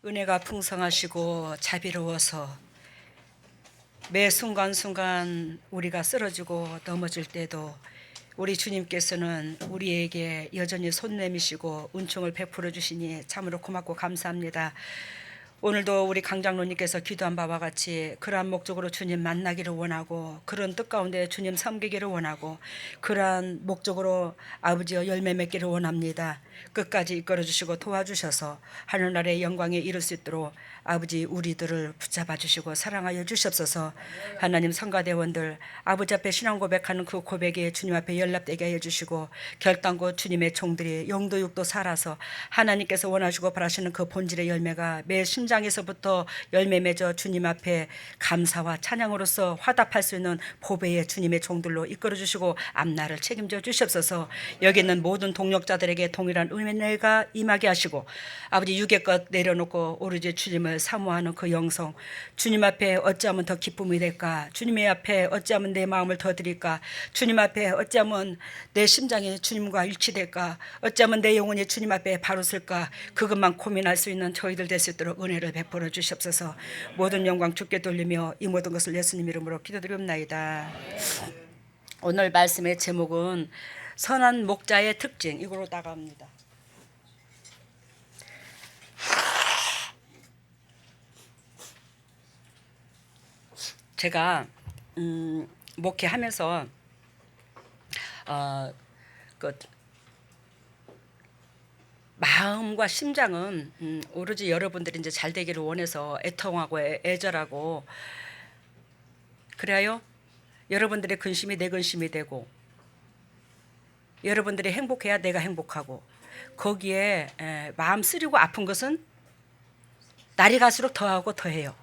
은혜가 풍성하시고 자비로워서 매 순간순간 우리가 쓰러지고 넘어질 때도 우리 주님께서는 우리에게 여전히 손 내미시고 은총을 베풀어 주시니 참으로 고맙고 감사합니다. 오늘도 우리 강장로님께서 기도한 바와 같이 그러한 목적으로 주님 만나기를 원하고 그런 뜻 가운데 주님 섬기기를 원하고 그러한 목적으로 아버지여 열매 맺기를 원합니다. 끝까지 이끌어 주시고 도와주셔서 하늘나라의 영광에 이를 수 있도록 아버지 우리들을 붙잡아 주시고 사랑하여 주시옵소서. 하나님 성가대원들 아버지 앞에 신앙 고백하는 그 고백이 주님 앞에 연락되게 해주시고 결단코 주님의 종들이 영도 육도 살아서 하나님께서 원하시고 바라시는 그 본질의 열매가 매 심장에서부터 열매 맺어 주님 앞에 감사와 찬양으로서 화답할 수 있는 보배의 주님의 종들로 이끌어 주시고 앞날을 책임져 주시옵소서. 여기 있는 모든 동력자들에게 동일한 은혜가 임하게 하시고 아버지 육의 것 내려놓고 오로지 주님을 사모하는 그 영성, 주님 앞에 어찌하면 더 기쁨이 될까, 주님의 앞에 어찌하면 내 마음을 더 드릴까, 주님 앞에 어찌하면 내 심장이 주님과 일치될까, 어찌하면 내 영혼이 주님 앞에 바로 설까, 그것만 고민할 수 있는 저희들 될 수 있도록 은혜를 베풀어 주시옵소서. 모든 영광 주께 돌리며 이 모든 것을 예수님 이름으로 기도드리옵나이다. 오늘 말씀의 제목은 선한 목자의 특징, 이걸로 나갑니다. 제가 목회하면서 그 마음과 심장은 오로지 여러분들이 이제 잘 되기를 원해서 애통하고 애절하고 그래요. 여러분들의 근심이 내 근심이 되고 여러분들이 행복해야 내가 행복하고 거기에 마음 쓰리고 아픈 것은 날이 갈수록 더하고 더해요.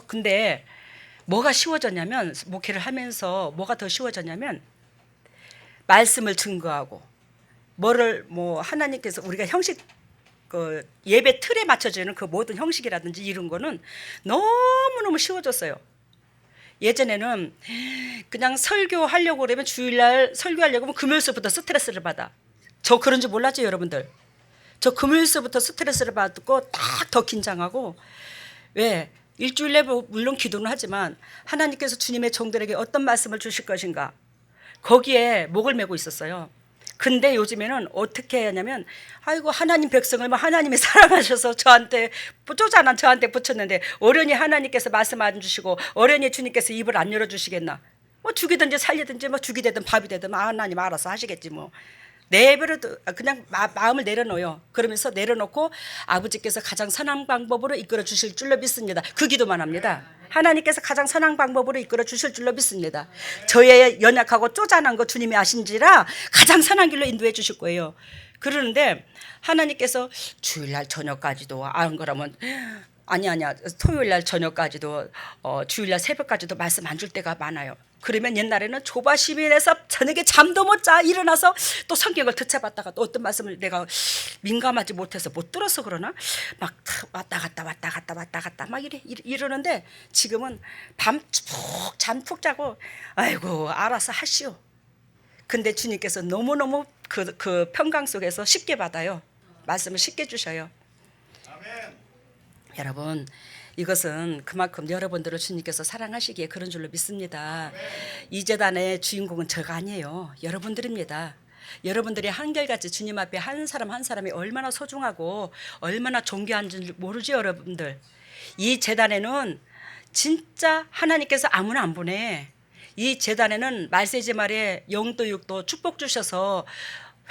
근데 뭐가 쉬워졌냐면 목회를 하면서 뭐가 더 쉬워졌냐면 말씀을 증거하고 뭐를 하나님께서 우리가 형식 그 예배 틀에 맞춰지는 그 모든 형식이라든지 이런 거는 너무너무 쉬워졌어요. 예전에는 그냥 설교하려고 그러면 주일날 설교하려고 하면 금요일서부터 스트레스를 받아. 저 그런 줄 몰랐죠 여러분들. 저 금요일서부터 스트레스를 받고 딱 더 긴장하고 왜? 일주일 내에 물론 기도는 하지만 하나님께서 주님의 종들에게 어떤 말씀을 주실 것인가 거기에 목을 메고 있었어요. 근데 요즘에는 어떻게 하냐면 아이고 하나님 백성을 하나님이 사랑하셔서 저한테 쪼잔한 저한테 붙였는데 어련히 하나님께서 말씀 안 주시고 어련히 주님께서 입을 안 열어주시겠나. 죽이든지 살리든지 죽이 되든 밥이 되든 하나님 알아서 하시겠지 뭐. 내버려도 그냥 마음을 내려놓아요. 그러면서 내려놓고 아버지께서 가장 선한 방법으로 이끌어 주실 줄로 믿습니다. 그 기도만 합니다. 하나님께서 가장 선한 방법으로 이끌어 주실 줄로 믿습니다. 저의 연약하고 쪼잔한 거 주님이 아신지라 가장 선한 길로 인도해 주실 거예요. 그러는데 하나님께서 주일날 저녁까지도 안 그러면 아니야 토요일날 저녁까지도 주일날 새벽까지도 말씀 안 줄 때가 많아요. 그러면 옛날에는 조바심이 내서 저녁에 잠도 못 자 일어나서 또 성경을 되찾았다가 또 어떤 말씀을 내가 민감하지 못해서 못 들어서 그러나 막 왔다 갔다 막 이러는데 지금은 잠 푹 자고 아이고 알아서 하시오. 근데 주님께서 너무너무 그 평강 속에서 쉽게 받아요. 말씀을 쉽게 주셔요. 아멘. 여러분 이것은 그만큼 여러분들을 주님께서 사랑하시기에 그런 줄로 믿습니다. 이 재단의 주인공은 저가 아니에요. 여러분들입니다. 여러분들이 한결같이 주님 앞에 한 사람 한 사람이 얼마나 소중하고 얼마나 존귀한지 모르죠 여러분들. 이 재단에는 진짜 하나님께서 아무나 안 보내. 이 재단에는 말세지 말에 영도 육도 축복 주셔서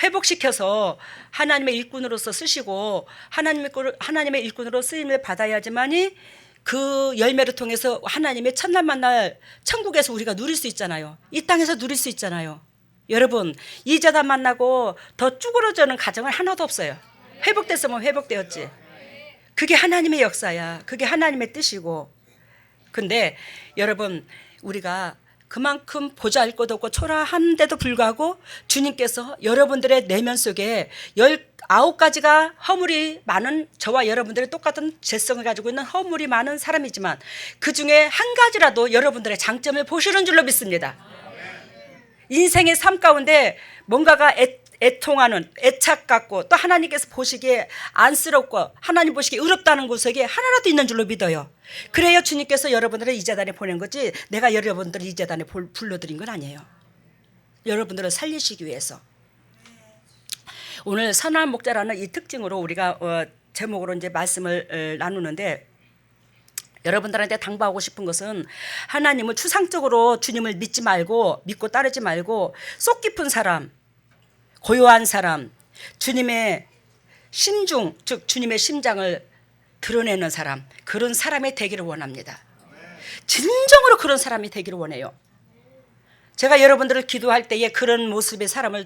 회복시켜서 하나님의 일꾼으로서 쓰시고 하나님의 일꾼으로 쓰임을 받아야지만이 그 열매를 통해서 하나님의 첫날 만날 천국에서 우리가 누릴 수 있잖아요. 이 땅에서 누릴 수 있잖아요. 여러분 이 재단 만나고 더 쭈그러져는 가정은 하나도 없어요. 회복됐으면 회복되었지. 그게 하나님의 역사야. 그게 하나님의 뜻이고. 근데 여러분 우리가 그만큼 보잘것 없고 초라한데도 불구하고 주님께서 여러분들의 내면 속에 19가지가 허물이 많은 저와 여러분들의 똑같은 죄성을 가지고 있는 허물이 많은 사람이지만 그중에 한 가지라도 여러분들의 장점을 보시는 줄로 믿습니다. 인생의 삶 가운데 뭔가가 애통하는, 애착 갖고 또 하나님께서 보시기에 안쓰럽고 하나님 보시기에 의롭다는 구석이 하나라도 있는 줄로 믿어요. 그래요 주님께서 여러분들을 이 재단에 보낸 거지 내가 여러분들을 이 재단에 불러드린 건 아니에요. 여러분들을 살리시기 위해서. 오늘 선한 목자라는 이 특징으로 우리가 제목으로 이제 말씀을 나누는데, 여러분들한테 당부하고 싶은 것은 하나님을 추상적으로 주님을 믿지 말고, 믿고 따르지 말고 속 깊은 사람, 고요한 사람, 주님의 심중, 즉 주님의 심장을 드러내는 사람, 그런 사람이 되기를 원합니다. 진정으로 그런 사람이 되기를 원해요. 제가 여러분들을 기도할 때에 그런 모습의 사람을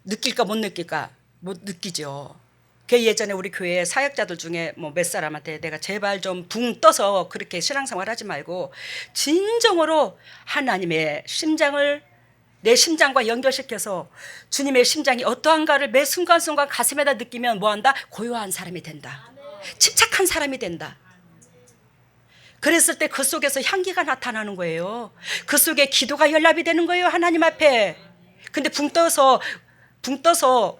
느낄까 못 느낄까? 못 느끼죠. 그 예전에 우리 교회 사역자들 중에 뭐 몇 사람한테 내가 제발 좀 붕 떠서 그렇게 신앙생활 하지 말고 진정으로 하나님의 심장을 내 심장과 연결시켜서 주님의 심장이 어떠한가를 매 순간순간 가슴에다 느끼면 뭐한다? 고요한 사람이 된다. 침착한 사람이 된다. 그랬을 때 그 속에서 향기가 나타나는 거예요. 그 속에 기도가 연락이 되는 거예요, 하나님 앞에. 근데 붕 떠서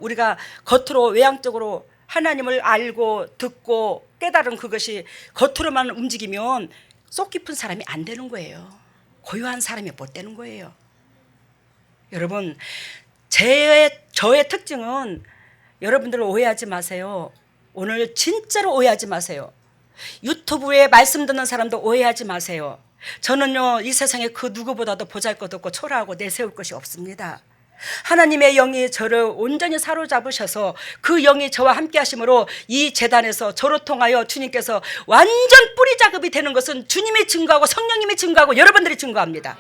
우리가 겉으로 외향적으로 하나님을 알고 듣고 깨달은 그것이 겉으로만 움직이면 속 깊은 사람이 안 되는 거예요. 고요한 사람이 못 되는 거예요. 여러분, 저의 특징은, 여러분들 오해하지 마세요. 오늘 진짜로 오해하지 마세요. 유튜브에 말씀 듣는 사람도 오해하지 마세요. 저는요, 이 세상에 그 누구보다도 보잘것없고 초라하고 내세울 것이 없습니다. 하나님의 영이 저를 온전히 사로잡으셔서 그 영이 저와 함께 하심으로 이 재단에서 저로 통하여 주님께서 완전 뿌리 작업이 되는 것은 주님이 증거하고 성령님이 증거하고 여러분들이 증거합니다.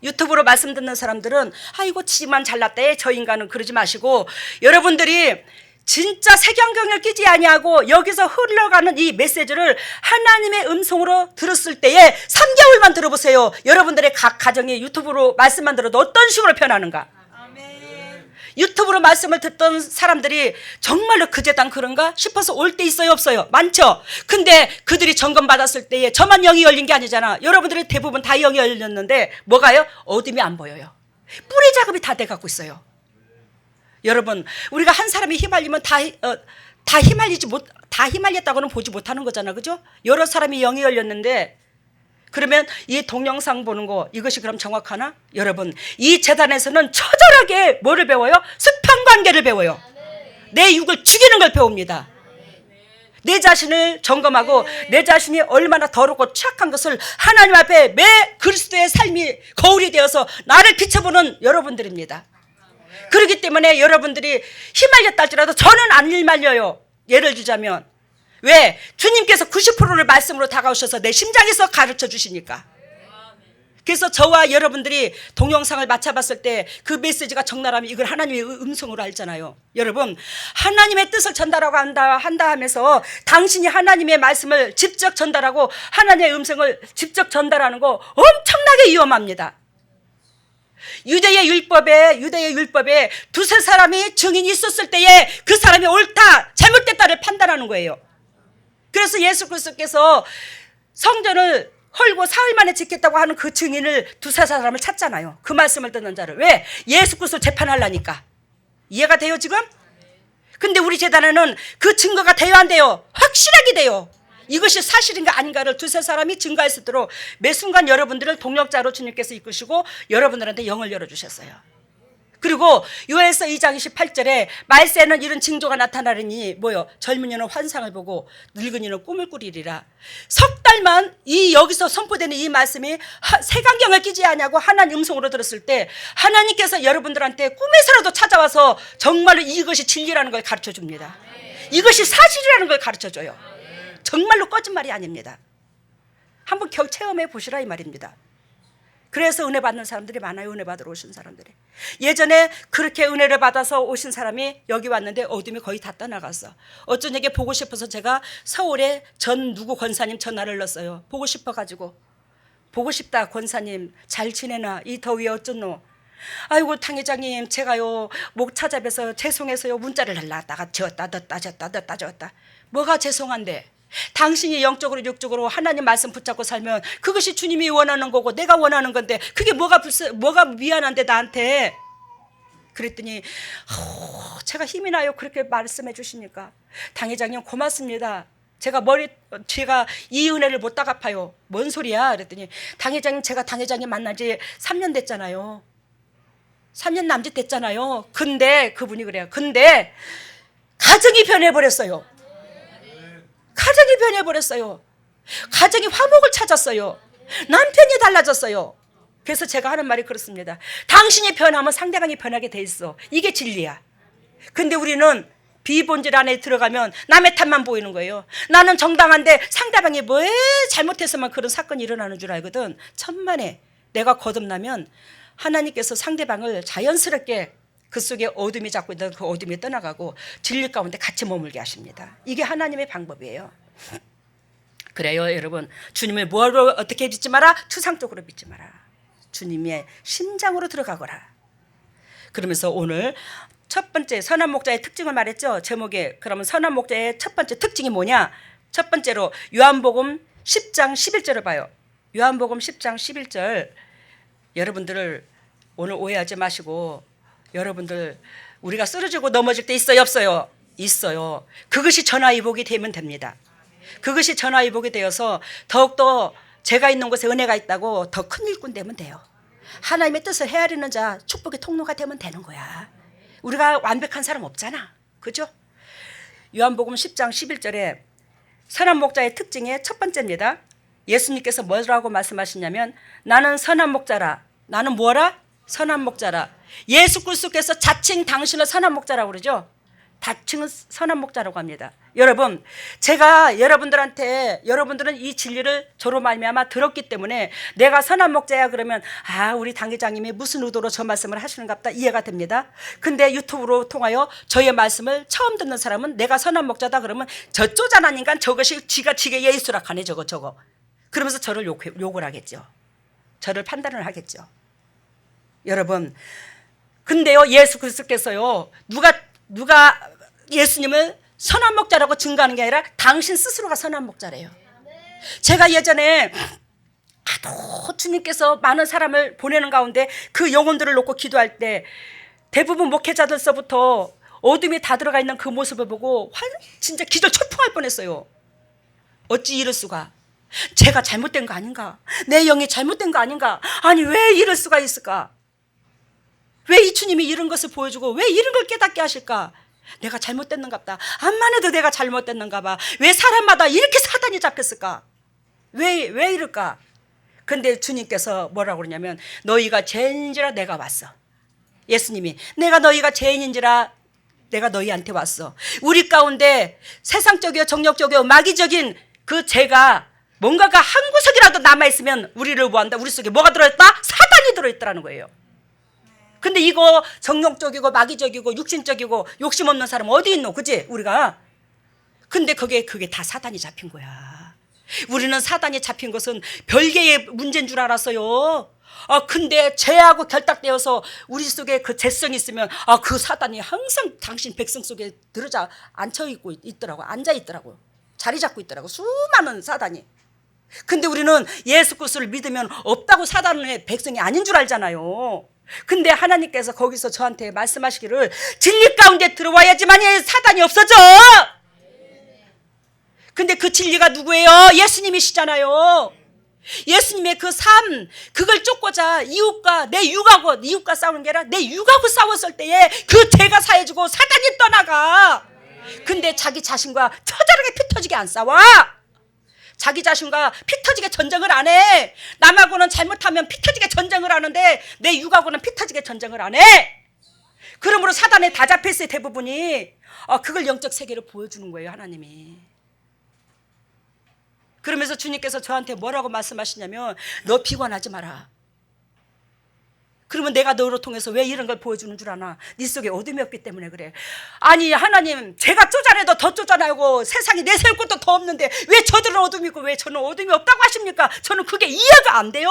유튜브로 말씀 듣는 사람들은 아이고 지만 잘났대, 저 인간은, 그러지 마시고 여러분들이 진짜 색안경을 끼지 아니하고 여기서 흘러가는 이 메시지를 하나님의 음성으로 들었을 때에 3개월만 들어보세요. 여러분들의 각 가정이 유튜브로 말씀만 들어도 어떤 식으로 변하는가. 아멘. 유튜브로 말씀을 듣던 사람들이 정말로 그 재단 그런가 싶어서 올 때 있어요, 없어요? 많죠. 근데 그들이 점검 받았을 때에 저만 영이 열린 게 아니잖아. 여러분들이 대부분 다 영이 열렸는데 뭐가요? 어둠이 안 보여요. 뿌리 작업이 다 돼갖고 있어요. 여러분, 우리가 한 사람이 휘말리면 다 휘말렸다고는 보지 못하는 거잖아, 그죠? 여러 사람이 영이 열렸는데, 그러면 이 동영상 보는 거 이것이 그럼 정확하나? 여러분, 이 재단에서는 처절하게 뭐를 배워요? 수평관계를 배워요. 내 육을 죽이는 걸 배웁니다. 내 자신을 점검하고 내 자신이 얼마나 더럽고 취약한 것을 하나님 앞에 매 그리스도의 삶이 거울이 되어서 나를 비춰보는 여러분들입니다. 그렇기 때문에 여러분들이 휘말렸다 할지라도 저는 안 휘말려요. 예를 들자면, 왜? 주님께서 90%를 말씀으로 다가오셔서 내 심장에서 가르쳐 주시니까. 그래서 저와 여러분들이 동영상을 맞춰봤을 때 그 메시지가 적나라하면 이걸 하나님의 음성으로 알잖아요. 여러분, 하나님의 뜻을 전달하고 한다 하면서 당신이 하나님의 말씀을 직접 전달하고 하나님의 음성을 직접 전달하는 거 엄청나게 위험합니다. 유대의 율법에 두세 사람이 증인이 있었을 때에 그 사람이 옳다, 잘못됐다를 판단하는 거예요. 그래서 예수 그리스도께서 성전을 헐고 사흘 만에 짓겠다고 하는 그 증인을 두세 사람을 찾잖아요. 그 말씀을 듣는 자를. 왜? 예수 그리스도를 재판하려니까. 이해가 돼요 지금? 근데 우리 재단에는 그 증거가 돼요, 안 돼요? 확실하게 돼요. 이것이 사실인가 아닌가를 두세 사람이 증거할 수 있도록 매 순간 여러분들을 동력자로 주님께서 이끄시고 여러분들한테 영을 열어주셨어요. 그리고 요엘서 2장 28절에 말세는 이런 징조가 나타나리니 뭐요? 젊은이는 환상을 보고 늙은이는 꿈을 꾸리리라. 석 달만 이 여기서 선포되는 이 말씀이 색안경을 끼지 않냐고 하나님 음성으로 들었을 때 하나님께서 여러분들한테 꿈에서라도 찾아와서 정말로 이것이 진리라는 걸 가르쳐 줍니다. 이것이 사실이라는 걸 가르쳐 줘요. 정말로 거짓말이 아닙니다. 한번 체험해 보시라 이 말입니다. 그래서 은혜 받는 사람들이 많아요. 은혜 받으러 오신 사람들이. 예전에 그렇게 은혜를 받아서 오신 사람이 여기 왔는데 어둠이 거의 다 떠나갔어. 어쩐 얘기 보고 싶어서 제가 서울에 전 누구 권사님 전화를 넣었어요. 보고 싶어가지고. 보고 싶다 권사님 잘 지내나 이 더위에 어쩌노. 아이고 탕회장님 제가요 목 찾아뵈서 죄송해서요 문자를 날라다가 지었다 졌다. 뭐가 죄송한데? 당신이 영적으로 육적으로 하나님 말씀 붙잡고 살면 그것이 주님이 원하는 거고 내가 원하는 건데 그게 뭐가 미안한데 나한테. 그랬더니 제가 힘이 나요. 그렇게 말씀해 주시니까 당회장님 고맙습니다. 제가 이 은혜를 못 다 갚아요. 뭔 소리야? 그랬더니 당회장님, 제가 당회장님 만난 지 3년 됐잖아요. 3년 남짓 됐잖아요. 근데 그분이 그래요. 근데 가정이 변해버렸어요. 가정이 변해버렸어요. 가정이 화목을 찾았어요. 남편이 달라졌어요. 그래서 제가 하는 말이 그렇습니다. 당신이 변하면 상대방이 변하게 돼 있어. 이게 진리야. 근데 우리는 비본질 안에 들어가면 남의 탓만 보이는 거예요. 나는 정당한데 상대방이 뭐 잘못해서만 그런 사건이 일어나는 줄 알거든. 천만에 내가 거듭나면 하나님께서 상대방을 자연스럽게 그 속에 어둠이 잡고 있던 그 어둠이 떠나가고 진리 가운데 같이 머물게 하십니다. 이게 하나님의 방법이에요. 그래요, 여러분. 주님을 뭐로 어떻게 믿지 마라? 추상적으로 믿지 마라. 주님의 심장으로 들어가거라. 그러면서 오늘 첫 번째 선한 목자의 특징을 말했죠. 제목에. 그러면 선한 목자의 첫 번째 특징이 뭐냐? 첫 번째로 요한복음 10장 11절을 봐요. 요한복음 10장 11절. 여러분들을 오늘 오해하지 마시고, 여러분들 우리가 쓰러지고 넘어질 때 있어요, 없어요? 있어요. 그것이 전화위복이 되면 됩니다. 그것이 전화위복이 되어서 더욱더 제가 있는 곳에 은혜가 있다고 더 큰 일꾼 되면 돼요. 하나님의 뜻을 헤아리는 자, 축복의 통로가 되면 되는 거야. 우리가 완벽한 사람 없잖아. 그죠? 요한복음 10장 11절에 선한 목자의 특징의 첫 번째입니다. 예수님께서 뭐라고 말씀하시냐면 나는 선한 목자라. 나는 뭐라? 선한 목자라. 예수 그리스도께서 자칭 당신을 선한 목자라고 그러죠. 자칭은 선한 목자라고 합니다. 여러분, 제가 여러분들은 이 진리를 저로 말미암아 들었기 때문에 내가 선한 목자야 그러면 우리 당회장님이 무슨 의도로 저 말씀을 하시는갑다 이해가 됩니다. 근데 유튜브로 통하여 저의 말씀을 처음 듣는 사람은 내가 선한 목자다 그러면 저 쪼잔하니까 저것이 지게 예수락하네 저거 그러면서 저를 욕을 하겠죠. 저를 판단을 하겠죠. 여러분, 근데요, 예수 그리스도께서요, 누가 예수님을 선한 목자라고 증거하는 게 아니라 당신 스스로가 선한 목자래요. 제가 예전에 하도 주님께서 많은 사람을 보내는 가운데 그 영혼들을 놓고 기도할 때 대부분 목회자들서부터 어둠이 다 들어가 있는 그 모습을 보고 진짜 기절 초풍할 뻔했어요. 어찌 이럴 수가? 제가 잘못된 거 아닌가? 내 영이 잘못된 거 아닌가? 아니 왜 이럴 수가 있을까? 왜 이 주님이 이런 것을 보여주고 왜 이런 걸 깨닫게 하실까? 내가 잘못됐는갑다. 암만 해도 내가 잘못됐는가 봐. 왜 사람마다 이렇게 사단이 잡혔을까? 왜 이럴까? 근데 주님께서 뭐라고 그러냐면 너희가 죄인인지라 내가 왔어. 예수님이 내가 너희가 죄인인지라 내가 너희한테 왔어. 우리 가운데 세상적이요 정욕적이요 마귀적인 그 죄가 뭔가가 한 구석이라도 남아있으면 우리를 뭐한다? 우리 속에 뭐가 들어있다? 사단이 들어있다는 거예요. 근데 이거 정욕적이고 마귀적이고 육신적이고 욕심 없는 사람 어디 있노? 그지? 우리가. 근데 그게 다 사단이 잡힌 거야. 우리는 사단이 잡힌 것은 별개의 문제인 줄 알았어요. 근데 죄하고 결탁되어서 우리 속에 그 죄성이 있으면 그 사단이 항상 당신 백성 속에 앉아 있더라고. 자리 잡고 있더라고. 수많은 사단이. 근데 우리는 예수 그리스도를 믿으면 없다고 사단의 백성이 아닌 줄 알잖아요. 근데 하나님께서 거기서 저한테 말씀하시기를 진리 가운데 들어와야지만 사단이 없어져. 근데 그 진리가 누구예요? 예수님이시잖아요. 예수님의 그 삶, 그걸 쫓고자 이웃과 싸우는 게 아니라 내 육하고 싸웠을 때에 그 죄가 사해지고 사단이 떠나가. 근데 자기 자신과 처절하게 피 터지게 안 싸워. 자기 자신과 피 터지게 전쟁을 안 해. 남하고는 잘못하면 피 터지게 전쟁을 하는데 내 육하고는 피 터지게 전쟁을 안 해. 그러므로 사단에 다 잡혔어요. 대부분이. 그걸 영적 세계를 보여주는 거예요. 하나님이. 그러면서 주님께서 저한테 뭐라고 말씀하시냐면 너 비관하지 마라. 그러면 내가 너로 통해서 왜 이런 걸 보여주는 줄 아나? 네 속에 어둠이 없기 때문에 그래. 아니 하나님, 제가 쪼잔해도 더 쪼잔하고 세상에 내세울 것도 더 없는데 왜 저들은 어둠이 있고 왜 저는 어둠이 없다고 하십니까? 저는 그게 이해가 안 돼요.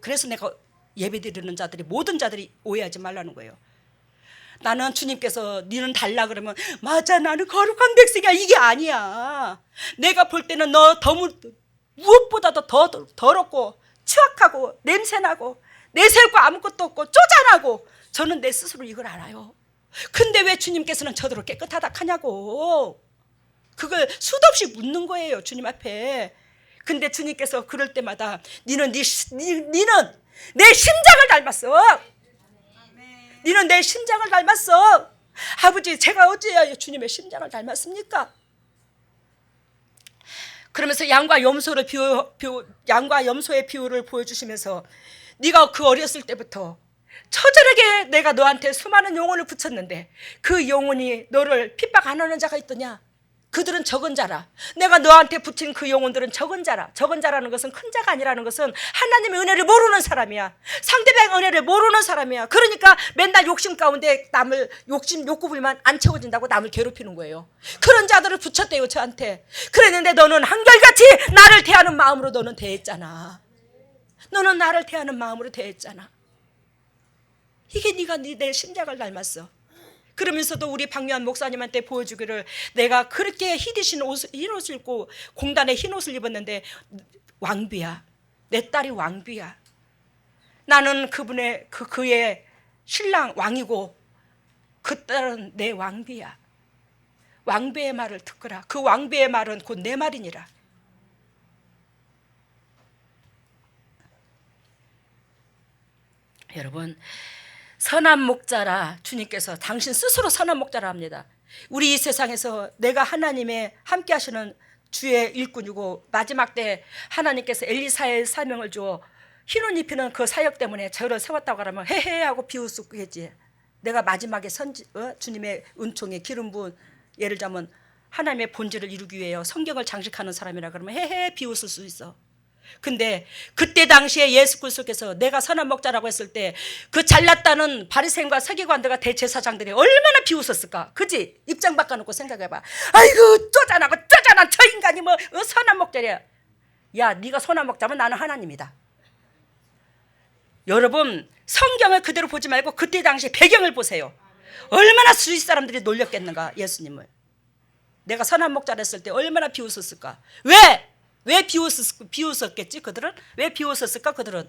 그래서 내가 예배드리는 자들이 모든 자들이 오해하지 말라는 거예요. 나는 주님께서 니는 달라 그러면 맞아 나는 거룩한 백성이야 이게 아니야. 내가 볼 때는 너 무엇보다도 더 더럽고 추악하고 냄새나고 내세울 거 아무것도 없고 쪼잔하고 저는 내 스스로 이걸 알아요. 근데 왜 주님께서는 저더러 깨끗하다 하냐고. 그걸 수도 없이 묻는 거예요, 주님 앞에. 근데 주님께서 그럴 때마다 니는 내 심장을 닮았어. 니는 내 심장을 닮았어. 아버지, 제가 어찌해야 주님의 심장을 닮았습니까? 그러면서 양과 염소의 비유를 보여주시면서 네가 그 어렸을 때부터 처절하게 내가 너한테 수많은 영혼을 붙였는데 그 영혼이 너를 핍박 안 하는 자가 있더냐? 그들은 적은 자라. 내가 너한테 붙인 그 영혼들은 적은 자라. 적은 자라는 것은 큰 자가 아니라는 것은 하나님의 은혜를 모르는 사람이야. 상대방의 은혜를 모르는 사람이야. 그러니까 맨날 욕심 가운데 남을 욕구불만 안 채워진다고 남을 괴롭히는 거예요. 그런 자들을 붙였대요, 저한테. 그랬는데 너는 한결같이 나를 대하는 마음으로 너는 대했잖아. 너는 나를 대하는 마음으로 대했잖아. 이게 네가 내 심장을 닮았어. 그러면서도 우리 박유한 목사님한테 보여주기를 내가 그렇게 흰 옷을 입고 공단에 흰 옷을 입었는데 왕비야. 내 딸이 왕비야. 나는 그의 신랑 왕이고 그 딸은 내 왕비야. 왕비의 말을 듣거라. 그 왕비의 말은 곧 내 말이니라. 여러분, 선한 목자라 주님께서 당신 스스로 선한 목자라 합니다. 우리 이 세상에서 내가 하나님의 함께 하시는 주의 일꾼이고 마지막 때 하나님께서 엘리사의 사명을 주어 흰옷 입히는 그 사역 때문에 저를 세웠다고 하면 헤헤 하고 비웃겠지. 내가 마지막에 주님의 은총에 기름 부은 예를 들자면 하나님의 본질을 이루기 위해 성경을 장식하는 사람이라 그러면 헤헤 비웃을 수 있어. 근데 그때 당시에 예수 그리스도께서 내가 선한 목자라고 했을 때 그 잘났다는 바리새인과 서기관들과 대제사장들이 얼마나 비웃었을까. 그지? 입장 바꿔놓고 생각해봐. 아이고 쪼잔한 저 인간이 뭐 선한 목자랴. 야, 네가 선한 목자면 나는 하나님이다. 여러분, 성경을 그대로 보지 말고 그때 당시 배경을 보세요. 얼마나 주위 사람들이 놀렸겠는가. 예수님을 내가 선한 목자라 했을 때 얼마나 비웃었을까. 왜 비웃었겠지 그들은? 왜 비웃었을까 그들은?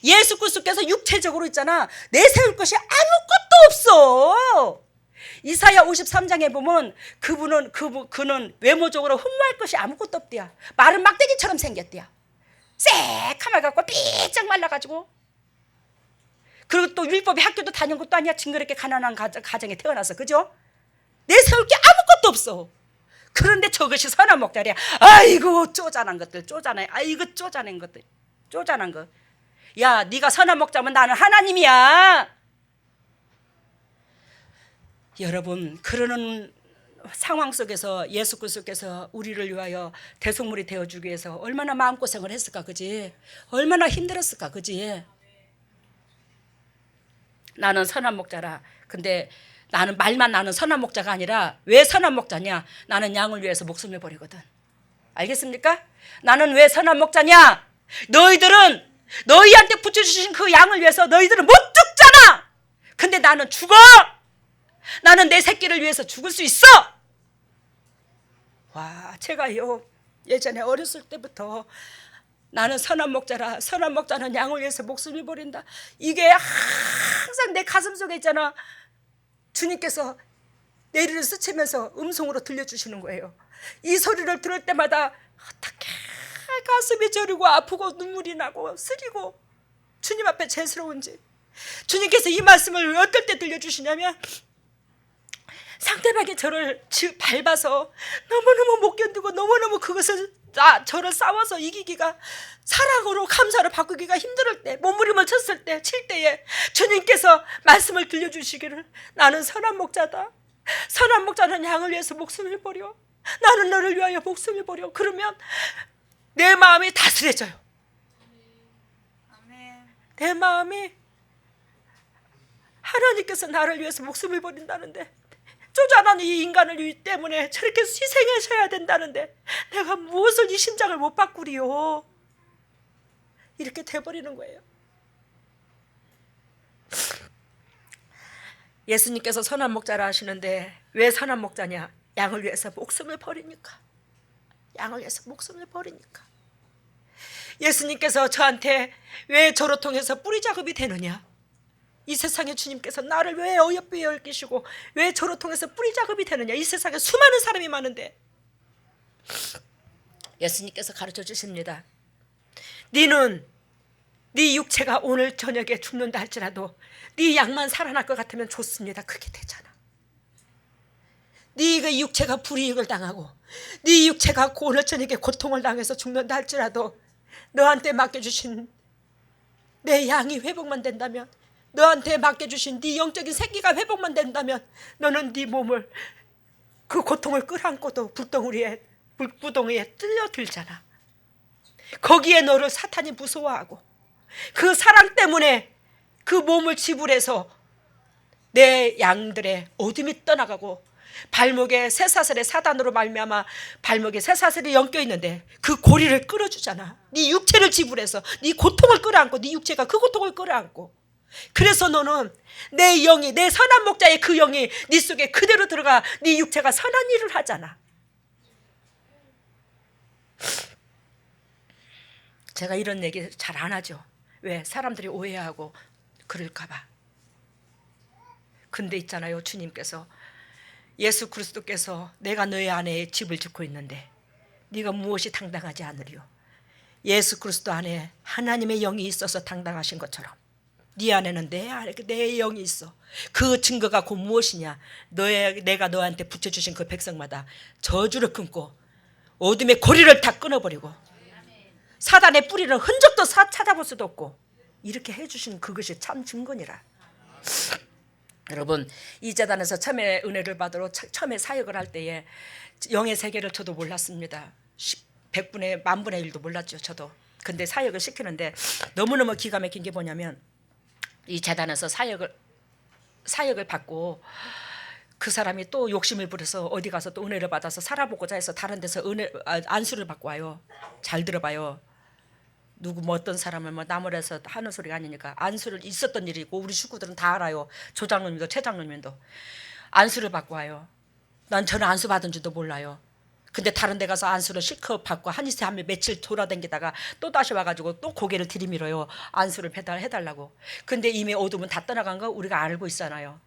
예수 그리스도께서 육체적으로 있잖아. 내세울 것이 아무것도 없어. 이사야 53장에 보면 그는 외모적으로 흠모할 것이 아무것도 없대야. 마른 막대기처럼 생겼대야. 새카만 갖고 삐쩍 말라가지고. 그리고 또 율법의 학교도 다닌 것도 아니야. 징그럽게 가난한 가정에 태어나서. 그죠? 내세울 게 아무것도 없어. 그런데 저것이 선한 목자리야. 아이고 쪼잔한 것들, 쪼잔해. 아이고 쪼잔한 것들, 쪼잔한 거. 야, 네가 선한 목자면 나는 하나님이야. 여러분, 그러는 상황 속에서 예수 그리스도께서 우리를 위하여 대속물이 되어주기 위해서 얼마나 마음고생을 했을까. 그지? 얼마나 힘들었을까. 그지? 나는 선한 목자라. 근데 나는 선한 목자가 아니라 왜 선한 목자냐? 나는 양을 위해서 목숨을 버리거든. 알겠습니까? 나는 왜 선한 목자냐? 너희들은 너희한테 붙여주신 그 양을 위해서 너희들은 못 죽잖아. 근데 나는 죽어. 나는 내 새끼를 위해서 죽을 수 있어. 와, 제가요 예전에 어렸을 때부터 나는 선한 목자라. 선한 목자는 양을 위해서 목숨을 버린다. 이게 항상 내 가슴 속에 있잖아. 주님께서 내리를 스치면서 음성으로 들려주시는 거예요. 이 소리를 들을 때마다 어떻게 가슴이 저리고 아프고 눈물이 나고 쓰리고 주님 앞에 죄스러운지. 주님께서 이 말씀을 어떨 때 들려주시냐면 상대방이 저를 밟아서 너무너무 못 견디고 너무너무 저를 싸워서 이기기가 사랑으로 감사로 바꾸기가 힘들 때, 몸부림을 쳤을 때, 칠 때에 주님께서 말씀을 들려주시기를 나는 선한 목자다. 선한 목자는 양을 위해서 목숨을 버려. 나는 너를 위하여 목숨을 버려. 그러면 내 마음이 다스려져요. 내 마음이 하나님께서 나를 위해서 목숨을 버린다는데 쪼잔한 이 인간을 때문에 저렇게 희생하셔야 된다는데 내가 무엇을 이 심장을 못 바꾸리요. 이렇게 돼버리는 거예요. 예수님께서 선한 목자라 하시는데 왜 선한 목자냐? 양을 위해서 목숨을 버리니까. 양을 위해서 목숨을 버리니까. 예수님께서 저한테 왜 저로 통해서 뿌리 작업이 되느냐, 이 세상에 주님께서 나를 왜 어여삐 여기시고 왜 저로 통해서 뿌리 작업이 되느냐, 이 세상에 수많은 사람이 많은데 예수님께서 가르쳐 주십니다. 네 육체가 오늘 저녁에 죽는다 할지라도 네 양만 살아날 것 같으면 좋습니다. 그게 되잖아. 네 그 육체가 불이익을 당하고 네 육체가 오늘 저녁에 고통을 당해서 죽는다 할지라도 너한테 맡겨주신 내 양이 회복만 된다면, 너한테 맡겨주신 네 영적인 생기가 회복만 된다면 너는 네 몸을 그 고통을 끌어안고도 불구덩이에 끌려들잖아. 거기에 너를 사탄이 무서워하고 그 사랑 때문에 그 몸을 지불해서 내 양들의 어둠이 떠나가고 발목에 쇠사슬의 사단으로 말미암아 발목에 쇠사슬이 엮여 있는데 그 고리를 끌어주잖아. 네 육체를 지불해서 네 고통을 끌어안고, 네 육체가 그 고통을 끌어안고, 그래서 너는 내 영이, 내 선한 목자의 그 영이 네 속에 그대로 들어가 네 육체가 선한 일을 하잖아. 제가 이런 얘기 잘 안 하죠. 왜? 사람들이 오해하고 그럴까 봐. 근데 있잖아요, 주님께서, 예수 그리스도께서 내가 너희 안에 집을 짓고 있는데 네가 무엇이 당당하지 않으리요? 예수 그리스도 안에 하나님의 영이 있어서 당당하신 것처럼 네 안에는 내 영이 있어. 그 증거가 곧 무엇이냐? 내가 너한테 붙여주신 그 백성마다 저주를 끊고 어둠의 고리를 다 끊어버리고 사단의 뿌리는 흔적도 찾아볼 수도 없고 이렇게 해주신 그것이 참 증거니라. 여러분, 이 재단에서 처음에 은혜를 받으러 처음에 사역을 할 때에 영의 세계를 저도 몰랐습니다. 100분의 10,000분의 1도 몰랐죠, 저도. 근데 사역을 시키는데 너무너무 기가 막힌 게 뭐냐면, 이 재단에서 사역을 받고 그 사람이 또 욕심을 부려서 어디 가서 또 은혜를 받아서 살아보고자 해서 다른 데서 안수를 받고 와요. 잘 들어봐요. 누구 어떤 사람을 나무래서 하는 소리가 아니니까 안수를 있었던 일이고 우리 식구들은 다 알아요. 조장로님도 최장로님도 안수를 받고 와요. 저는 안수 받은 줄도 몰라요. 근데 다른 데 가서 안수를 실컷 받고 한이세 하면 며칠 돌아다니다가 또 다시 와가지고 또 고개를 들이밀어요. 안수를 해달라고. 근데 이미 어둠은 다 떠나간 거 우리가 알고 있잖아요.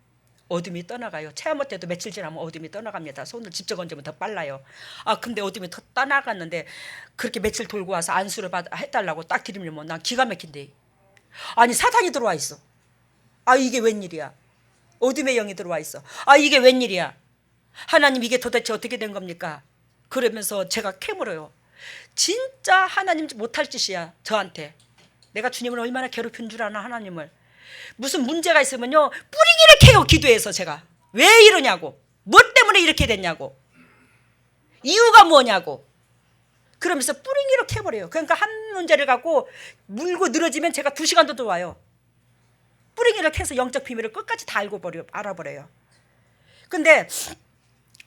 어둠이 떠나가요. 체험할 때도 며칠 지나면 어둠이 떠나갑니다. 손을 직접 얹으면 더 빨라요. 근데 어둠이 더 떠나갔는데 그렇게 며칠 돌고 와서 안수를 해달라고 딱 들이밀면 난 기가 막힌데, 아니 사탄이 들어와 있어. 이게 웬일이야? 어둠의 영이 들어와 있어. 이게 웬일이야? 하나님, 이게 도대체 어떻게 된 겁니까? 그러면서 제가 캐물어요. 진짜 하나님 못할 짓이야. 저한테 내가 주님을 얼마나 괴롭힌 줄 아나. 하나님을 무슨 문제가 있으면요 뿌리기를 캐요. 기도해서 제가 왜 이러냐고, 뭐 때문에 이렇게 됐냐고, 이유가 뭐냐고, 그러면서 뿌리기를 캐버려요. 그러니까 한 문제를 갖고 물고 늘어지면 제가 2시간도 들어와요. 뿌리기를 캐서 영적 비밀을 끝까지 다 알아버려요. 근데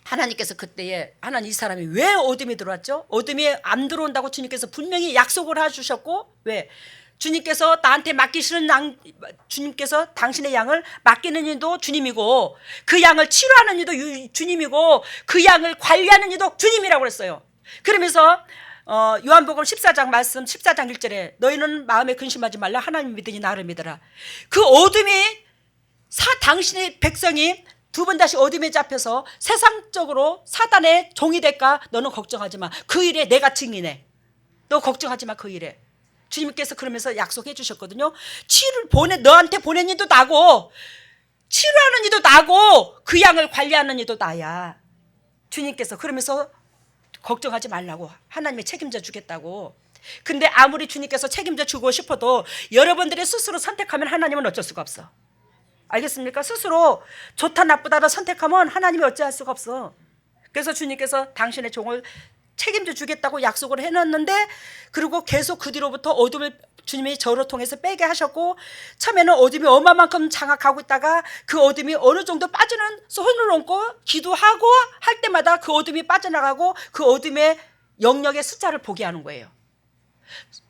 하나님께서 그때에, 하나님, 이 사람이 왜 어둠이 들어왔죠? 어둠이 안 들어온다고 주님께서 분명히 약속을 해주셨고, 왜? 주님께서 나한테 맡기시는 주님께서 당신의 양을 맡기는 이도 주님이고 그 양을 치료하는 이도 주님이고 그 양을 관리하는 이도 주님이라고 그랬어요. 그러면서 요한복음 14장 말씀 14장 1절에 너희는 마음에 근심하지 말라, 하나님 믿으니 나를 믿어라. 그 어둠이 당신의 백성이 두 번 다시 어둠에 잡혀서 세상적으로 사단의 종이 될까? 너는 걱정하지 마. 그 일에 내가 증인해. 너 걱정하지 마. 그 일에. 주님께서 그러면서 약속해 주셨거든요. 너한테 보낸 이도 나고 치료하는 이도 나고 그 양을 관리하는 이도 나야. 주님께서 그러면서 걱정하지 말라고, 하나님이 책임져 주겠다고. 근데 아무리 주님께서 책임져 주고 싶어도 여러분들이 스스로 선택하면 하나님은 어쩔 수가 없어. 알겠습니까? 스스로 좋다 나쁘다를 선택하면 하나님이 어찌할 수가 없어. 그래서 주님께서 당신의 종을 책임져 주겠다고 약속을 해놨는데, 그리고 계속 그 뒤로부터 어둠을 주님이 저로 통해서 빼게 하셨고, 처음에는 어둠이 얼마만큼 장악하고 있다가 그 어둠이 어느 정도 빠지는 손을 얹고 기도하고 할 때마다 그 어둠이 빠져나가고 그 어둠의 영역의 숫자를 보게 하는 거예요.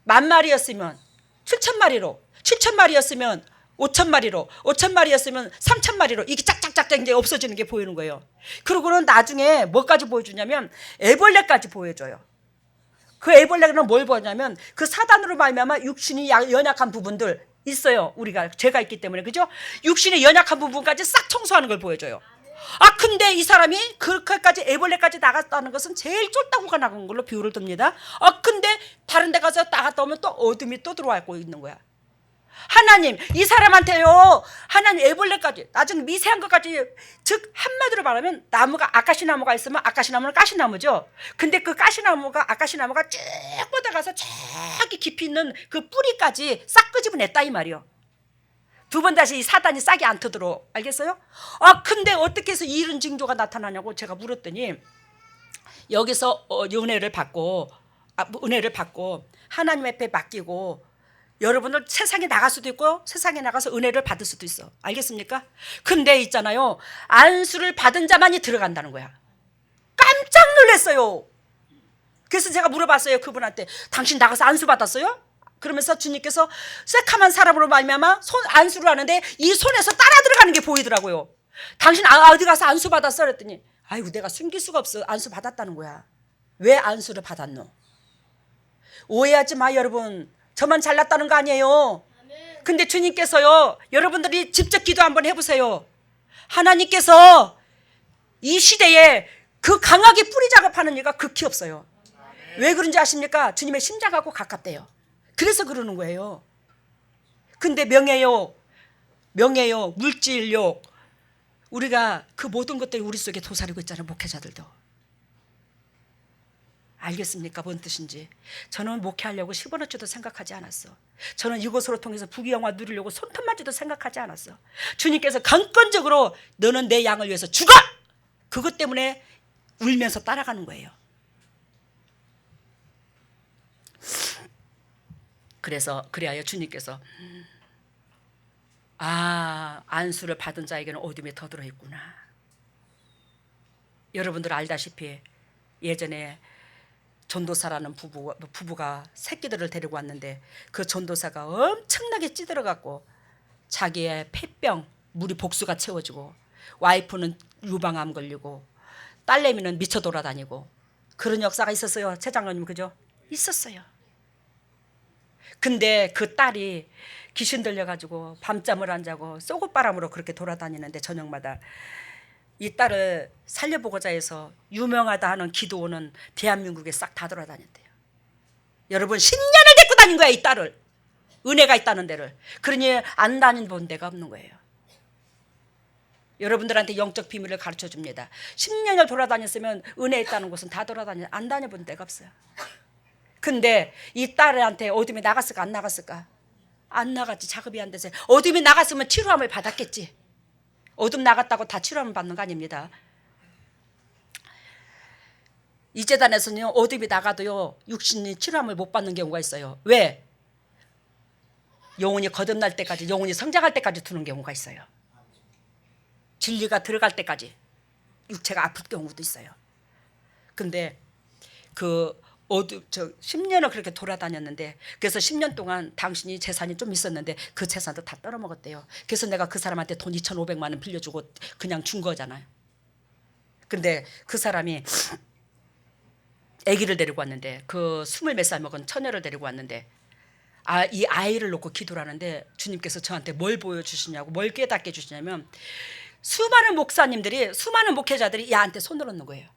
10,000마리였으면 7,000마리로, 7,000마리였으면 5,000마리로, 5,000마리였으면 3,000마리로 이게 짝짝짝짝 이제 없어지는 게 보이는 거예요. 그러고는 나중에 뭐까지 보여주냐면 애벌레까지 보여줘요. 그 애벌레는 뭘 보냐면 그 사단으로 말미암아 육신이 연약한 부분들 있어요. 우리가 죄가 있기 때문에, 그죠? 육신의 연약한 부분까지 싹 청소하는 걸 보여줘요. 아, 근데 이 사람이 그렇게까지 애벌레까지 나갔다는 것은 제일 쫄따구가 나간 걸로 비유를 듭니다. 아, 근데 다른 데 가서 나갔다 오면 또 어둠이 또 들어와고 있는 거야. 하나님, 이 사람한테요, 하나님 애벌레까지, 나중에 미세한 것까지, 즉 한마디로 말하면 나무가, 아카시나무가 있으면 아카시나무는 가시나무죠. 근데 그 가시나무가, 아카시나무가 쭉 뻗어가서 저기 깊이 있는 그 뿌리까지 싹 끄집어냈다 이 말이요. 두 번 다시 이 사단이 싹이 안 트도록. 알겠어요? 아, 근데 어떻게 해서 이런 징조가 나타나냐고 제가 물었더니, 여기서 은혜를 받고 하나님 앞에 맡기고 여러분들 세상에 나갈 수도 있고 세상에 나가서 은혜를 받을 수도 있어. 알겠습니까? 근데 있잖아요, 안수를 받은 자만이 들어간다는 거야. 깜짝 놀랐어요. 그래서 제가 물어봤어요, 그분한테. 당신 나가서 안수 받았어요? 그러면서 주님께서 새카만 사람으로 말미암아 안수를 하는데 이 손에서 따라 들어가는 게 보이더라고요. 당신 어디 가서 안수 받았어? 그랬더니 아이고, 내가 숨길 수가 없어. 안수 받았다는 거야. 왜 안수를 받았노? 오해하지 마, 여러분. 저만 잘났다는 거 아니에요. 근데 주님께서요, 여러분들이 직접 기도 한번 해보세요. 하나님께서 이 시대에 그 강하게 뿌리 작업하는 이가 극히 없어요. 왜 그런지 아십니까? 주님의 심장하고 가깝대요. 그래서 그러는 거예요. 근데 명예욕, 물질욕, 우리가 그 모든 것들이 우리 속에 도사리고 있잖아요. 목회자들도. 알겠습니까? 뭔 뜻인지. 저는 목회하려고 10원어치도 생각하지 않았어. 저는 이곳으로 통해서 부귀영화 누리려고 손톱만지도 생각하지 않았어. 주님께서 강권적으로 너는 내 양을 위해서 죽어! 그것 때문에 울면서 따라가는 거예요. 그래야 주님께서 안수를 받은 자에게는 어둠이 더 들어있구나. 여러분들 알다시피 예전에 전도사라는 부부가 새끼들을 데리고 왔는데 그 전도사가 엄청나게 찌들어갖고 자기의 폐병, 물이 복수가 채워지고 와이프는 유방암 걸리고 딸내미는 미쳐 돌아다니고 그런 역사가 있었어요. 최 장로님, 그죠? 있었어요. 근데 그 딸이 귀신 들려가지고 밤잠을 안 자고 쏘고바람으로 그렇게 돌아다니는데 저녁마다 이 딸을 살려보고자 해서 유명하다 하는 기도원은 대한민국에 싹 다 돌아다녔대요. 여러분, 10년을 데리고 다닌 거야, 이 딸을. 은혜가 있다는 데를. 그러니 안 다닌 데가 없는 거예요. 여러분들한테 영적 비밀을 가르쳐 줍니다. 10년을 돌아다녔으면 은혜 있다는 곳은 다 안 다녀본 데가 없어요. 근데 이 딸한테 어둠이 나갔을까 안 나갔을까? 안 나갔지. 작업이 안 돼서. 어둠이 나갔으면 치료함을 받았겠지. 어둠 나갔다고 다 치료함을 받는 거 아닙니다. 이 재단에서는 어둠이 나가도요, 육신이 치료함을 못 받는 경우가 있어요. 왜? 영혼이 거듭날 때까지, 영혼이 성장할 때까지 두는 경우가 있어요. 진리가 들어갈 때까지 육체가 아플 경우도 있어요. 근데 10년을 그렇게 돌아다녔는데, 그래서 10년 동안 당신이 재산이 좀 있었는데 그 재산도 다 떨어먹었대요. 그래서 내가 그 사람한테 돈 2,500만 원 빌려주고 그냥 준 거잖아요. 근데 그 사람이 아기를 데리고 왔는데, 그 20몇 살 먹은 처녀를 데리고 왔는데, 이 아이를 놓고 기도를 하는데 주님께서 저한테 뭘 보여주시냐고, 뭘 깨닫게 해주시냐면, 수많은 목회자들이 야한테 손을 얹는 거예요.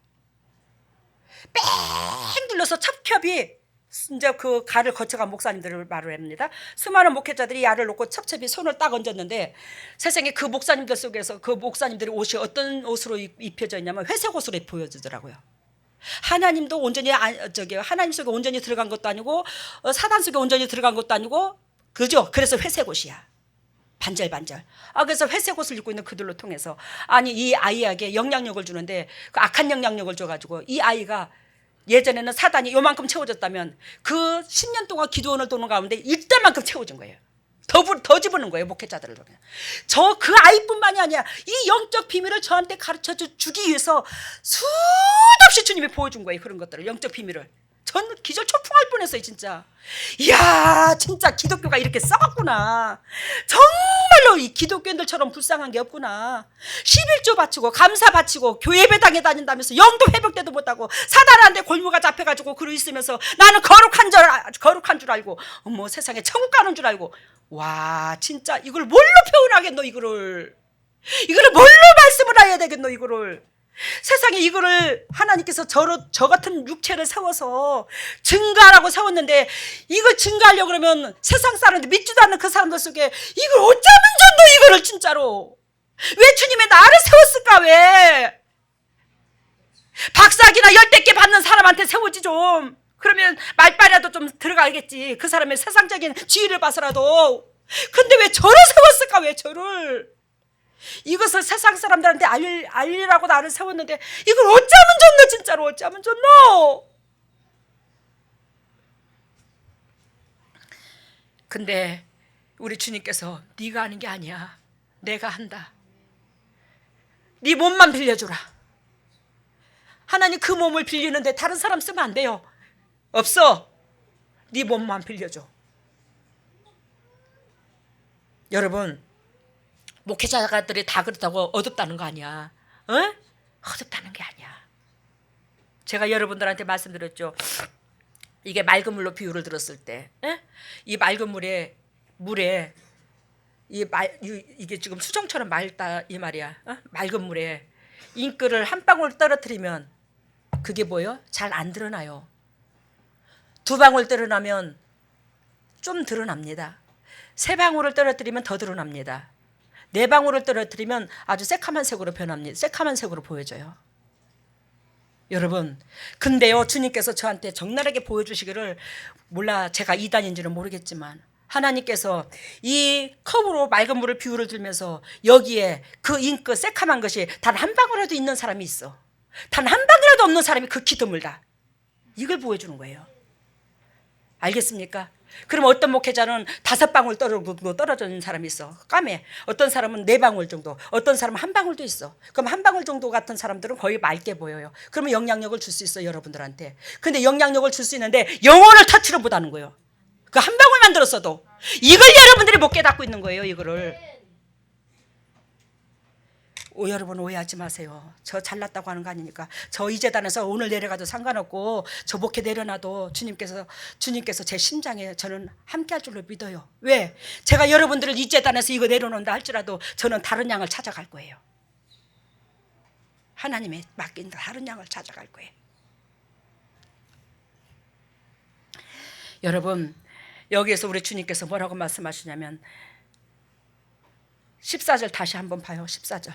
뺑 둘러서 첩첩이, 이제 그 가를 거쳐간 목사님들을 말을 합니다. 수많은 목회자들이 야를 놓고 첩첩이 손을 딱 얹었는데, 세상에 그 목사님들 속에서 그 목사님들의 옷이 어떤 옷으로 입혀져 있냐면 회색 옷으로 보여지더라고요. 하나님도 온전히 하나님 속에 온전히 들어간 것도 아니고 사단 속에 온전히 들어간 것도 아니고, 그죠? 그래서 회색 옷이야. 반절반절. 그래서 회색 옷을 입고 있는 그들로 통해서, 이 아이에게 영향력을 주는데, 그 악한 영향력을 줘가지고 이 아이가, 예전에는 사단이 요만큼 채워졌다면 그 10년 동안 기도원을 도는 가운데 이때만큼 채워진 거예요. 더 집어넣은 거예요, 목회자들을. 그 아이뿐만이 아니야. 이 영적 비밀을 저한테 가르쳐 주기 위해서 수없이 주님이 보여준 거예요. 그런 것들을, 영적 비밀을. 전 기절 초풍할 뻔했어요 진짜. 이야 진짜 기독교가 이렇게 썩었구나. 정말로 이 기독교인들처럼 불쌍한 게 없구나. 11조 바치고 감사 바치고 교회 배당에 다닌다면서 영도 회복때도 못하고 사단한테 골무가 잡혀가지고 그러 있으면서 나는 거룩한 줄 알고 어머 세상에 천국 가는 줄 알고. 와 진짜 이걸 뭘로 표현하겠노. 이거를 뭘로 말씀을 해야 되겠노. 이거를 세상에 이거를 하나님께서 저 같은 육체를 세워서 증거하라고 세웠는데 이걸 증거하려고 그러면 세상 사람들 믿지도 않는 그 사람들 속에 이걸 어쩌면 좋노. 이거를 진짜로 왜 주님의 나를 세웠을까. 왜 박사학위나 10개 받는 사람한테 세우지 좀. 그러면 말빨이라도 좀 들어가겠지. 그 사람의 세상적인 지위를 봐서라도. 근데 왜 저를 세웠을까. 왜 저를. 이것을 세상 사람들한테 알리라고 나를 세웠는데 이걸 어쩌면 좋노. 진짜로 어쩌면 좋노. 근데 우리 주님께서 네가 하는 게 아니야. 내가 한다. 네 몸만 빌려주라. 하나님 그 몸을 빌리는데 다른 사람 쓰면 안 돼요. 없어. 네 몸만 빌려줘. 여러분 목회자들이 다 그렇다고 어둡다는 거 아니야. 어? 어둡다는 게 아니야. 제가 여러분들한테 말씀드렸죠. 이게 맑은 물로 비유를 들었을 때, 이 맑은 물에 이게 지금 수정처럼 맑다 이 말이야. 맑은 물에 잉크를 한 방울 떨어뜨리면 그게 뭐요? 잘 안 드러나요. 2방울 드러나면 좀 드러납니다. 3방울을 떨어뜨리면 더 드러납니다. 4방울을 떨어뜨리면 아주 새카만 색으로 변합니다. 새카만 색으로 보여져요. 여러분 근데요 주님께서 저한테 적나라하게 보여주시기를 몰라 제가 이단인지는 모르겠지만 하나님께서 이 컵으로 맑은 물을 비유를 들면서 여기에 그 잉크 새카만 것이 단 한 방울이라도 있는 사람이 있어. 단 한 방울이라도 없는 사람이 극히 드물다. 이걸 보여주는 거예요. 알겠습니까? 그럼 어떤 목회자는 5방울 떨어지는 사람이 있어. 까매. 어떤 사람은 4방울 정도, 어떤 사람은 1방울도 있어. 그럼 1방울 정도 같은 사람들은 거의 맑게 보여요. 그러면 영향력을 줄 수 있어 여러분들한테. 근데 영향력을 줄 수 있는데 영혼을 터치를 못하는 거예요. 그 1방울만 들었어도. 이걸 여러분들이 못 깨닫고 있는 거예요. 이거를. 여러분 오해하지 마세요. 저 잘났다고 하는 거 아니니까. 저 이 재단에서 오늘 내려가도 상관없고 저 목회 내려놔도 주님께서 제 심장에 저는 함께할 줄로 믿어요. 왜? 제가 여러분들을 이 재단에서 이거 내려놓는다 할지라도 저는 다른 양을 찾아갈 거예요. 하나님의 맡긴 다른 양을 찾아갈 거예요. 여러분 여기에서 우리 주님께서 뭐라고 말씀하시냐면 14절 다시 한번 봐요. 14절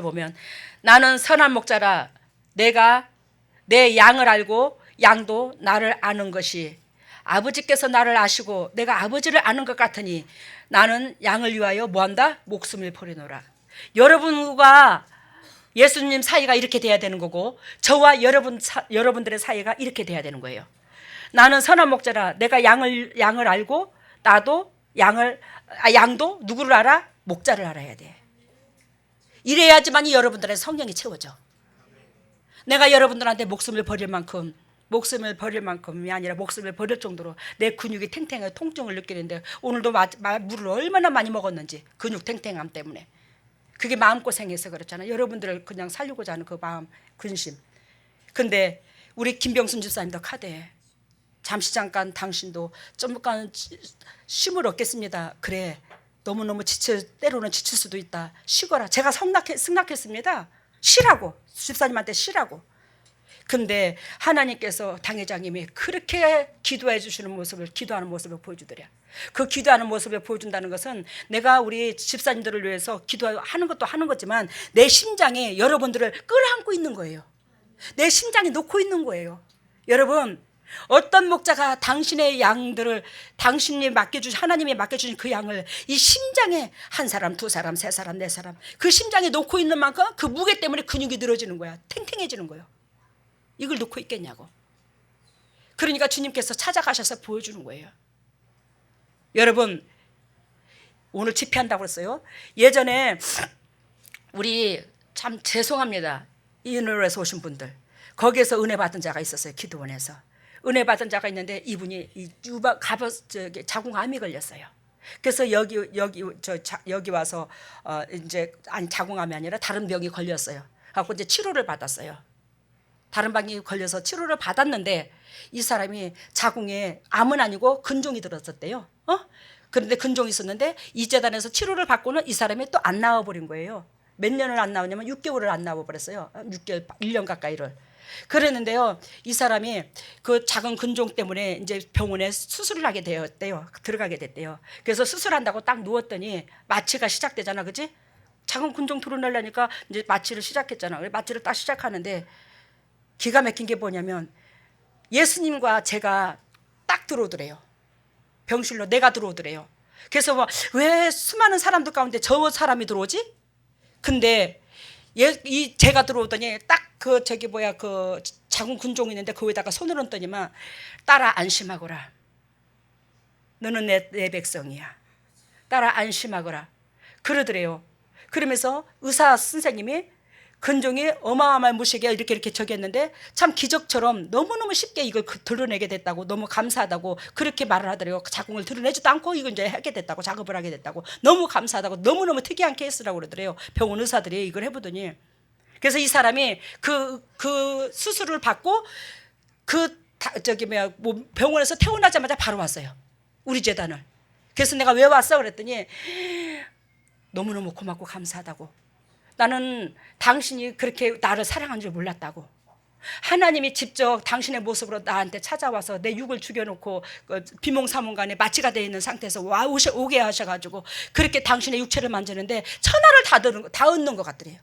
보면 나는 선한 목자라 내가 내 양을 알고 양도 나를 아는 것이 아버지께서 나를 아시고 내가 아버지를 아는 것 같으니 나는 양을 위하여 뭐한다? 목숨을 버리노라. 여러분과 예수님 사이가 이렇게 돼야 되는 거고 저와 여러분들의 사이가 이렇게 돼야 되는 거예요. 나는 선한 목자라 내가 양을 알고 나도 양도 누구를 알아? 목자를 알아야 돼. 이래야지만이 여러분들의 성령이 채워져. 내가 여러분들한테 목숨을 버릴 만큼이 아니라 목숨을 버릴 정도로 내 근육이 탱탱해 통증을 느끼는데 오늘도 물을 얼마나 많이 먹었는지 근육 탱탱함 때문에 그게 마음고생해서 그렇잖아요. 여러분들을 그냥 살리고자 하는 그 마음 근심. 근데 우리 김병순 집사님도 카대 잠깐 당신도 잠깐 쉼을 얻겠습니다. 그래 너무너무 때로는 지칠 수도 있다. 쉬거라. 제가 승낙했습니다. 쉬라고. 집사님한테 쉬라고. 근데 하나님께서 당회장님이 그렇게 기도해 주시는 모습을 기도하는 모습을 보여주더래. 그 기도하는 모습을 보여준다는 것은 내가 우리 집사님들을 위해서 기도하는 것도 하는 거지만 내 심장에 여러분들을 끌어안고 있는 거예요. 내 심장에 놓고 있는 거예요. 여러분 어떤 목자가 당신의 양들을 하나님이 맡겨주신 그 양을 이 심장에 1사람, 2사람, 3사람, 4사람 그 심장에 놓고 있는 만큼 그 무게 때문에 근육이 늘어지는 거야. 탱탱해지는 거예요. 이걸 놓고 있겠냐고. 그러니까 주님께서 찾아가셔서 보여주는 거예요. 여러분 오늘 집회한다고 그랬어요. 예전에 우리 참 죄송합니다. 이누에서 오신 분들, 거기에서 은혜 받은 자가 있었어요. 기도원에서 은혜 받은 자가 있는데 이분이 이 자궁암이 걸렸어요. 그래서 여기 와서 이제 아니 자궁암이 아니라 다른 병이 걸렸어요. 갖고 이제 치료를 받았어요. 다른 병이 걸려서 치료를 받았는데 이 사람이 자궁에 암은 아니고 근종이 들었었대요. 그런데 근종이 있었는데 이 재단에서 치료를 받고는 이 사람이 또 안 나와 버린 거예요. 몇 년을 안 나오냐면 6개월을 안 나와 버렸어요. 6개월, 1년 가까이를. 그랬는데요, 이 사람이 그 작은 근종 때문에 이제 병원에 수술을 하게 되었대요. 들어가게 됐대요. 그래서 수술한다고 딱 누웠더니 마취가 시작되잖아, 그지? 작은 근종 드러내려니까 이제 마취를 시작했잖아. 마취를 딱 시작하는데 기가 막힌 게 뭐냐면 예수님과 제가 딱 들어오더래요. 병실로 내가 들어오더래요. 그래서 뭐 왜 수많은 사람들 가운데 저 사람이 들어오지? 근데 제가 들어오더니 딱 그 그 작은 근종이 있는데 그 위에다가 손을 얹더니만 따라 안심하거라. 너는 내 백성이야. 따라 안심하거라. 그러더래요. 그러면서 의사 선생님이 근종이 어마어마한 무시게 이렇게 저기 했는데 참 기적처럼 너무너무 쉽게 이걸 드러내게 됐다고, 너무 감사하다고 그렇게 말을 하더래요. 자궁을 드러내지도 않고 이걸 이제 하게 됐다고, 작업을 하게 됐다고, 너무 감사하다고, 너무너무 특이한 케이스라고 그러더래요. 병원 의사들이 이걸 해보더니. 그래서 이 사람이 그 수술을 받고 병원에서 퇴원하자마자 바로 왔어요. 우리 재단을. 그래서 내가 왜 왔어? 그랬더니 너무너무 고맙고 감사하다고. 나는 당신이 그렇게 나를 사랑한 줄 몰랐다고. 하나님이 직접 당신의 모습으로 나한테 찾아와서 내 육을 죽여놓고 비몽사몽간에 마취가 되어 있는 상태에서 오게 하셔가지고 그렇게 당신의 육체를 만지는데 천하를 다 얻는 것 같더래요.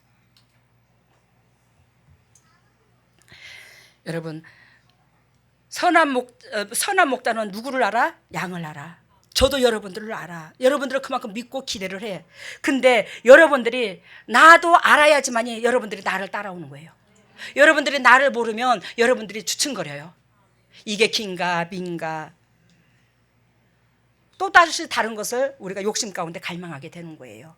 여러분, 선한 목자는 누구를 알아? 양을 알아. 저도 여러분들을 알아. 여러분들을 그만큼 믿고 기대를 해. 근데 여러분들이 나도 알아야지만이 여러분들이 나를 따라오는 거예요. 여러분들이 나를 모르면 여러분들이 주춤거려요. 이게 긴가 민가 또 다른 것을 우리가 욕심 가운데 갈망하게 되는 거예요.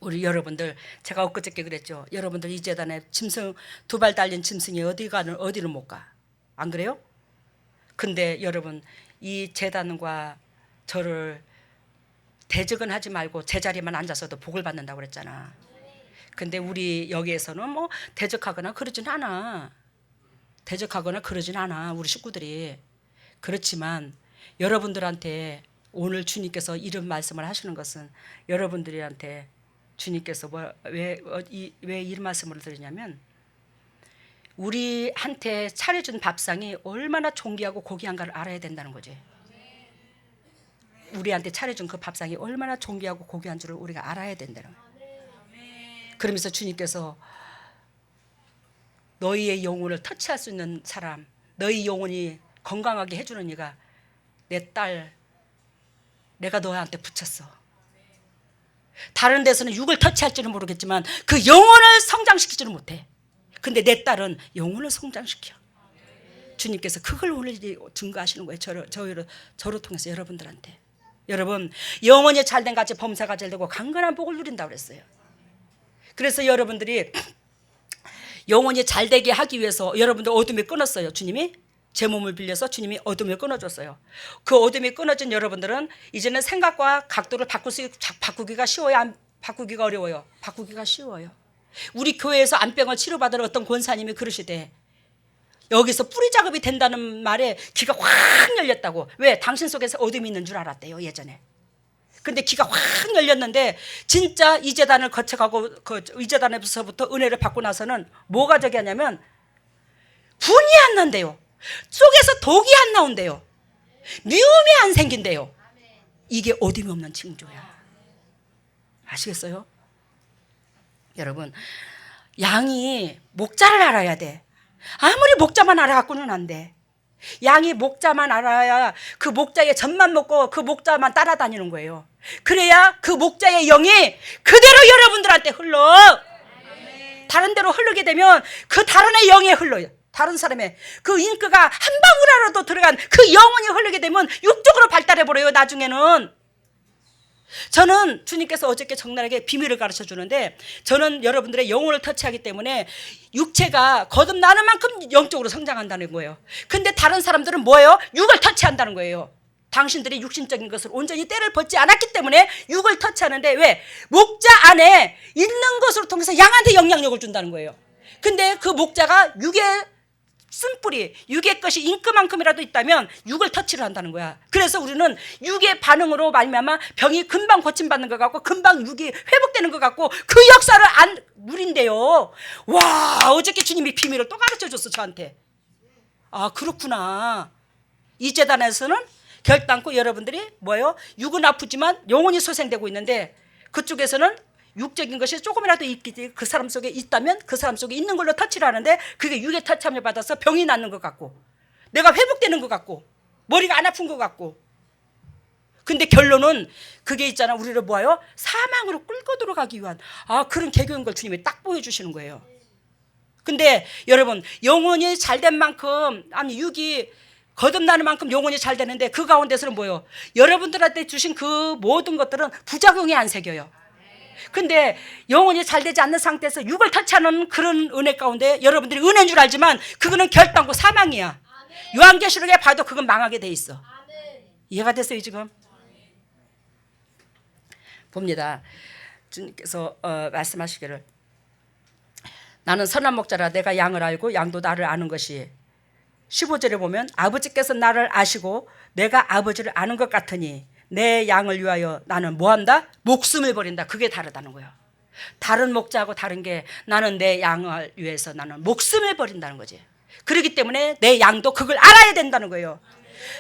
우리 여러분들, 제가 엊그저께 그랬죠. 여러분들 이 재단에 짐승 2발 달린 짐승이 어디를 못 가. 안 그래요? 근데 여러분, 이 재단과 저를 대적은 하지 말고 제자리만 앉아서도 복을 받는다고 그랬잖아. 근데 우리 여기에서는 뭐 대적하거나 그러진 않아. 우리 식구들이. 그렇지만 여러분들한테 오늘 주님께서 이런 말씀을 하시는 것은 여러분들한테 주님께서 왜 이런 말씀을 드리냐면 우리한테 차려준 밥상이 얼마나 존귀하고 고귀한가를 알아야 된다는 거지. 우리한테 차려준 그 밥상이 얼마나 존귀하고 고귀한 줄을 우리가 알아야 된다는 거예요. 그러면서 주님께서 너희의 영혼을 터치할 수 있는 사람, 너희 영혼이 건강하게 해주는 이가 내 딸, 내가 너한테 붙였어. 다른 데서는 육을 터치할지는 모르겠지만 그 영혼을 성장시키지는 못해. 근데 내 딸은 영혼을 성장시켜. 주님께서 그걸 오늘 증거하시는 거예요. 저를 통해서 여러분들한테. 여러분, 영혼이 잘된 같이 범사가 잘되고 강건한 복을 누린다고 그랬어요. 그래서 여러분들이 영혼이 잘되게 하기 위해서 여러분들 어둠에 끊었어요. 주님이 제 몸을 빌려서 주님이 어둠을 끊어줬어요. 그 어둠이 끊어진 여러분들은 이제는 생각과 각도를 바꾸기가 쉬워요? 바꾸기가 어려워요? 바꾸기가 쉬워요. 우리 교회에서 암병을 치료받으러 어떤 권사님이 그러시대. 여기서 뿌리 작업이 된다는 말에 귀가 확 열렸다고. 왜? 당신 속에서 어둠이 있는 줄 알았대요, 예전에. 근데 귀가 확 열렸는데 진짜 이 재단을 거쳐가고 이 재단에서부터 은혜를 받고 나서는 뭐가 저기 하냐면 분이 안 난대요. 속에서 독이 안 나온대요. 미움이 안 생긴대요. 이게 어둠이 없는 징조야. 아시겠어요? 여러분, 양이 목자를 알아야 돼. 아무리 목자만 알아갖고는 안 돼. 양이 목자만 알아야 그 목자의 젖만 먹고 그 목자만 따라다니는 거예요. 그래야 그 목자의 영이 그대로 여러분들한테 흘러. 다른 데로 흐르게 되면 그 다른 애 영에 흘러요. 다른 사람의 그 잉크가 한 방울이라도 들어간 그 영혼이 흐르게 되면 육적으로 발달해버려요. 나중에는. 저는 주님께서 어저께 적나라하게 비밀을 가르쳐 주는데, 저는 여러분들의 영혼을 터치하기 때문에 육체가 거듭나는 만큼 영적으로 성장한다는 거예요. 근데 다른 사람들은 뭐예요? 육을 터치한다는 거예요. 당신들이 육신적인 것을 온전히 때를 벗지 않았기 때문에 육을 터치하는데, 왜? 목자 안에 있는 것으로 통해서 양한테 영향력을 준다는 거예요. 근데 그 목자가 육의 쓴뿌리, 육의 것이 잉크만큼이라도 있다면 육을 터치를 한다는 거야. 그래서 우리는 육의 반응으로 말미암아 병이 금방 고침받는 것 같고 금방 육이 회복되는 것 같고 그 역사를 안 누린대요. 와, 어저께 주님이 비밀을 또 가르쳐줬어 저한테. 아, 그렇구나. 이 재단에서는 결단코 여러분들이 뭐예요? 육은 아프지만 영혼이 소생되고 있는데, 그쪽에서는 육적인 것이 조금이라도 있기, 그 사람 속에 있다면 그 사람 속에 있는 걸로 터치를 하는데, 그게 육의 터치함을 받아서 병이 낫는 것 같고 내가 회복되는 것 같고 머리가 안 아픈 것 같고. 근데 결론은 그게 있잖아, 우리를 뭐예요? 사망으로 끌고 들어가기 위한 그런 개교인 걸 주님이 딱 보여주시는 거예요. 근데 여러분, 영혼이 잘된 만큼, 아니 육이 거듭나는 만큼 영혼이 잘 되는데, 그 가운데서는 뭐예요? 여러분들한테 주신 그 모든 것들은 부작용이 안 새겨요. 근데 영혼이 잘 되지 않는 상태에서 육을 터치하는 그런 은혜 가운데 여러분들이 은혜인 줄 알지만 그거는 결단코 사망이야. 요한계시록에 봐도 그건 망하게 돼 있어. 이해가 됐어요 지금? 봅니다. 주님께서 말씀하시기를, 나는 선한 목자라 내가 양을 알고 양도 나를 아는 것이, 15절에 보면 아버지께서 나를 아시고 내가 아버지를 아는 것 같으니 내 양을 위하여 나는 뭐한다? 목숨을 버린다. 그게 다르다는 거예요. 다른 목자하고 다른 게, 나는 내 양을 위해서 나는 목숨을 버린다는 거지. 그렇기 때문에 내 양도 그걸 알아야 된다는 거예요.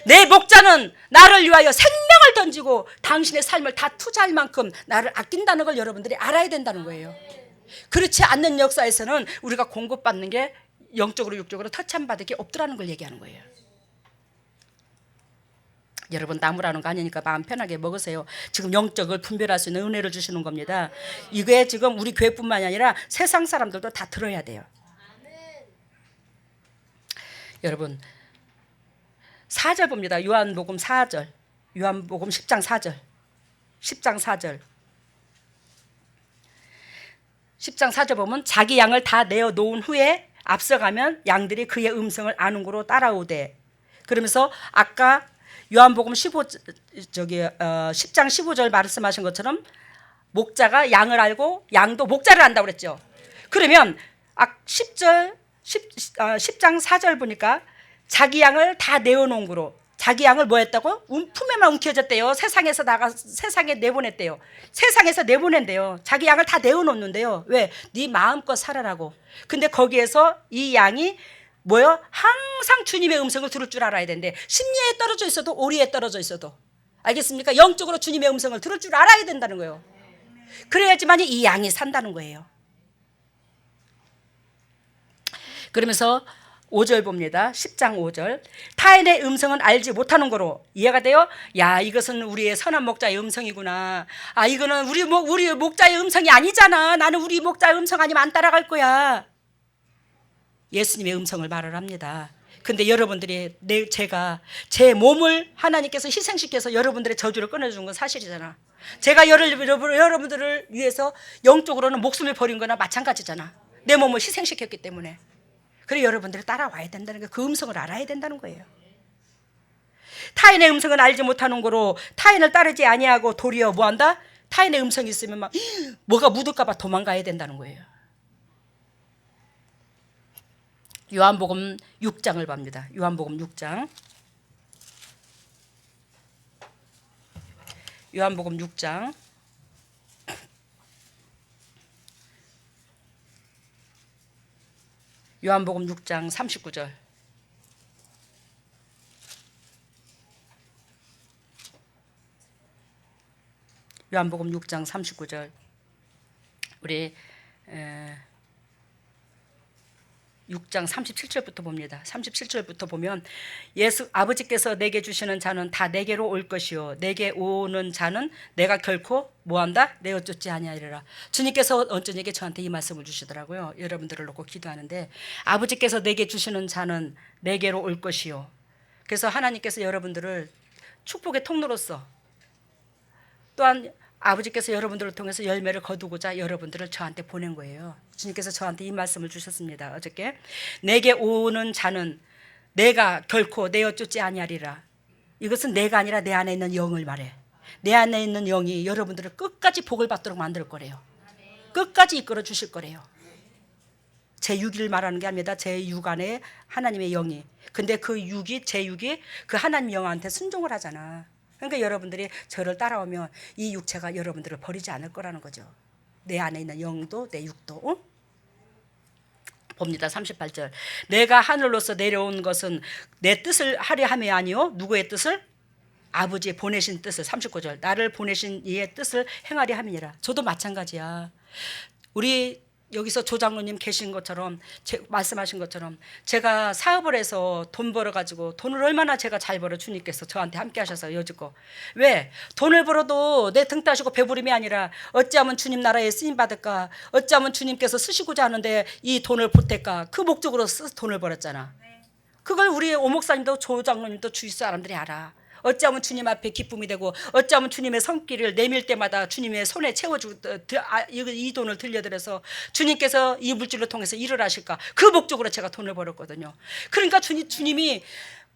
내 목자는 나를 위하여 생명을 던지고 당신의 삶을 다 투자할 만큼 나를 아낀다는 걸 여러분들이 알아야 된다는 거예요. 그렇지 않는 역사에서는 우리가 공급받는 게 영적으로 육적으로 터치함 받을 게 없더라는 걸 얘기하는 거예요. 여러분, 나무라는 거 아니니까 마음 편하게 먹으세요. 지금 영적을 분별할 수 있는 은혜를 주시는 겁니다. 이게 지금 우리 교회뿐만이 아니라 세상 사람들도 다 들어야 돼요. 여러분, 4절 봅니다. 요한복음 4절, 요한복음 10장 4절, 10장 4절, 10장 4절 보면, 자기 양을 다 내어 놓은 후에 앞서가면 양들이 그의 음성을 아는 고로 따라오되. 그러면서 아까 요한복음 10장 15절 말씀하신 것처럼 목자가 양을 알고 양도 목자를 안다고 그랬죠. 그러면 10장 4절 보니까 자기 양을 다 내어놓은 거로, 자기 양을 뭐 했다고? 품에만 움켜졌대요. 세상에 내보냈대요. 세상에서 내보낸대요. 자기 양을 다 내어놓는데요. 왜? 네 마음껏 살아라고. 근데 거기에서 이 양이 뭐요? 항상 주님의 음성을 들을 줄 알아야 되는데, 심리에 떨어져 있어도 오리에 떨어져 있어도, 알겠습니까? 영적으로 주님의 음성을 들을 줄 알아야 된다는 거예요. 그래야지만 이 양이 산다는 거예요. 그러면서 5절 봅니다. 10장 5절. 타인의 음성은 알지 못하는 거로. 이해가 돼요? 야, 이것은 우리의 선한 목자의 음성이구나. 이거는 우리 목자의 음성이 아니잖아. 나는 우리 목자의 음성 아니면 안 따라갈 거야. 예수님의 음성을 말을 합니다. 근데 여러분들이 제가 제 몸을 하나님께서 희생시켜서 여러분들의 저주를 끊어준 건 사실이잖아. 제가 여러분들을 위해서 영적으로는 목숨을 버린 거나 마찬가지잖아. 내 몸을 희생시켰기 때문에. 그래, 여러분들이 따라와야 된다는 거예요. 그 음성을 알아야 된다는 거예요. 타인의 음성은 알지 못하는 거로 타인을 따르지 아니하고 도리어 뭐한다? 타인의 음성이 있으면 막 뭐가 묻을까 봐 도망가야 된다는 거예요. 요한복음 6장을 봅니다. 요한복음 6장. 요한복음 6장. 요한복음 6장 39절. 요한복음 6장 39절. 우리 6장 37절부터 봅니다. 37절부터 보면, 아버지께서 내게 주시는 자는 다 내게로 올 것이요 내게 오는 자는 내가 결코 뭐한다? 내어 쫓지 아니하리라. 주님께서 언저녁에 저한테 이 말씀을 주시더라고요. 여러분들을 놓고 기도하는데, 아버지께서 내게 주시는 자는 내게로 올 것이요. 그래서 하나님께서 여러분들을 축복의 통로로서 또한 아버지께서 여러분들을 통해서 열매를 거두고자 여러분들을 저한테 보낸 거예요. 주님께서 저한테 이 말씀을 주셨습니다. 어저께 내게 오는 자는 내가 결코 내어 쫓지 아니하리라. 이것은 내가 아니라 내 안에 있는 영을 말해. 내 안에 있는 영이 여러분들을 끝까지 복을 받도록 만들 거래요. 끝까지 이끌어 주실 거래요. 제 6일 말하는 게 아닙니다. 제 6 안에 하나님의 영이. 근데 그 6이 제 6이 그 하나님 영한테 순종을 하잖아. 그러니까 여러분들이 저를 따라오면 이 육체가 여러분들을 버리지 않을 거라는 거죠. 내 안에 있는 영도 내 육도. 어? 봅니다. 38절. 내가 하늘로서 내려온 것은 내 뜻을 하려 함이 아니요. 누구의 뜻을? 아버지 보내신 뜻을. 39절. 나를 보내신 이의 뜻을 행하려 함이니라. 저도 마찬가지야. 우리 여기서 조장로님 계신 것처럼 말씀하신 것처럼 제가 사업을 해서 돈 벌어가지고 돈을 얼마나 제가 잘 벌어 주님께서 저한테 함께 하셔서 여쭙고 왜? 돈을 벌어도 내 등 따시고 배부림이 아니라 어찌하면 주님 나라에 쓰임받을까? 어찌하면 주님께서 쓰시고자 하는데 이 돈을 보탤까? 그 목적으로 돈을 벌었잖아. 그걸 우리 오목사님도 조장로님도 주위 사람들이 알아. 어찌하면 주님 앞에 기쁨이 되고 어찌하면 주님의 손길을 내밀 때마다 주님의 손에 채워주고 이 돈을 들려드려서 주님께서 이 물질로 통해서 일을 하실까 그 목적으로 제가 돈을 벌었거든요. 그러니까 주님이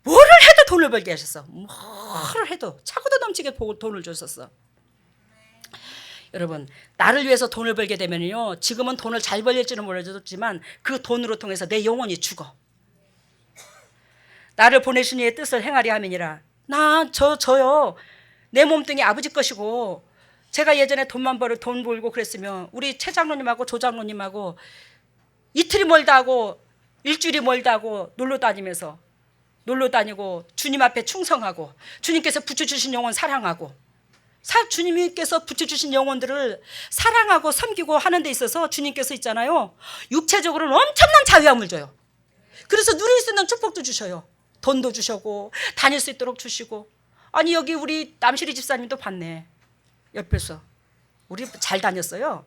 뭐를 해도 돈을 벌게 하셨어. 뭐를 해도 차고도 넘치게 돈을 줬었어. 여러분 나를 위해서 돈을 벌게 되면요 지금은 돈을 잘 벌릴지는 몰라줬지만 그 돈으로 통해서 내 영혼이 죽어. 나를 보내신 이의 뜻을 행하려 함이니라. 저요. 내 몸뚱이 아버지 것이고 제가 예전에 돈 벌고 그랬으면 우리 최 장로님하고 조 장로님하고 이틀이 멀다 하고 일주일이 멀다 하고 놀러 다니고 주님 앞에 충성하고 주님께서 붙여주신 영혼 사랑하고 주님께서 붙여주신 영혼들을 사랑하고 섬기고 하는 데 있어서 주님께서 있잖아요. 육체적으로는 엄청난 자유함을 줘요. 그래서 누릴 수 있는 축복도 주셔요. 돈도 주시고 다닐 수 있도록 주시고. 아니 여기 우리 남실이 집사님도 봤네. 옆에서 우리 잘 다녔어요.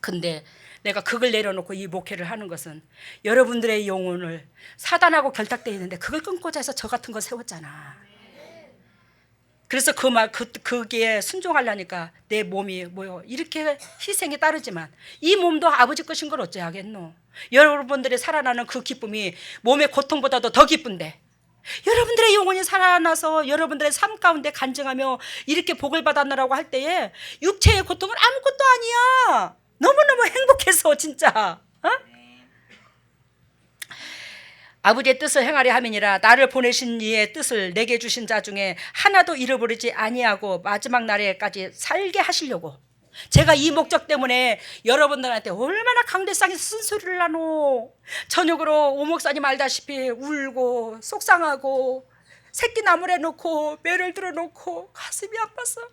근데 내가 그걸 내려놓고 이 목회를 하는 것은 여러분들의 영혼을 사단하고 결탁되어 있는데 그걸 끊고자 해서 저 같은 거 세웠잖아. 그래서 그게 순종하려니까 내 몸이 이렇게 희생이 따르지만 이 몸도 아버지 것인 걸 어찌하겠노. 여러분들의 살아나는 그 기쁨이 몸의 고통보다도 더 기쁜데 여러분들의 영혼이 살아나서 여러분들의 삶 가운데 간증하며 이렇게 복을 받았느라고 할 때에 육체의 고통은 아무것도 아니야. 너무너무 행복해서 진짜. 어? 아버지의 뜻을 행하려 함이니라. 나를 보내신 이의 뜻을 내게 주신 자 중에 하나도 잃어버리지 아니하고 마지막 날에까지 살게 하시려고. 제가 이 목적 때문에 여러분들한테 얼마나 강대상에서 쓴소리를 하노. 저녁으로 오목사님 알다시피 울고 속상하고 새끼 나물에 놓고 매를 들어놓고 가슴이 아팠어.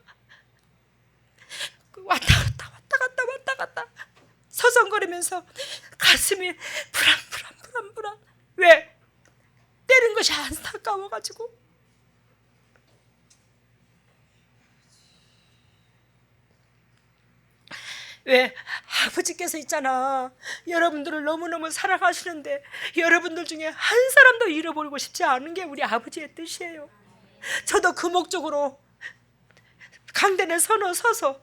왔다 갔다 서성거리면서 가슴이 불안. 왜? 때린 것이 안타까워가지고. 왜? 아버지께서 있잖아. 여러분들을 너무너무 사랑하시는데 여러분들 중에 한 사람도 잃어버리고 싶지 않은 게 우리 아버지의 뜻이에요. 저도 그 목적으로 강단에 서서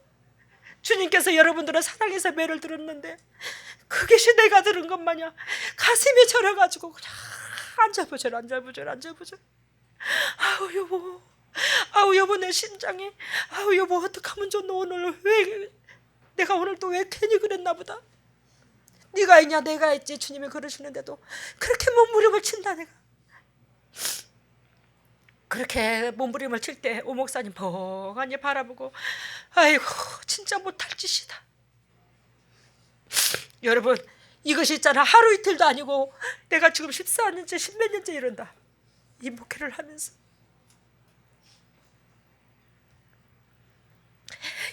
주님께서 여러분들을 사랑해서 매를 들었는데 그것이 내가 들은 것 마냥 가슴이 저려가지고 그냥 안절부절. 아우 여보 내 심장이. 아우 여보 어떡하면 좋노. 오늘 왜 내가 오늘 또 왜 괜히 그랬나 보다. 네가 했냐 내가 했지. 주님이 그러시는데도 그렇게 몸부림을 친다. 내가 그렇게 몸부림을 칠 때 오목사님 멍하니 바라보고 아이고 진짜 못할 짓이다. 여러분 이것이 있잖아. 하루 이틀도 아니고 내가 지금 14년째 10몇 년째 이런다. 이 목회를 하면서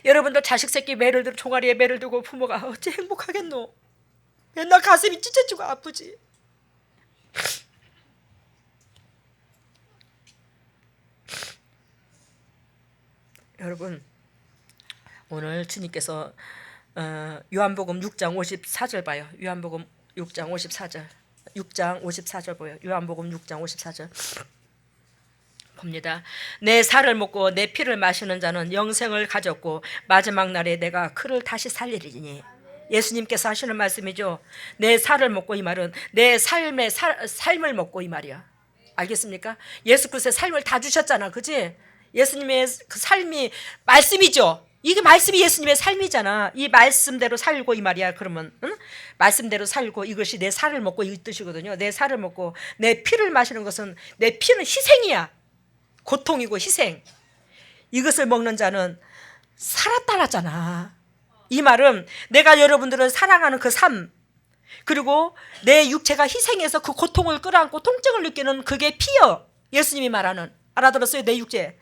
여러분들 자식 새끼 종아리에 매를 두고 부모가 어찌 행복하겠노. 맨날 가슴이 찢어지고 아프지. 여러분 오늘 주님께서 요한복음 6장 54절 봐요. 요한복음 6장 54절 보여. 요한복음 6장 54절 봅니다. 내 살을 먹고 내 피를 마시는 자는 영생을 가졌고 마지막 날에 내가 그를 다시 살리리니. 예수님께서 하시는 말씀이죠. 내 살을 먹고, 이 말은 내 삶을 먹고 이 말이야. 알겠습니까? 예수 그리스도의 삶을 다 주셨잖아, 그지? 예수님의 그 삶이 말씀이죠. 이게 말씀이 예수님의 삶이잖아. 이 말씀대로 살고 이 말이야. 그러면 말씀대로 살고 이것이 내 살을 먹고 이 뜻이거든요. 내 살을 먹고 내 피를 마시는 것은, 내 피는 희생이야. 고통이고 희생. 이것을 먹는 자는 살았다라잖아. 이 말은 내가 여러분들을 사랑하는 그 삶, 그리고 내 육체가 희생해서 그 고통을 끌어안고 통증을 느끼는 그게 피여. 예수님이 말하는, 알아들었어요? 내 육체.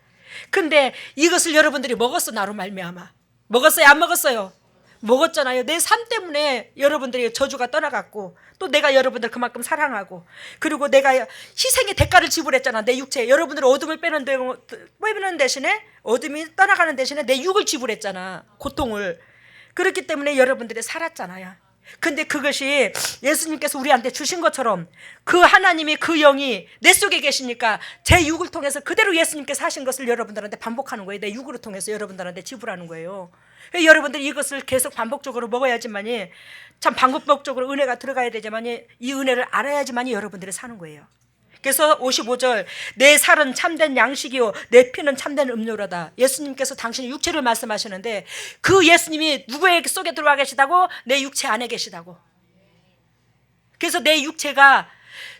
근데 이것을 여러분들이 먹었어, 나로 말미암아. 먹었어요? 안 먹었어요? 먹었잖아요. 내 삶 때문에 여러분들이 저주가 떠나갔고, 또 내가 여러분들 그만큼 사랑하고, 그리고 내가 희생의 대가를 지불했잖아. 내 육체에. 여러분들 어둠을 빼는 대신에, 어둠이 떠나가는 대신에 내 육을 지불했잖아. 고통을. 그렇기 때문에 여러분들이 살았잖아요. 근데 그것이 예수님께서 우리한테 주신 것처럼 그 하나님이, 그 영이 내 속에 계시니까 제 육을 통해서 그대로 예수님께서 하신 것을 여러분들한테 반복하는 거예요. 내 육으로 통해서 여러분들한테 지불하는 거예요. 여러분들이 이것을 계속 반복적으로 먹어야지만이, 참 반복적으로 은혜가 들어가야 되지만이, 이 은혜를 알아야지만이 여러분들이 사는 거예요. 그래서 55절, 내 살은 참된 양식이요 내 피는 참된 음료로다. 예수님께서 당신의 육체를 말씀하시는데, 그 예수님이 누구의 속에 들어와 계시다고? 내 육체 안에 계시다고. 그래서 내 육체가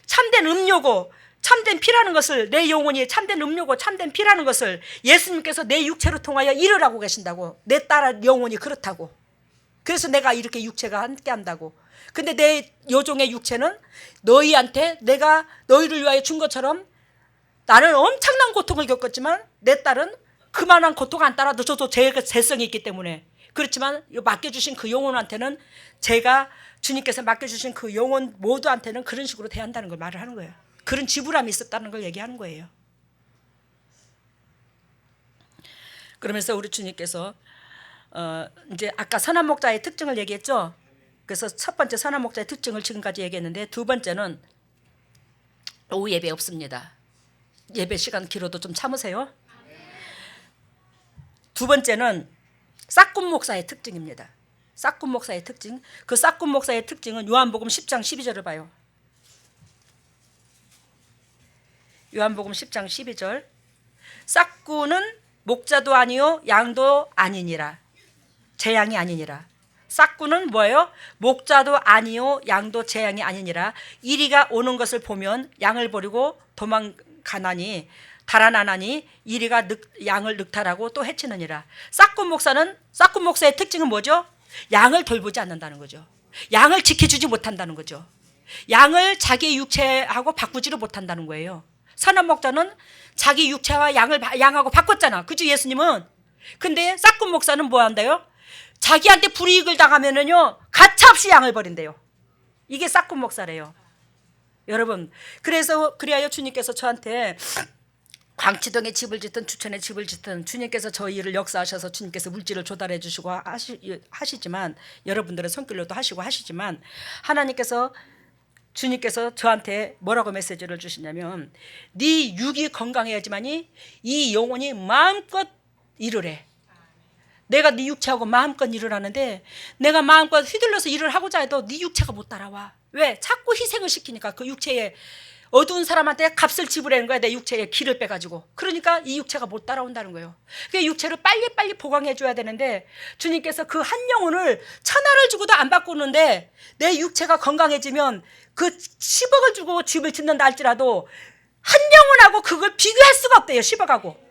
참된 음료고 참된 피라는 것을, 내 영혼이 참된 음료고 참된 피라는 것을 예수님께서 내 육체로 통하여 이르라고 계신다고. 내 딸 영혼이 그렇다고. 그래서 내가 이렇게 육체가 함께 한다고. 근데 내 여종의 육체는 너희한테 내가 너희를 위하여 준 것처럼, 나는 엄청난 고통을 겪었지만 내 딸은 그만한 고통 안 따라도 저도 재성이 있기 때문에, 그렇지만 맡겨주신 그 영혼한테는, 제가 주님께서 맡겨주신 그 영혼 모두한테는 그런 식으로 대한다는 걸 말을 하는 거예요. 그런 지불함이 있었다는 걸 얘기하는 거예요. 그러면서 우리 주님께서 이제 아까 선한 목자의 특징을 얘기했죠. 그래서 첫 번째 선한 목자의 특징을 지금까지 얘기했는데, 두 번째는 오후 예배 없습니다. 예배 시간 길어도 좀 참으세요. 두 번째는 싹군 목사의 특징입니다. 싹군 목사의 특징. 그 싹군 목사의 특징은 요한복음 10장 12절을 봐요. 요한복음 10장 12절. 싹군은 목자도 아니요 양도 아니니라. 제 양이 아니니라. 싹군은 뭐예요? 목자도 아니요 양도 제 양이 아니니라. 이리가 오는 것을 보면 양을 버리고 도망가나니 달아나나니 이리가 양을 늑탈하고 또 해치느니라. 싹군 목사의 특징은 뭐죠? 양을 돌보지 않는다는 거죠. 양을 지켜주지 못한다는 거죠. 양을 자기 육체하고 바꾸지를 못한다는 거예요. 선한 목자는 자기 육체와 양하고 바꿨잖아. 그죠, 예수님은? 근데 싹군 목사는 뭐 한대요? 자기한테 불이익을 당하면은요, 가차없이 양을 버린대요. 이게 싹군 목사래요. 여러분, 그리하여 주님께서 저한테 광치동에 집을 짓든 주천에 집을 짓든 주님께서 저희를 역사하셔서 주님께서 물질을 조달해 주시고 하시지만, 여러분들의 손길로도 하시고 하시지만, 주님께서 저한테 뭐라고 메시지를 주시냐면, 네 육이 건강해야지만이 이 영혼이 마음껏 일을 해. 내가 네 육체하고 마음껏 일을 하는데, 내가 마음껏 휘둘러서 일을 하고자 해도 네 육체가 못 따라와. 왜? 자꾸 희생을 시키니까. 그 육체에 어두운 사람한테 값을 지불하는 거야. 내 육체에 기를 빼가지고. 그러니까 이 육체가 못 따라온다는 거예요. 그 육체를 빨리빨리 보강해 줘야 되는데, 주님께서 그 한 영혼을 천하를 주고도 안 바꾸는데, 내 육체가 건강해지면 그 10억을 주고 집을 짓는다 할지라도 한 영혼하고 그걸 비교할 수가 없대요. 10억하고.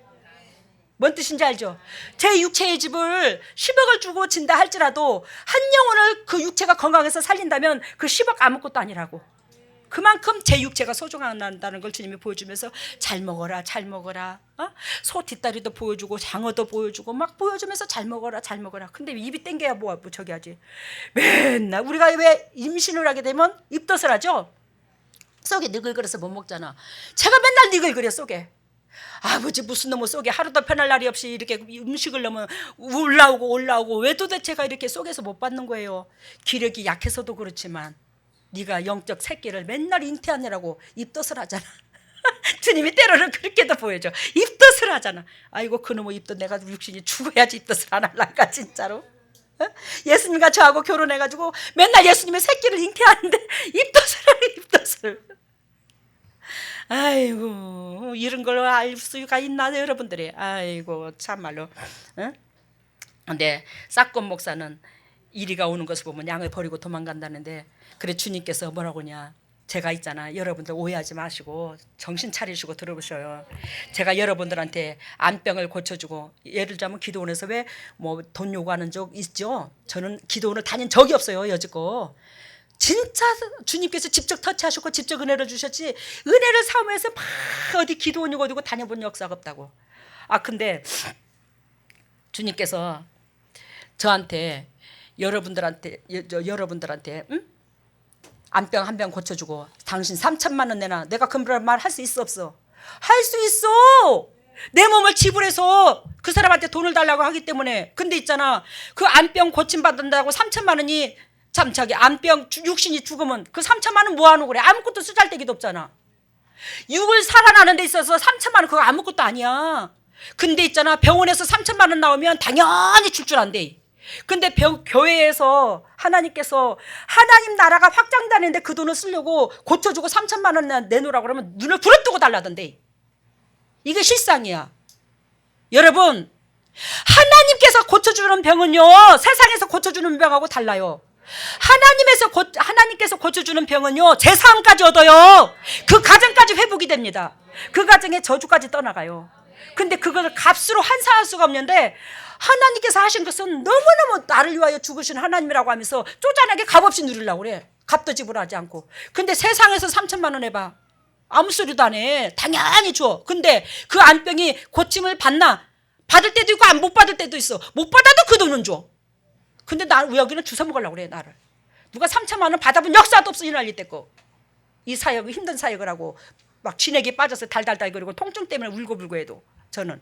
뭔 뜻인지 알죠? 제 육체의 집을 10억을 주고 진다 할지라도 한 영혼을 그 육체가 건강해서 살린다면 그 10억 아무것도 아니라고. 그만큼 제 육체가 소중하다는 걸 주님이 보여주면서, 잘 먹어라, 잘 먹어라. 소 뒷다리도 보여주고 장어도 보여주고 막 보여주면서 잘 먹어라, 잘 먹어라. 근데 입이 땡겨야 뭐 저기 하지. 맨날 우리가 왜 임신을 하게 되면 입덧을 하죠? 속에 니글거려서 못 먹잖아. 제가 맨날 니글거려, 속에. 아버지 무슨 놈의 속에 하루도 편할 날이 없이 이렇게 음식을 넣으면 올라오고 왜 도대체가 이렇게 속에서 못 받는 거예요. 기력이 약해서도 그렇지만, 네가 영적 새끼를 맨날 잉태하느라고 입덧을 하잖아. 주님이 때로는 그렇게도 보여줘. 입덧을 하잖아. 아이고 그놈의 입덧 내가 육신이 죽어야지 입덧을 안 할란가 진짜로. 어? 예수님과 저하고 결혼해가지고 맨날 예수님의 새끼를 잉태하는데 입덧을 하는 입덧을. 아이고 이런 걸 알 수가 있나 여러분들이. 아이고 참말로. 어? 근데 싹권 목사는 이리가 오는 것을 보면 양을 버리고 도망간다는데, 그래 주님께서 뭐라고 하냐, 제가 있잖아, 여러분들 오해하지 마시고 정신 차리시고 들어보셔요. 제가 여러분들한테 안병을 고쳐주고, 예를 들자면 기도원에서 왜 뭐 돈 요구하는 적 있죠. 저는 기도원을 다닌 적이 없어요 여지껏. 진짜 주님께서 직접 터치하셨고 직접 은혜를 주셨지, 은혜를 사모해서 막 어디 기도원 요구 두고 다녀본 역사가 없다고. 아 근데 주님께서 저한테 여러분들한테 응? 안병 한 병 고쳐주고 당신 3천만 원 내놔. 내가 그런 말 할 수 있어 없어? 할 수 있어. 내 몸을 지불해서 그 사람한테 돈을 달라고 하기 때문에. 근데 있잖아, 그 안병 고침 받는다고 3천만 원이 참 자기 안병 육신이 죽으면 그 3천만 원 뭐하노 그래? 아무것도 쓰잘데기도 없잖아. 육을 살아나는 데 있어서 3천만 원 그거 아무것도 아니야. 근데 있잖아, 병원에서 3천만 원 나오면 당연히 줄 줄 안대. 근데 교회에서 하나님께서 하나님 나라가 확장되는데 그 돈을 쓰려고 고쳐주고 3천만 원 내놓으라고 그러면 눈을 부릅뜨고 달라던데. 이게 실상이야. 여러분, 하나님께서 고쳐주는 병은요 세상에서 고쳐주는 병하고 달라요. 하나님께서 고쳐주는 병은요 제사함까지 얻어요. 그 가정까지 회복이 됩니다. 그 가정에 저주까지 떠나가요. 근데 그걸 값으로 환산할 수가 없는데, 하나님께서 하신 것은 너무너무 나를 위하여 죽으신 하나님이라고 하면서 쪼잔하게 값없이 누리려고 그래. 값도 지불하지 않고. 근데 세상에서 3천만 원 해봐. 아무 소리도 안 해. 당연히 줘. 근데 그 안병이 고침을 받나? 받을 때도 있고 못 받을 때도 있어. 못 받아도 그 돈은 줘. 근데 여기는 주워 먹으려고 그래 나를. 누가 3천만 원 받아본 역사도 없어 이 난리 때고. 이 사역을 힘든 사역을 하고 막 진액에 빠져서 달달달 거리고 통증 때문에 울고불고 해도 저는.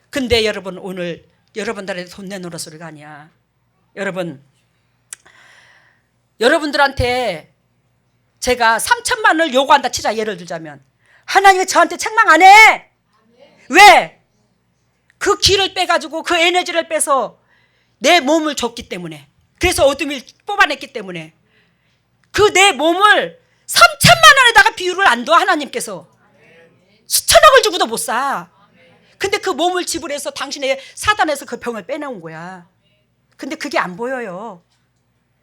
근데 여러분, 오늘 여러분들한테 돈 내놓으라 소리가 아니야. 여러분들한테 제가 3천만 원을 요구한다 치자. 예를 들자면 하나님이 저한테 책망 안 해. 왜? 그 기를 빼가지고 그 에너지를 빼서 내 몸을 줬기 때문에. 그래서 어둠을 뽑아냈기 때문에. 그 내 몸을 3천만 원에다가 비유를 안 둬. 하나님께서 수천억을 주고도 못 사. 근데 그 몸을 지불해서 당신의 사단에서 그 병을 빼내온 거야. 근데 그게 안 보여요.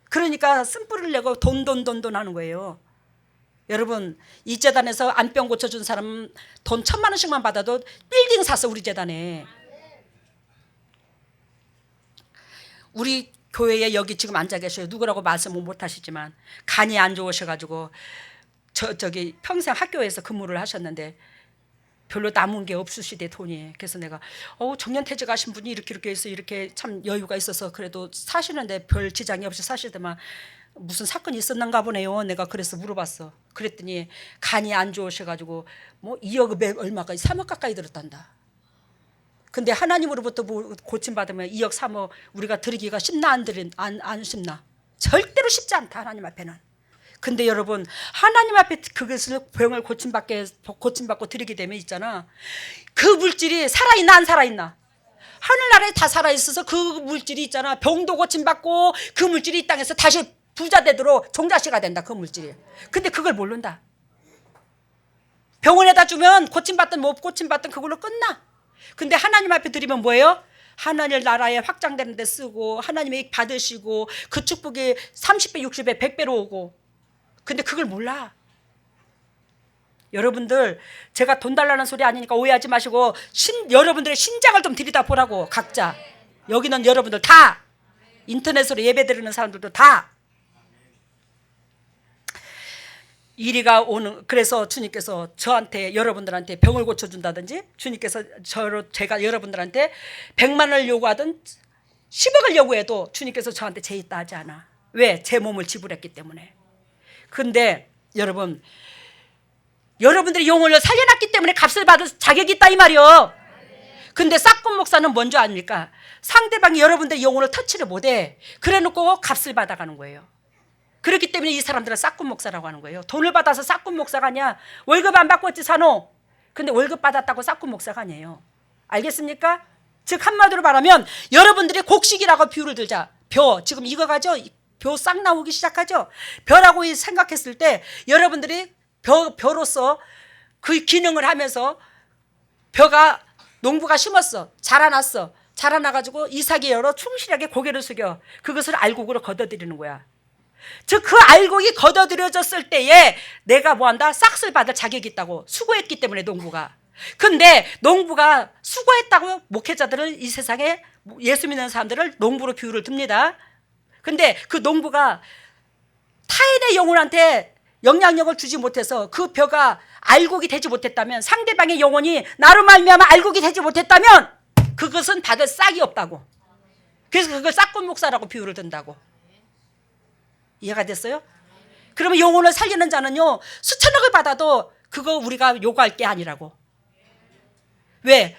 그러니까 쓴뿌리를 내고 돈 하는 거예요. 여러분, 이 재단에서 안병 고쳐준 사람 돈 1,000만 원씩만 받아도 빌딩 샀어 우리 재단에. 우리 교회에 여기 지금 앉아 계셔요. 누구라고 말씀은 못 하시지만 간이 안 좋으셔가지고 저기 평생 학교에서 근무를 하셨는데 별로 남은 게 없으시대 돈이. 그래서 내가 정년퇴직하신 분이 이렇게 해서 이렇게 참 여유가 있어서 그래도 사시는데 별 지장이 없이 사시더만 무슨 사건이 있었는가 보네요. 내가 그래서 물어봤어. 그랬더니 간이 안 좋으셔가지고 뭐 2억 얼마까지 3억 가까이 들었단다. 근데 하나님으로부터 고침받으면 2억 3억 우리가 드리기가 쉽나 안 쉽나? 절대로 쉽지 않다 하나님 앞에는. 근데 여러분, 하나님 앞에 그것을 병을 고침받고 드리게 되면 있잖아, 그 물질이 살아있나 안 살아있나? 하늘나라에 다 살아있어서 그 물질이 있잖아, 병도 고침받고 그 물질이 이 땅에서 다시 부자 되도록 종자씨가 된다 그 물질이. 근데 그걸 모른다. 병원에다 주면 고침받든 못 고침받든 그걸로 끝나. 근데 하나님 앞에 드리면 뭐예요? 하나님 나라에 확장되는 데 쓰고 하나님의 받으시고 그 축복이 30배 60배 100배로 오고. 근데 그걸 몰라. 여러분들, 제가 돈 달라는 소리 아니니까 오해하지 마시고 여러분들의 심장을 좀 들여다보라고. 각자 여기는 여러분들 다 인터넷으로 예배 드리는 사람들도 다 이리가 오는. 그래서 주님께서 저한테 여러분들한테 병을 고쳐준다든지 주님께서 제가 여러분들한테 100만 원을 요구하든 10억을 요구해도 주님께서 저한테 제 있다 하지 않아. 왜? 제 몸을 지불했기 때문에. 근데 여러분, 여러분들이 영혼을 살려놨기 때문에 값을 받을 자격이 있다 이 말이요. 근데 싹군 목사는 뭔지 아닙니까? 상대방이 여러분들의 영혼을 터치를 못해. 그래놓고 값을 받아가는 거예요. 그렇기 때문에 이 사람들은 싹군 목사라고 하는 거예요. 돈을 받아서 싹군 목사가 아니야. 월급 안 받고 어찌 사노? 근데 월급 받았다고 싹군 목사가 아니에요. 알겠습니까? 즉 한마디로 말하면 여러분들이 곡식이라고 비유를 들자. 벼 지금 익어가죠. 벼 싹 나오기 시작하죠. 벼라고 생각했을 때 여러분들이 벼로서 그 기능을 하면서 벼가 농부가 심었어. 자라났어. 자라나가지고 이삭이 열어 충실하게 고개를 숙여 그것을 알곡으로 걷어들이는 거야. 즉 그 알곡이 걷어들여졌을 때에 내가 뭐한다? 싹을 받을 자격이 있다고. 수고했기 때문에 농부가. 근데 농부가 수고했다고 목회자들은 이 세상에 예수 믿는 사람들을 농부로 비유를 듭니다. 근데 그 농부가 타인의 영혼한테 영향력을 주지 못해서 그 벼가 알곡이 되지 못했다면, 상대방의 영혼이 나로 말미암아 알곡이 되지 못했다면 그것은 받을 싹이 없다고. 그래서 그걸 싹군 목사라고 비유를 든다고. 이해가 됐어요? 그러면 영혼을 살리는 자는요 수천억을 받아도 그거 우리가 요구할 게 아니라고. 왜?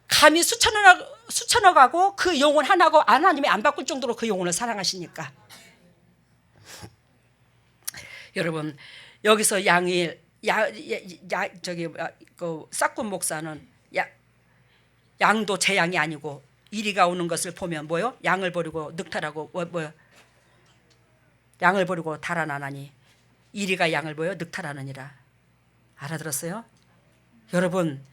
감히 수천억하고 그 영혼 하나고 하나님이 안 바꿀 정도로 그 영혼을 사랑하시니까. 여러분 여기서 그 싹군 목사는 양도 제 양이 아니고 이리가 오는 것을 보면 뭐요? 양을 버리고 늑탈하고 뭐요? 양을 버리고 달아나나니 이리가 양을 보여 늑탈하느니라. 알아들었어요? 여러분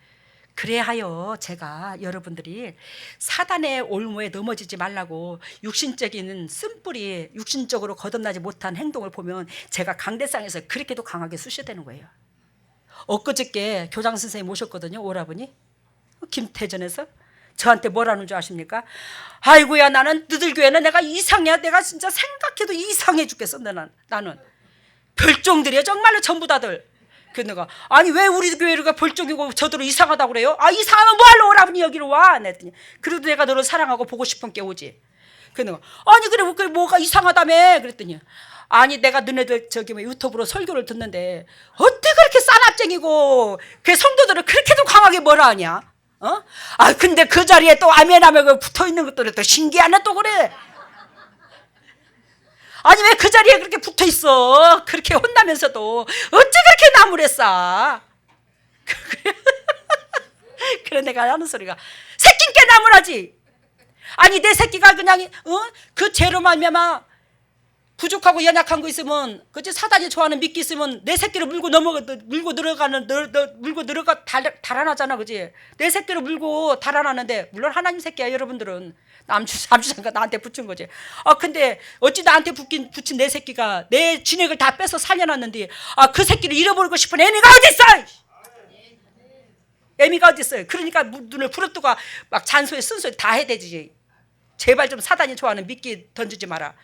그래하여 제가 여러분들이 사단의 올무에 넘어지지 말라고 육신적인 쓴뿌리 육신적으로 거듭나지 못한 행동을 보면 제가 강대상에서 그렇게도 강하게 쑤셔대는 거예요. 엊그저께 교장 선생님 모셨거든요. 오라버니 김태전에서 저한테 뭐라는 줄 아십니까? 아이고야 나는 너들 교회는 내가 이상해. 내가 진짜 생각해도 이상해 죽겠어. 나는 별종들이야 정말로 전부 다들. 그래서 내가 아니 왜 우리 교회가 별종이고 저들은 이상하다고 그래요? 아 이상하면 뭐하러 오라버니 여기로 와. 그랬더니 그래도 내가 너를 사랑하고 보고 싶은 게 오지. 그래서 내가 아니 그래 뭐가 이상하다며. 그랬더니 아니 내가 너네들 저기 유튜브로 설교를 듣는데 어떻게 그렇게 싸납쟁이고 그 성도들을 그렇게도 강하게 뭐라 하냐? 어? 아 근데 그 자리에 또 아멘하면 붙어 있는 것들이 또 신기하네 또 그래. 아니 왜 그 자리에 그렇게 붙어 있어? 그렇게 혼나면서도 어찌 그렇게 나무랬어? 그래 내가 하는 소리가 새끼 께 나무라지. 아니 내 새끼가 그냥 그 죄로 말미암아 부족하고 연약한 거 있으면 그치 사단이 좋아하는 미끼 있으면 내 새끼를 물고 달아나잖아 그치. 내 새끼를 물고 달아나는데 물론 하나님 새끼야 여러분들은 남주장가 나한테 붙인 거지. 아 근데 어찌 나한테 붙인 내 새끼가 내 진액을 다 빼서 살려놨는데 아 그 새끼를 잃어버리고 싶은 애미가 어딨어. 애미가 어딨어요. 그러니까 눈을 부릅뜨고 막 잔소리 쓴소리 다 해야 되지. 제발 좀 사단이 좋아하는 미끼 던지지 마라.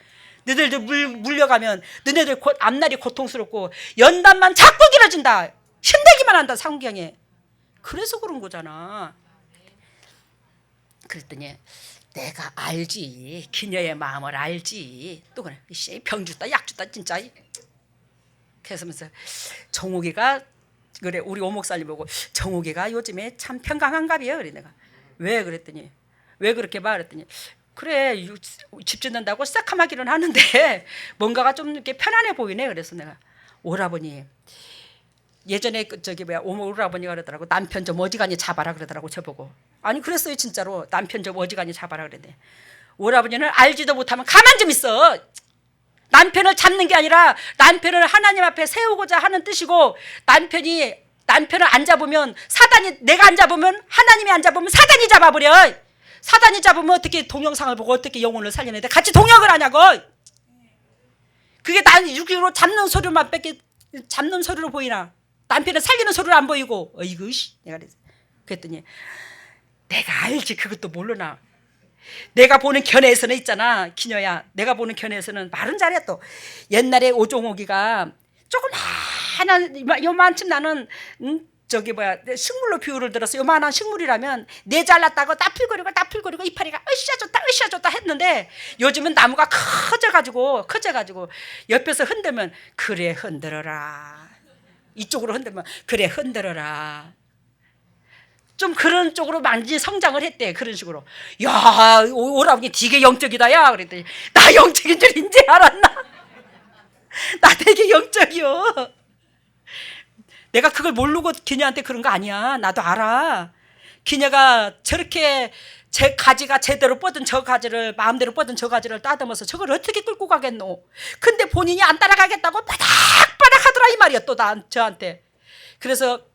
너희들도 물려가면 너네들 앞날이 고통스럽고 연단만 자꾸 길어진다. 힘들기만 한다 상경에. 그래서 그런 거잖아. 그랬더니 내가 알지. 기녀의 마음을 알지. 또 그래. 병 줬다 약 줬다 진짜. 그래서면서 정옥이가 그래 우리 오목살님 보고 정옥이가 요즘에 참 평강한갑이야. 그래 내가 왜 그랬더니 왜 그렇게 봐 그랬더니 그래 집 짓는다고 새카마기는 하는데 뭔가가 좀 이렇게 편안해 보이네. 그래서 내가 오라버니 예전에 저기 오라버니가 그러더라고 남편 좀 어지간히 잡아라 그러더라고 저보고. 아니 그랬어요 진짜로. 남편 좀 어지간히 잡아라 그랬네. 오라버니는 알지도 못하면 가만 좀 있어. 남편을 잡는 게 아니라 남편을 하나님 앞에 세우고자 하는 뜻이고 남편을 안 잡으면 사단이 내가 안 잡으면 하나님이 안 잡으면 사단이 잡아버려. 사단이 잡으면 어떻게 동영상을 보고 어떻게 영혼을 살려내는데 같이 동역을 하냐고. 그게 난 육으로 잡는 소리만 잡는 소리로 보이나 남편을 살리는 소리로 안 보이고. 어이구 내가 그랬더니 내가 알지 그것도 모르나. 내가 보는 견해에서는 있잖아 기녀야. 내가 보는 견해에서는 말은 잘해. 또 옛날에 오종옥이가 조그마한 요만큼 나는 식물로 비유를 들어서 요만한 식물이라면 내 잘랐다고 따풀거리고 이파리가 으쌰 좋다 했는데 요즘은 나무가 커져가지고 옆에서 흔들면 그래 흔들어라. 이쪽으로 흔들면 그래 흔들어라. 좀 그런 쪽으로 많이 성장을 했대. 그런 식으로. 야 오라버니 되게 영적이다 야. 그랬더니 나 영적인 줄 인제 알았나. 나 되게 영적이요. 내가 그걸 모르고 기녀한테 그런 거 아니야. 나도 알아. 기녀가 저렇게 제 가지가 제대로 뻗은 저 가지를 마음대로 뻗은 저 가지를 따듬어서 저걸 어떻게 끌고 가겠노. 근데 본인이 안 따라가겠다고 바닥바닥 하더라 이 말이야. 또 저한테. 그래서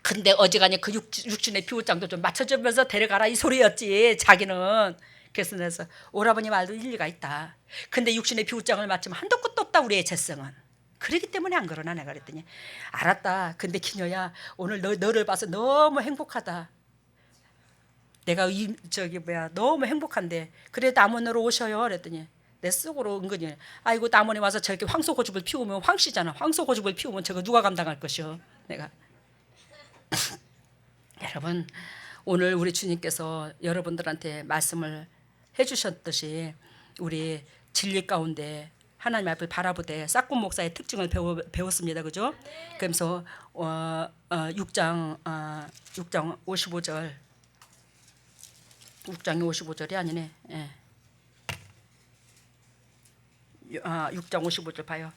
근데 어지간히 그 육신의 비호장도 좀 맞춰주면서 데려가라 이 소리였지 자기는. 그래서 오라버니 말도 일리가 있다. 근데 육신의 비호장을 맞추면 한도 끝도 없다 우리의 재성은. 그러기 때문에 안 그러나 내가 그랬더니 알았다. 근데 기녀야 오늘 너를 봐서 너무 행복하다. 내가 너무 행복한데 그래 남원으로 오셔요. 그랬더니 내 속으로 은근히 아이고 남원에 와서 저렇게 황소고집을 피우면 황씨잖아. 황소고집을 피우면 저거 누가 감당할 것이요. 내가 여러분 오늘 우리 주님께서 여러분들한테 말씀을 해주셨듯이 우리 진리 가운데 하나님 앞을 바라보되 싹군 목사의 특징을 배웠습니다. 그죠? 그러면서 6장 55절 6장이 55절이 아니네. 예. 6장 55절 봐요.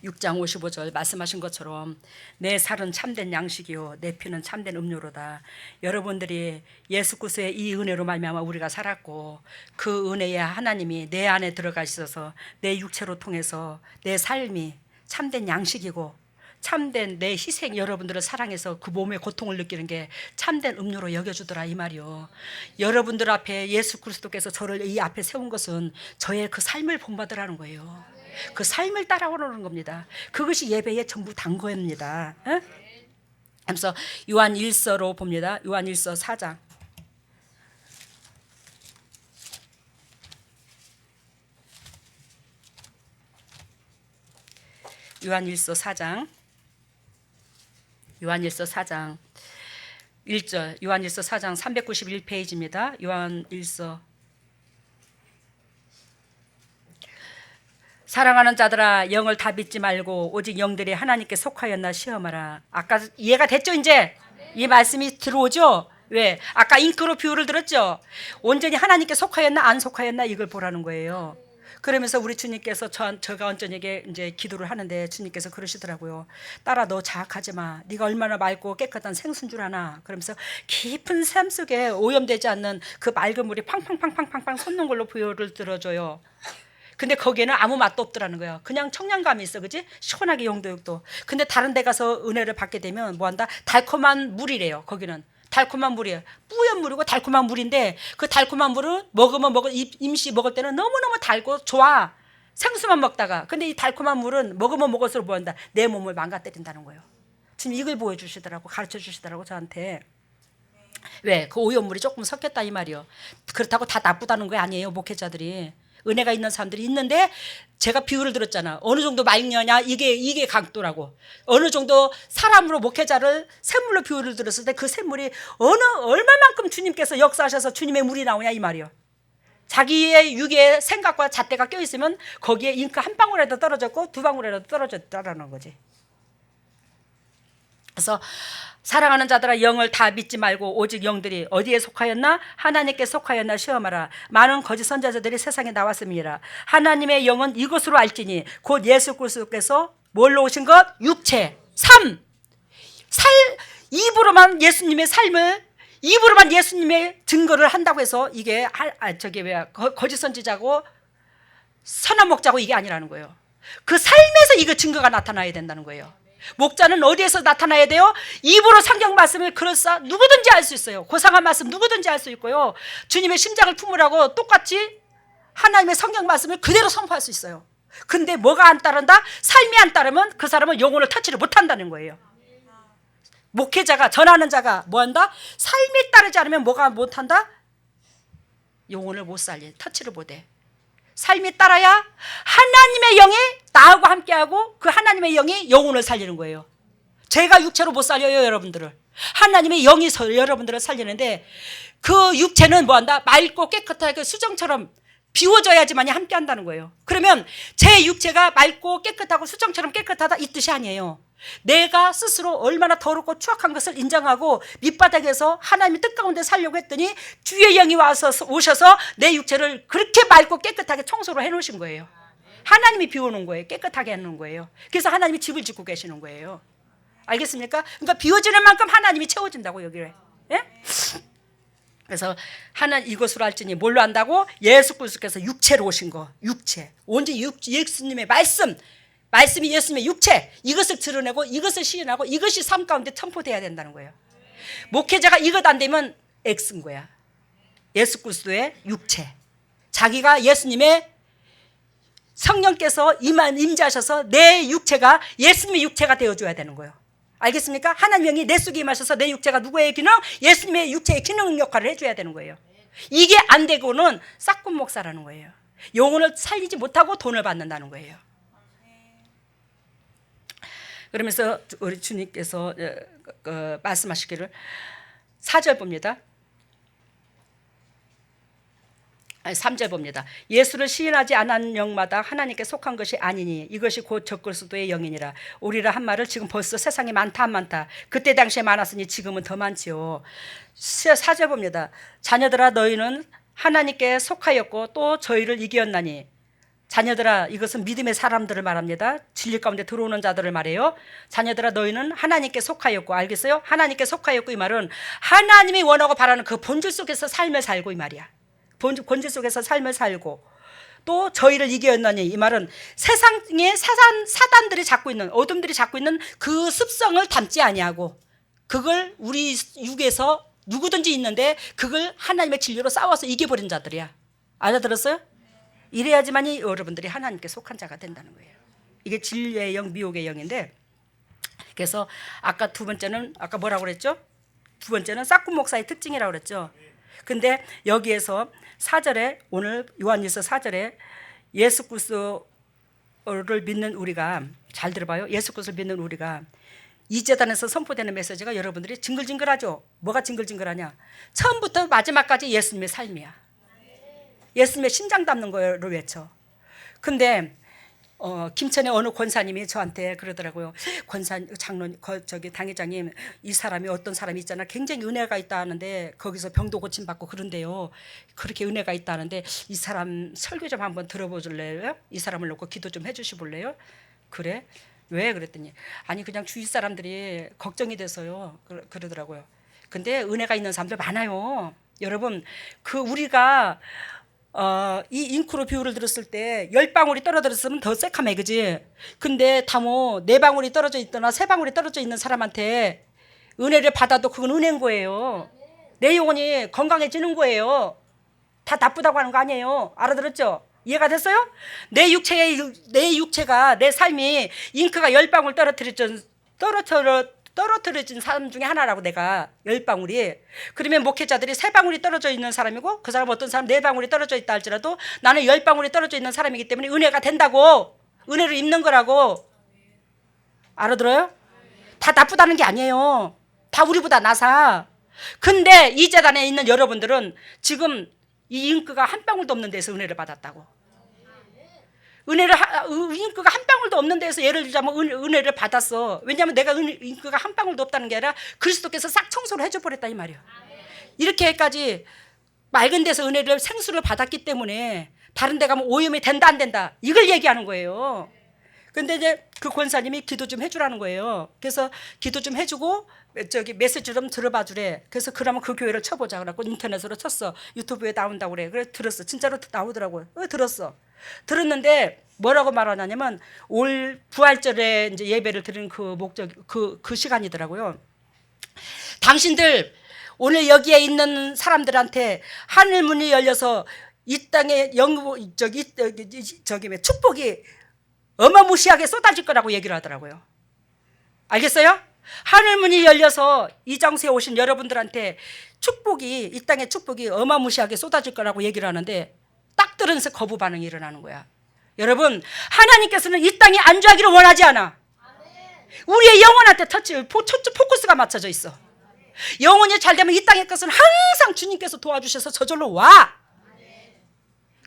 6장 55절 말씀하신 것처럼 내 살은 참된 양식이요 내 피는 참된 음료로다. 여러분들이 예수 그리스도의 이 은혜로 말미암아 우리가 살았고 그 은혜에 하나님이 내 안에 들어가 있어서 내 육체로 통해서 내 삶이 참된 양식이고 참된 내 희생 여러분들을 사랑해서 그 몸의 고통을 느끼는 게 참된 음료로 여겨주더라 이 말이요. 여러분들 앞에 예수 그리스도께서 저를 이 앞에 세운 것은 저의 그 삶을 본받으라는 거예요. 그 삶을 따라오는 겁니다. 그것이 예배의 전부 단거입니다. 그래서 요한 1서로 봅니다. 요한 1서 4장. 요한 1서 4장. 요한 1서 4장 1절. 요한 1서 4장 391페이지입니다. 요한 1서 사랑하는 자들아 영을 다 믿지 말고 오직 영들이 하나님께 속하였나 시험하라. 아까 이해가 됐죠? 이제 이 말씀이 들어오죠? 왜? 아까 잉크로 비유를 들었죠? 온전히 하나님께 속하였나 안 속하였나 이걸 보라는 거예요. 그러면서 우리 주님께서 저가 온전하게 이제 기도를 하는데 주님께서 그러시더라고요. 딸아 너 자학하지 마. 네가 얼마나 맑고 깨끗한 생수인 줄 아나. 그러면서 깊은 삶 속에 오염되지 않는 그 맑은 물이 팡팡팡팡팡팡 솟는 걸로 비유를 들어줘요. 근데 거기에는 아무 맛도 없더라는 거예요. 그냥 청량감이 있어, 그지? 시원하게 용도육도. 근데 다른 데 가서 은혜를 받게 되면 뭐한다? 달콤한 물이래요. 거기는 달콤한 물이에요. 뿌연 물이고 달콤한 물인데 그 달콤한 물은 먹으면 임시 먹을 때는 너무너무 달고 좋아. 생수만 먹다가. 근데 이 달콤한 물은 먹으면 먹을수록 뭐한다? 내 몸을 망가뜨린다는 거예요. 지금 이걸 보여주시더라고, 가르쳐 주시더라고 저한테. 왜? 그 오염물이 조금 섞였다 이 말이요. 그렇다고 다 나쁘다는 거 아니에요, 목회자들이. 은혜가 있는 사람들이 있는데 제가 비유를 들었잖아. 어느 정도 맑냐냐 이게 강도라고. 어느 정도 사람으로 목회자를 샘물로 비유를 들었을 때 그 샘물이 얼마만큼 주님께서 역사하셔서 주님의 물이 나오냐 이 말이요. 자기의 육의 생각과 잣대가 껴있으면 거기에 잉크 한 방울에도 떨어졌고 두 방울에도 떨어졌다라는 거지. 그래서 사랑하는 자들아 영을 다 믿지 말고 오직 영들이 어디에 속하였나 하나님께 속하였나 시험하라. 많은 거짓 선지자들이 세상에 나왔습니다. 하나님의 영은 이것으로 알지니 곧 예수 그리스도께서 뭘로 오신 것? 육체, 입으로만 예수님의 삶을 입으로만 예수님의 증거를 한다고 해서 이게 거짓 선지자고 선한 목자고 이게 아니라는 거예요. 그 삶에서 이거 증거가 나타나야 된다는 거예요. 목자는 어디에서 나타나야 돼요? 입으로 성경 말씀을 그럴싸 누구든지 알 수 있어요. 고상한 말씀 누구든지 알 수 있고요. 주님의 심장을 품으라고 똑같이 하나님의 성경 말씀을 그대로 선포할 수 있어요. 근데 뭐가 안 따른다? 삶이 안 따르면 그 사람은 영혼을 터치를 못한다는 거예요. 목회자가 전하는 자가 뭐한다? 삶이 따르지 않으면 뭐가 못한다? 영혼을 못 살려, 터치를 못해. 삶이 따라야 하나님의 영이 나하고 함께하고 그 하나님의 영이 영혼을 살리는 거예요. 제가 육체로 못 살려요 여러분들을. 하나님의 영이 여러분들을 살리는데 그 육체는 뭐한다? 맑고 깨끗하게 수정처럼 비워져야지만이 함께한다는 거예요. 그러면 제 육체가 맑고 깨끗하고 수정처럼 깨끗하다 이 뜻이 아니에요. 내가 스스로 얼마나 더럽고 추악한 것을 인정하고 밑바닥에서 하나님의 뜻 가운데 살려고 했더니 주의 영이 오셔서 내 육체를 그렇게 맑고 깨끗하게 청소를 해놓으신 거예요. 하나님이 비워놓은 거예요. 깨끗하게 해놓은 거예요. 그래서 하나님이 집을 짓고 계시는 거예요. 알겠습니까? 그러니까 비워지는 만큼 하나님이 채워진다고 여기를. 예? 그래서 하나님 이것으로 할지니 뭘로 한다고? 예수 그리스도께서 육체로 오신 거. 육체. 온전히 예수님의 말씀이 예수님의 육체. 이것을 드러내고 이것을 시인하고 이것이 삶 가운데 선포돼야 된다는 거예요. 목회자가 이것 안 되면 X인 거야. 예수 그리스도의 육체. 자기가 예수님의 성령께서 임재하셔서 내 육체가 예수님의 육체가 되어줘야 되는 거예요. 알겠습니까? 하나님 영이 내 속에 임하셔서 내 육체가 누구의 기능? 예수님의 육체의 기능 역할을 해줘야 되는 거예요. 이게 안 되고는 싹군 목사라는 거예요. 영혼을 살리지 못하고 돈을 받는다는 거예요. 그러면서 우리 주님께서 말씀하시기를 4절 봅니다. 3절 봅니다. 예수를 시인하지 않은 영마다 하나님께 속한 것이 아니니 이것이 곧 적그리스도의 영이니라. 우리라 한 말을 지금 벌써 세상에 많다 안 많다. 그때 당시에 많았으니 지금은 더 많지요. 4절 봅니다. 자녀들아 너희는 하나님께 속하였고 또 저희를 이기었나니. 자녀들아 이것은 믿음의 사람들을 말합니다. 진리 가운데 들어오는 자들을 말해요. 자녀들아 너희는 하나님께 속하였고. 알겠어요? 하나님께 속하였고 이 말은 하나님이 원하고 바라는 그 본질 속에서 삶을 살고 이 말이야. 본질 속에서 삶을 살고 또 저희를 이기었나니 이 말은 세상의 사단들이 갖고 있는 어둠들이 갖고 있는 그 습성을 담지 아니하고 그걸 우리 육에서 누구든지 있는데 그걸 하나님의 진리로 싸워서 이겨버린 자들이야. 알아들었어요? 이래야지만이 여러분들이 하나님께 속한 자가 된다는 거예요. 이게 진리의 영, 미혹의 영인데 그래서 아까 두 번째는 아까 뭐라고 그랬죠? 두 번째는 싹군 목사의 특징이라고 그랬죠. 근데 여기에서 4절에 오늘 요한일서 4절에 예수 그리스도를 믿는 우리가 잘 들어봐요. 예수 그리스도를 믿는 우리가 이 재단에서 선포되는 메시지가 여러분들이 징글징글하죠. 뭐가 징글징글하냐? 처음부터 마지막까지 예수님의 삶이야. 예수님의 심장 담는 거를 외쳐. 근데 김천의 어느 권사님이 저한테 그러더라고요. 장로님, 당회장님, 이 사람이 어떤 사람이 있잖아. 굉장히 은혜가 있다 하는데 거기서 병도 고침받고 그런데요. 그렇게 은혜가 있다 하는데 이 사람 설교 좀 한번 들어보실래요? 이 사람을 놓고 기도 좀 해주시볼래요? 그래? 왜? 그랬더니 아니 그냥 주위 사람들이 걱정이 돼서요. 그러더라고요. 근데 은혜가 있는 사람들 많아요. 여러분 우리가 이 잉크로 비유를 들었을 때 10방울이 떨어졌으면 더 새카매 그지? 근데 다모 4방울이 떨어져 있거나 3방울이 떨어져 있는 사람한테 은혜를 받아도 그건 은혜인 거예요. 내 영혼이 건강해지는 거예요. 다 나쁘다고 하는 거 아니에요. 알아들었죠? 이해가 됐어요? 내 육체가 내 삶이 잉크가 10방울 떨어뜨려진 사람 중에 하나라고 내가 10방울이. 그러면 목회자들이 3방울이 떨어져 있는 사람이고 그 사람 어떤 사람 4방울이 떨어져 있다 할지라도 나는 10방울이 떨어져 있는 사람이기 때문에 은혜가 된다고. 은혜를 입는 거라고. 알아들어요? 다 나쁘다는 게 아니에요. 다 우리보다 나사. 근데 이 재단에 있는 여러분들은 지금 이 잉크가 한 방울도 없는 데서 은혜를 받았다고. 잉크가 한 방울도 없는 데서 예를 들자면 은혜를 받았어. 왜냐하면 내가 잉크가 한 방울도 없다는 게 아니라 그리스도께서 싹 청소를 해줘 버렸다 이 말이야. 이렇게까지 맑은 데서 은혜를 생수를 받았기 때문에 다른 데 가면 오염이 된다 안 된다 이걸 얘기하는 거예요. 근데 이제 그 권사님이 기도 좀 해주라는 거예요. 그래서 기도 좀 해주고 메시지 좀 들어봐 주래. 그래서 그러면 그 교회를 쳐보자 그래갖고 인터넷으로 쳤어. 유튜브에 나온다고 그래. 그래 들었어. 진짜로 나오더라고요. 들었어. 들었는데 뭐라고 말하냐면 올 부활절에 이제 예배를 드리는 그 목적 그 시간이더라고요. 당신들 오늘 여기에 있는 사람들한테 하늘 문이 열려서 이 땅에 축복이 어마무시하게 쏟아질 거라고 얘기를 하더라고요. 알겠어요? 하늘 문이 열려서 이장소에 오신 여러분들한테 축복이 이 땅의 축복이 어마무시하게 쏟아질 거라고 얘기를 하는데 딱 들으면서 거부 반응이 일어나는 거야. 여러분 하나님께서는 이 땅에 안주하기를 원하지 않아. 우리의 영혼한테 포커스가 맞춰져 있어. 영혼이 잘 되면 이 땅의 것은 항상 주님께서 도와주셔서 저절로 와.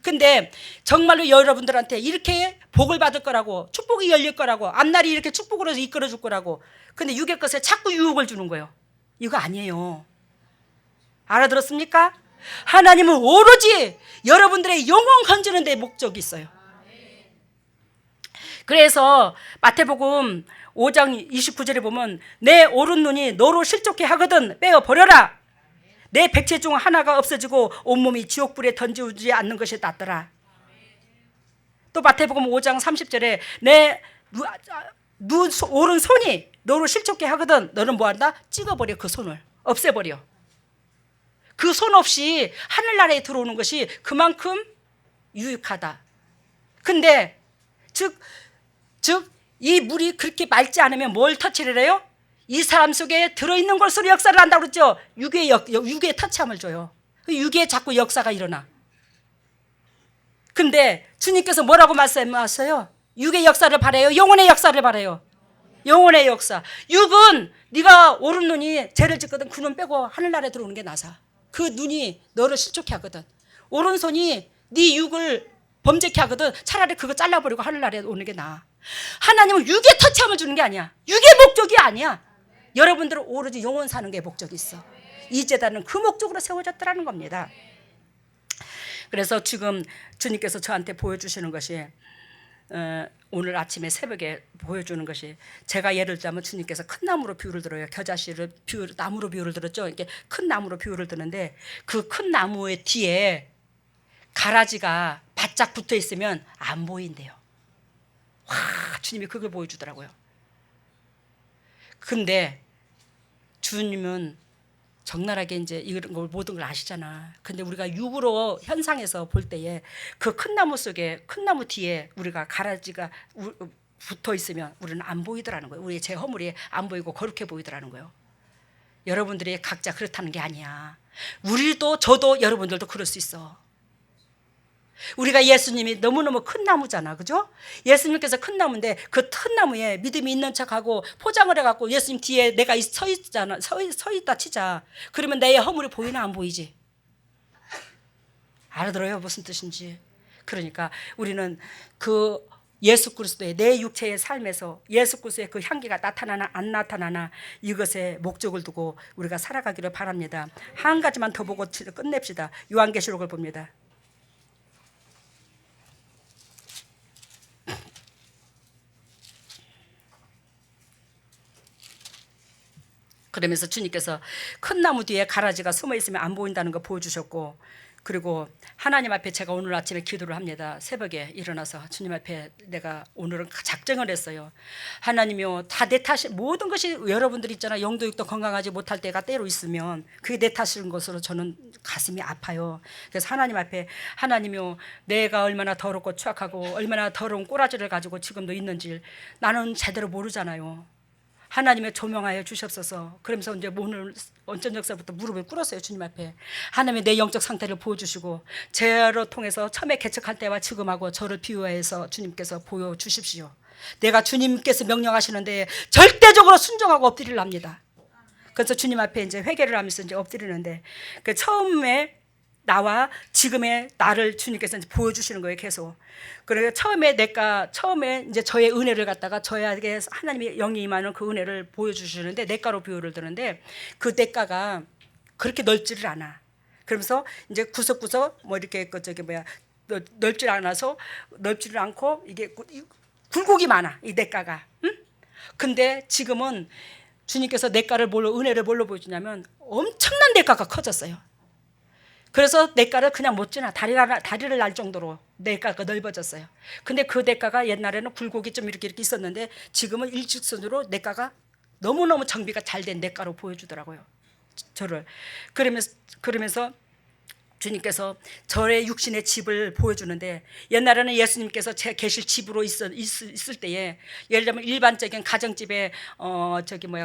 근데 정말로 여러분들한테 이렇게 복을 받을 거라고, 축복이 열릴 거라고, 앞날이 이렇게 축복으로 이끌어 줄 거라고. 근데 육의 것에 자꾸 유혹을 주는 거예요. 이거 아니에요. 알아들었습니까? 하나님은 오로지 여러분들의 영혼 건지는 데 목적이 있어요. 그래서 마태복음 5장 29절에 보면 내 오른 눈이 너로 실족해 하거든 빼어 버려라. 내 백체 중 하나가 없어지고 온몸이 지옥불에 던지지 않는 것이 낫더라. 또 마태복음 5장 30절에 내 오른손이 너로 실족해 하거든 너는 뭐한다? 찍어버려. 그 손을 없애버려. 그 손 없이 하늘나라에 들어오는 것이 그만큼 유익하다. 근데 즉 이 물이 그렇게 맑지 않으면 뭘 터치를 해요? 이 사람 속에 들어있는 것으로 역사를 한다고 그랬죠. 육의 터치함을 줘요. 육의 자꾸 역사가 일어나. 근데 주님께서 뭐라고 말씀하셨어요? 육의 역사를 바라요? 영혼의 역사를 바라요? 영혼의 역사. 육은 네가 오른 눈이 죄를 짓거든 그 눈 빼고 하늘나라에 들어오는 게 나사. 그 눈이 너를 실족해 하거든. 오른손이 네 육을 범죄케 하거든 차라리 그거 잘라버리고 하늘나라에 오는 게 나아. 하나님은 육의 터치함을 주는 게 아니야. 육의 목적이 아니야. 여러분들은 오로지 영혼 사는 게 목적이 있어. 이 제단은 그 목적으로 세워졌다는 겁니다. 그래서 지금 주님께서 저한테 보여주시는 것이 오늘 아침에 새벽에 보여주는 것이 제가 예를 들자면 주님께서 큰 나무로 비유를 들어요. 겨자씨를 나무로 비유를 들었죠. 이렇게 큰 나무로 비유를 드는데 그 큰 나무의 뒤에 가라지가 바짝 붙어 있으면 안 보인대요. 와, 주님이 그걸 보여주더라고요. 근데 주님은 적나라하게 이제 이런 걸 모든 걸 아시잖아. 근데 우리가 육으로 현상에서 볼 때에 그 큰 나무 속에 큰 나무 뒤에 우리가 가라지가 붙어 있으면 우리는 안 보이더라는 거예요. 우리의 제 허물이 안 보이고 거룩해 보이더라는 거예요. 여러분들이 각자 그렇다는 게 아니야. 우리도 저도 여러분들도 그럴 수 있어. 우리가 예수님이 너무너무 큰 나무잖아. 그죠? 예수님께서 큰 나무인데 그 큰 나무에 믿음이 있는 척하고 포장을 해갖고 예수님 뒤에 내가 서 있잖아. 서 있다 치자. 그러면 내 허물이 보이나 안 보이지? 알아들어요? 무슨 뜻인지. 그러니까 우리는 그 예수 그리스도의 내 육체의 삶에서 예수 그리스도의 그 향기가 나타나나 안 나타나나 이것에 목적을 두고 우리가 살아가기를 바랍니다. 한 가지만 더 보고 끝냅시다. 요한계시록을 봅니다. 그러면서 주님께서 큰 나무 뒤에 가라지가 숨어 있으면 안 보인다는 거 보여주셨고, 그리고 하나님 앞에 제가 오늘 아침에 기도를 합니다. 새벽에 일어나서 주님 앞에 내가 오늘은 작정을 했어요. 하나님이요, 다 내 탓이, 모든 것이 여러분들 있잖아. 영도육도 건강하지 못할 때가 때로 있으면 그게 내 탓인 것으로 저는 가슴이 아파요. 그래서 하나님 앞에 하나님이요, 내가 얼마나 더럽고 추악하고 얼마나 더러운 꼬라지를 가지고 지금도 있는지 나는 제대로 모르잖아요. 하나님의 조명하여 주시옵소서. 그러면서 이제 오늘 원전역사부터 무릎을 꿇었어요. 주님 앞에. 하나님의 내 영적 상태를 보여주시고 제로 통해서 처음에 개척할 때와 지금하고 저를 비유해서 주님께서 보여주십시오. 내가 주님께서 명령하시는데 절대적으로 순종하고 엎드리려 합니다. 그래서 주님 앞에 이제 회개를 하면서 이제 엎드리는데 그 처음에 나와 지금의 나를 주님께서 이제 보여주시는 거예요. 계속. 그래서 처음에 이제 저의 은혜를 갖다가 저에게 하나님의 영이 임하는 그 은혜를 보여주시는데 냇가로 비유를 드는데 그 냇가가 그렇게 넓지를 않아. 그러면서 이제 구석구석 뭐 이렇게 넓지를 않고 이게 굴곡이 많아. 이 냇가가. 응? 근데 지금은 주님께서 냇가를 은혜를 뭘로 보여주냐면 엄청난 냇가가 커졌어요. 그래서 냇가를 그냥 못 지나 다리를 날 정도로 냇가가 넓어졌어요. 근데 그 냇가가 옛날에는 굴곡이 좀 이렇게 있었는데 지금은 일직선으로 냇가가 너무너무 정비가 잘 된 냇가로 보여주더라고요. 저를. 그러면서 주님께서 저의 육신의 집을 보여주는데 옛날에는 예수님께서 계실 집으로 있을 때에 예를 들면 일반적인 가정집에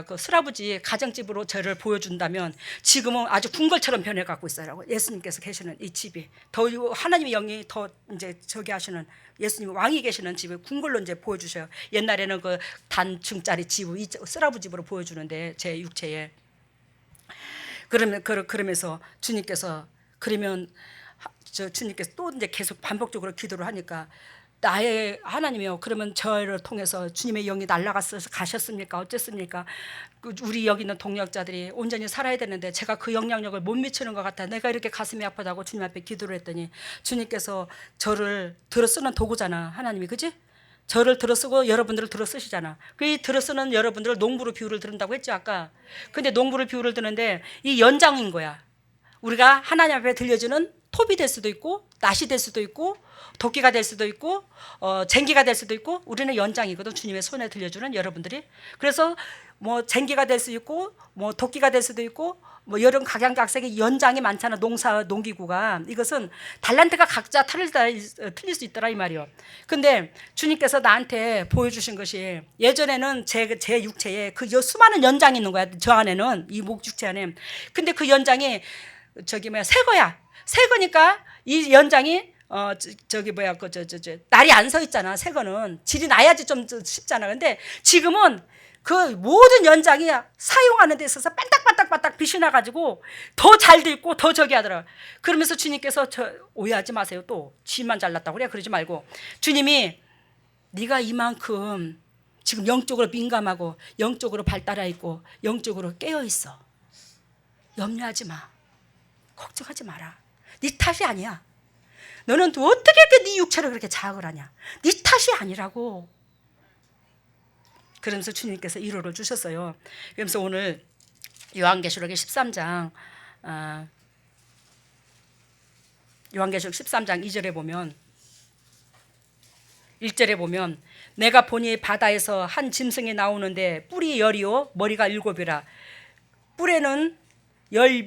그 수라부지 가정집으로 저를 보여준다면 지금은 아주 궁궐처럼 변해가고 있어요. 예수님께서 계시는 이 집이 더 하나님의 영이 더 이제 하시는 예수님 왕이 계시는 집을 궁궐로 이제 보여주셔요. 옛날에는 그 단층짜리 집을 수라부집으로 보여주는데 제 육체에 그러면서 주님께서 그러면 주님께서 또 이제 계속 반복적으로 기도를 하니까 나의 하나님이요, 그러면 저를 통해서 주님의 영이 날아갔어서 가셨습니까? 어쨌습니까? 우리 여기 있는 동역자들이 온전히 살아야 되는데 제가 그 영향력을 못 미치는 것 같아. 내가 이렇게 가슴이 아프다고 주님 앞에 기도를 했더니 주님께서 저를 들어쓰는 도구잖아, 하나님이. 그지? 저를 들어쓰고 여러분들을 들어쓰시잖아. 그 들어쓰는 여러분들을 농부로 비유를 드린다고 했죠 아까. 근데 농부를 비유를 드는데 이 연장인 거야. 우리가 하나님 앞에 들려주는 톱이 될 수도 있고 낫이 될 수도 있고 도끼가 될 수도 있고 쟁기가 될 수도 있고, 우리는 연장이거든, 주님의 손에 들려주는 여러분들이. 그래서 뭐 쟁기가 될 수 있고 뭐 도끼가 될 수도 있고 뭐 여러 각양각색의 연장이 많잖아, 농기구가. 이것은 달란트가 각자 틀릴 수 있더라 이 말이요. 근데 주님께서 나한테 보여주신 것이, 예전에는 제 육체에 그 수많은 연장이 있는 거야, 저 안에는, 이 목 육체 안에. 근데 그 연장이 새 거야. 새 거니까 이 연장이 날이 안 서 있잖아. 새 거는 질이 나야지 좀 쉽잖아. 근데 지금은 그 모든 연장이 사용하는 데 있어서 반딱반딱 빛이 나가지고 더 잘 돼 있고 더 저기 하더라. 그러면서 주님께서 오해하지 마세요. 또 쥐만 잘났다고 그래, 그러지 말고, 주님이 네가 이만큼 지금 영적으로 민감하고 영적으로 발달해 있고 영적으로 깨어 있어. 염려하지 마. 걱정하지 마라. 네 탓이 아니야. 너는 어떻게 이렇게 네 육체를 그렇게 자학을 하냐. 네 탓이 아니라고. 그러면서 주님께서 위로를 주셨어요. 그러면서 오늘 요한계시록의 13장 요한계시록 13장 2절에 보면, 1절에 보면, 내가 보니 바다에서 한 짐승이 나오는데 뿔이 10이요 머리가 7이라. 뿔에는 열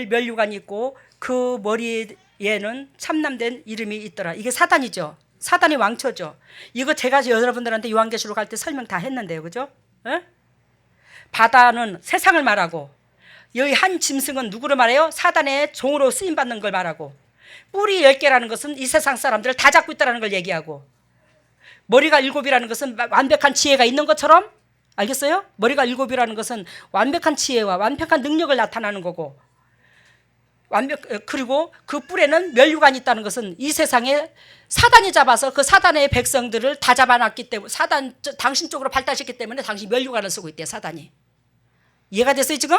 면류관이 있고 그 머리에는 참남된 이름이 있더라. 이게 사단이죠. 사단이 왕초죠. 이거 제가 여러분들한테 요한계시록 할 때 설명 다 했는데요, 그죠? 에? 바다는 세상을 말하고, 여기 한 짐승은 누구를 말해요? 사단의 종으로 쓰임 받는 걸 말하고, 뿔이 10개라는 것은 이 세상 사람들을 다 잡고 있다는 걸 얘기하고, 머리가 7이라는 것은 완벽한 지혜가 있는 것처럼, 알겠어요? 머리가 7이라는 것은 완벽한 지혜와 완벽한 능력을 나타나는 거고, 그리고 그 뿔에는 면류관이 있다는 것은 이 세상에 사단이 잡아서 그 사단의 백성들을 다 잡아놨기 때문에, 당신 쪽으로 발달시켰기 때문에 당신 면류관을 쓰고 있대요, 사단이. 이해가 됐어요 지금?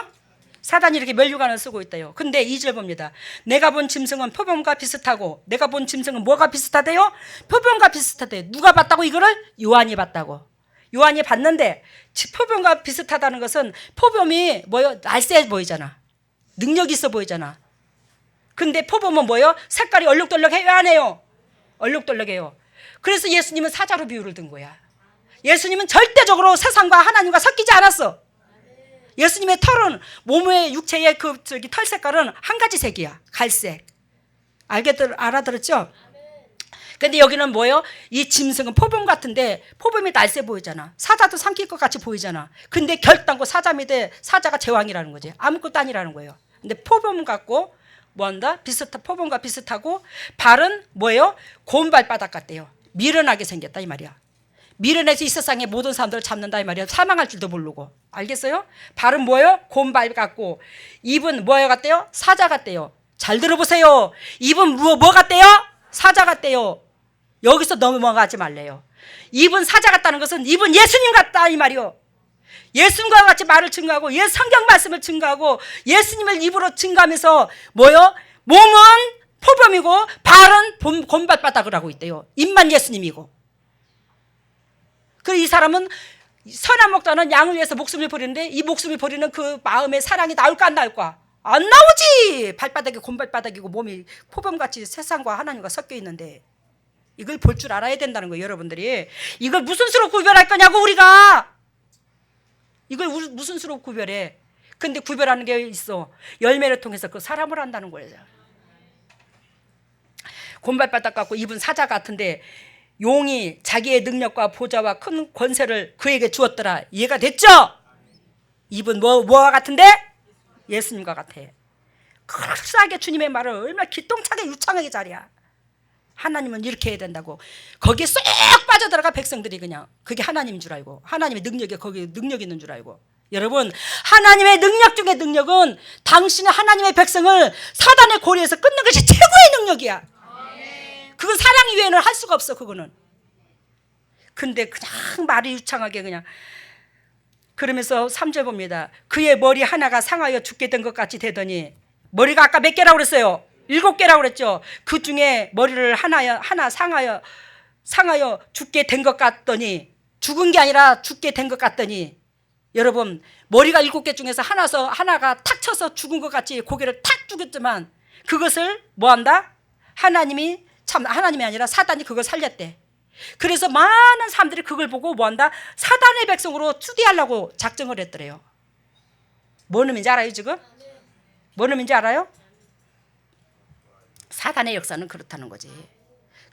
사단이 이렇게 면류관을 쓰고 있대요. 근데 2절 봅니다. 내가 본 짐승은 표범과 비슷하고, 내가 본 짐승은 뭐가 비슷하대요? 표범과 비슷하대요. 누가 봤다고 이거를? 요한이 봤다고. 요한이 봤는데, 표범과 비슷하다는 것은, 표범이 뭐요? 날쌔 보이잖아. 능력 있어 보이잖아. 근데 표범은 뭐요? 색깔이 얼룩덜룩해요, 안 해요? 얼룩덜룩해요. 그래서 예수님은 사자로 비유를 든 거야. 예수님은 절대적으로 세상과 하나님과 섞이지 않았어. 예수님의 털은, 몸의 육체의 털 색깔은 한 가지 색이야. 갈색. 알아들었죠? 근데 여기는 뭐예요? 이 짐승은 표범 같은데, 표범이 날쌔 보이잖아. 사자도 삼킬 것 같이 보이잖아. 근데 결단코 사자인데 사자가 제왕이라는 거지. 아무것도 아니라는 거예요. 근데 표범 같고, 뭐한다? 표범과 비슷하고, 발은 뭐예요? 고운 발바닥 같대요. 미련하게 생겼다 이 말이야. 미련해서 이 세상의 모든 사람들을 잡는다 이 말이야. 사망할 줄도 모르고. 알겠어요? 발은 뭐예요? 고운 발 같고, 입은 뭐예요 같대요? 사자 같대요. 잘 들어보세요. 입은 뭐 같대요? 사자 같대요. 여기서 넘어가지 말래요. 입은 사자 같다는 것은 입은 예수님 같다 이 말이요. 예수님과 같이 말을 증거하고, 성경 말씀을 증거하고, 예수님을 입으로 증거하면서 뭐요? 몸은 표범이고 발은 곰발바닥을 하고 있대요. 입만 예수님이고. 그 이 사람은 선한 목자는 양을 위해서 목숨을 버리는데, 이 목숨을 버리는 그 마음의 사랑이 나올까 안 나올까? 안 나오지. 발바닥이 곰발바닥이고 몸이 표범같이 세상과 하나님과 섞여 있는데, 이걸 볼 줄 알아야 된다는 거예요, 여러분들이. 이걸 무슨 수로 구별할 거냐고, 우리가. 이걸 무슨 수로 구별해. 근데 구별하는 게 있어. 열매를 통해서 그 사람을 한다는 거예요. 곰발바닥 같고 입은 사자 같은데, 용이 자기의 능력과 보좌와 큰 권세를 그에게 주었더라. 이해가 됐죠? 입은 뭐와 같은데? 예수님과 같아. 그럴싸하게 주님의 말을 얼마나 기똥차게 유창하게 잘이야. 하나님은 이렇게 해야 된다고. 거기에 쏙 빠져들어가 백성들이 그냥. 그게 하나님인 줄 알고, 하나님의 능력에 거기에 능력 있는 줄 알고. 여러분, 하나님의 능력 중에 능력은 당신은 하나님의 백성을 사단의 고리에서 끊는 것이 최고의 능력이야. 그건 사랑 이외에는 할 수가 없어. 그거는. 근데 그냥 말이 유창하게 그냥 그러면서 3절 봅니다. 그의 머리 하나가 상하여 죽게 된 것 같이 되더니, 머리가 아까 몇 개라고 그랬어요? 7개라고 그랬죠. 그 중에 머리를 하나 상하여 죽게 된 것 같더니, 죽은 게 아니라 죽게 된 것 같더니, 여러분, 머리가 7개 중에서 하나가 탁 쳐서 죽은 것 같이 고개를 탁 죽였지만, 그것을 뭐 한다? 하나님이 아니라 사단이 그걸 살렸대. 그래서 많은 사람들이 그걸 보고 뭐 한다? 사단의 백성으로 추대하려고 작정을 했더래요. 뭔 의미인지 알아요, 지금? 뭔 의미인지 알아요? 사단의 역사는 그렇다는 거지.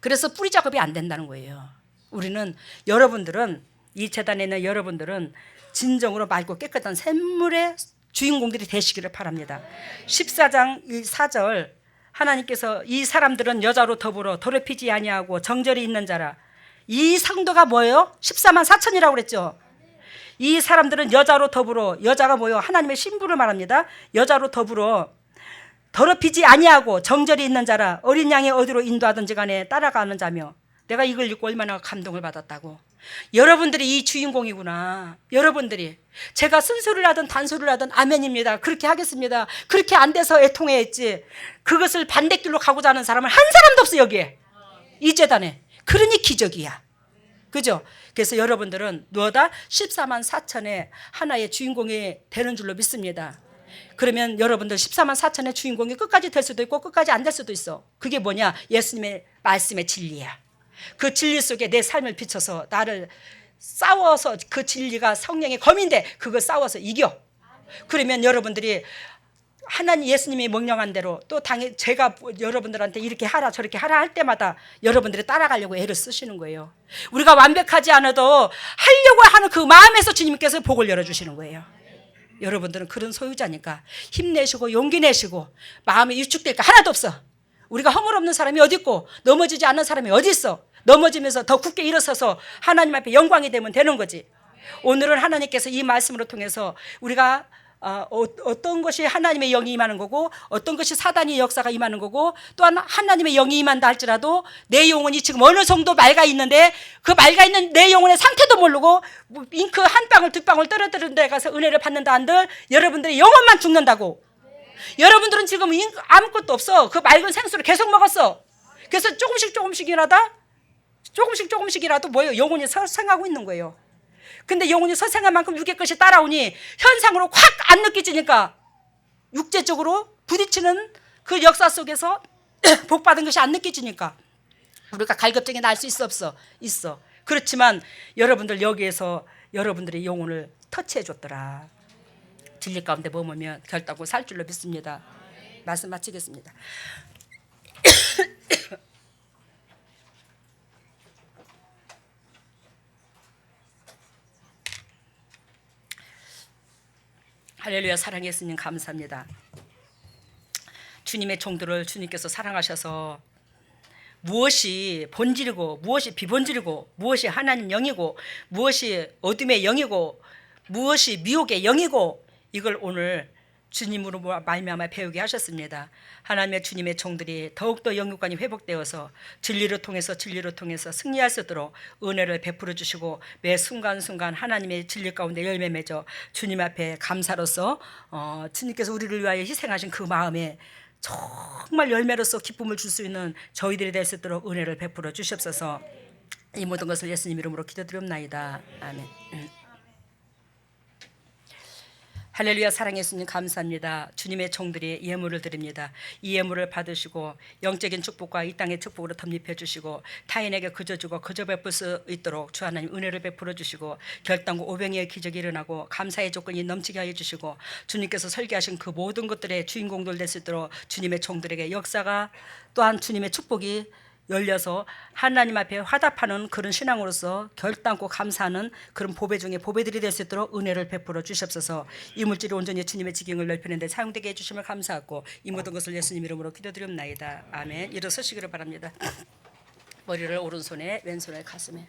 그래서 뿌리 작업이 안 된다는 거예요. 우리는, 여러분들은, 이 재단에 있는 여러분들은 진정으로 맑고 깨끗한 샘물의 주인공들이 되시기를 바랍니다. 14장 4절, 하나님께서 이 사람들은 여자로 더불어 더럽히지 아니하고 정절이 있는 자라. 이 상도가 뭐예요? 14만 4천이라고 그랬죠. 이 사람들은 여자로 더불어, 여자가 뭐예요? 하나님의 신부를 말합니다. 여자로 더불어 더럽히지 아니하고 정절이 있는 자라. 어린 양이 어디로 인도하든지 간에 따라가는 자며. 내가 이걸 읽고 얼마나 감동을 받았다고. 여러분들이 이 주인공이구나. 여러분들이. 제가 쓴소리를 하든 단소리를 하든 아멘입니다. 그렇게 하겠습니다. 그렇게 안 돼서 애통해했지. 그것을 반대길로 가고자 하는 사람은 한 사람도 없어, 여기에. 이 재단에. 그러니 기적이야. 그죠? 그래서 여러분들은 너다 14만 4천의 하나의 주인공이 되는 줄로 믿습니다. 그러면 여러분들 14만 4천의 주인공이 끝까지 될 수도 있고 끝까지 안 될 수도 있어. 그게 뭐냐? 예수님의 말씀의 진리야. 그 진리 속에 내 삶을 비춰서 나를 싸워서, 그 진리가 성령의 검인데 그걸 싸워서 이겨. 그러면 여러분들이 하나님 예수님이 명령한 대로, 또 당연히 제가 여러분들한테 이렇게 하라 저렇게 하라 할 때마다 여러분들이 따라가려고 애를 쓰시는 거예요. 우리가 완벽하지 않아도 하려고 하는 그 마음에서 주님께서 복을 열어주시는 거예요. 여러분들은 그런 소유자니까 힘내시고 용기 내시고. 마음이 위축될 게 하나도 없어. 우리가 허물 없는 사람이 어디 있고 넘어지지 않는 사람이 어디 있어. 넘어지면서 더 굳게 일어서서 하나님 앞에 영광이 되면 되는 거지. 오늘은 하나님께서 이 말씀으로 통해서 우리가 어떤 것이 하나님의 영이 임하는 거고 어떤 것이 사단의 역사가 임하는 거고, 또한 하나님의 영이 임한다 할지라도 내 영혼이 지금 어느 정도 맑아 있는데 그 맑아 있는 내 영혼의 상태도 모르고 잉크 한 방울 두 방울 떨어뜨리는 데 가서 은혜를 받는다 한들 여러분들의 영혼만 죽는다고. 여러분들은 지금 아무것도 없어. 그 맑은 생수를 계속 먹었어. 그래서 조금씩이라도 뭐예요? 영혼이 서생하고 있는 거예요. 근데 영혼이 서생한 만큼 육의 것이 따라오니 현상으로 확 안 느껴지니까 육체적으로 부딪히는 그 역사 속에서 복받은 것이 안 느껴지니까 우리가 갈급증이 날 수 있어 없어? 있어. 그렇지만 여러분들 여기에서 여러분들의 영혼을 터치해 줬더라. 진리 가운데 머물면 결단코 살 줄로 믿습니다. 말씀 마치겠습니다. 할렐루야. 사랑의 예수님 감사합니다. 주님의 종들을 주님께서 사랑하셔서 무엇이 본질이고 무엇이 비본질이고 무엇이 하나님 영이고 무엇이 어둠의 영이고 무엇이 미혹의 영이고 이걸 오늘 주님으로 말미암아 배우게 하셨습니다. 하나님의 주님의 종들이 더욱더 영육관이 회복되어서 진리를 통해서 승리할 수 있도록 은혜를 베풀어 주시고 매 순간순간 하나님의 진리 가운데 열매 맺어 주님 앞에 감사로서 주님께서 우리를 위하여 희생하신 그 마음에 정말 열매로서 기쁨을 줄 수 있는 저희들이 될 수 있도록 은혜를 베풀어 주시옵소서. 이 모든 것을 예수님 이름으로 기도드리옵나이다. 아멘. 할렐루야. 사랑의 예수님 감사합니다. 주님의 종들이 예물을 드립니다. 이 예물을 받으시고 영적인 축복과 이 땅의 축복으로 덧입혀 주시고 타인에게 그저 주고 그저 베풀 수 있도록 주 하나님 은혜를 베풀어 주시고 결단과 오병이의 기적이 일어나고 감사의 조건이 넘치게 하여 주시고 주님께서 설계하신 그 모든 것들의 주인공들 될 수 있도록 주님의 종들에게 역사가 또한 주님의 축복이 열려서 하나님 앞에 화답하는 그런 신앙으로서 결단코 감사하는 그런 보배 중에 보배들이 될 수 있도록 은혜를 베풀어 주시옵소서. 이 물질이 온전히 주님의 지경을 넓히는 데 사용되게 해주심을 감사하고 이 모든 것을 예수님 이름으로 기도드리옵나이다. 아멘. 일어서시기를 바랍니다. 머리를 오른손에 왼손에 가슴에.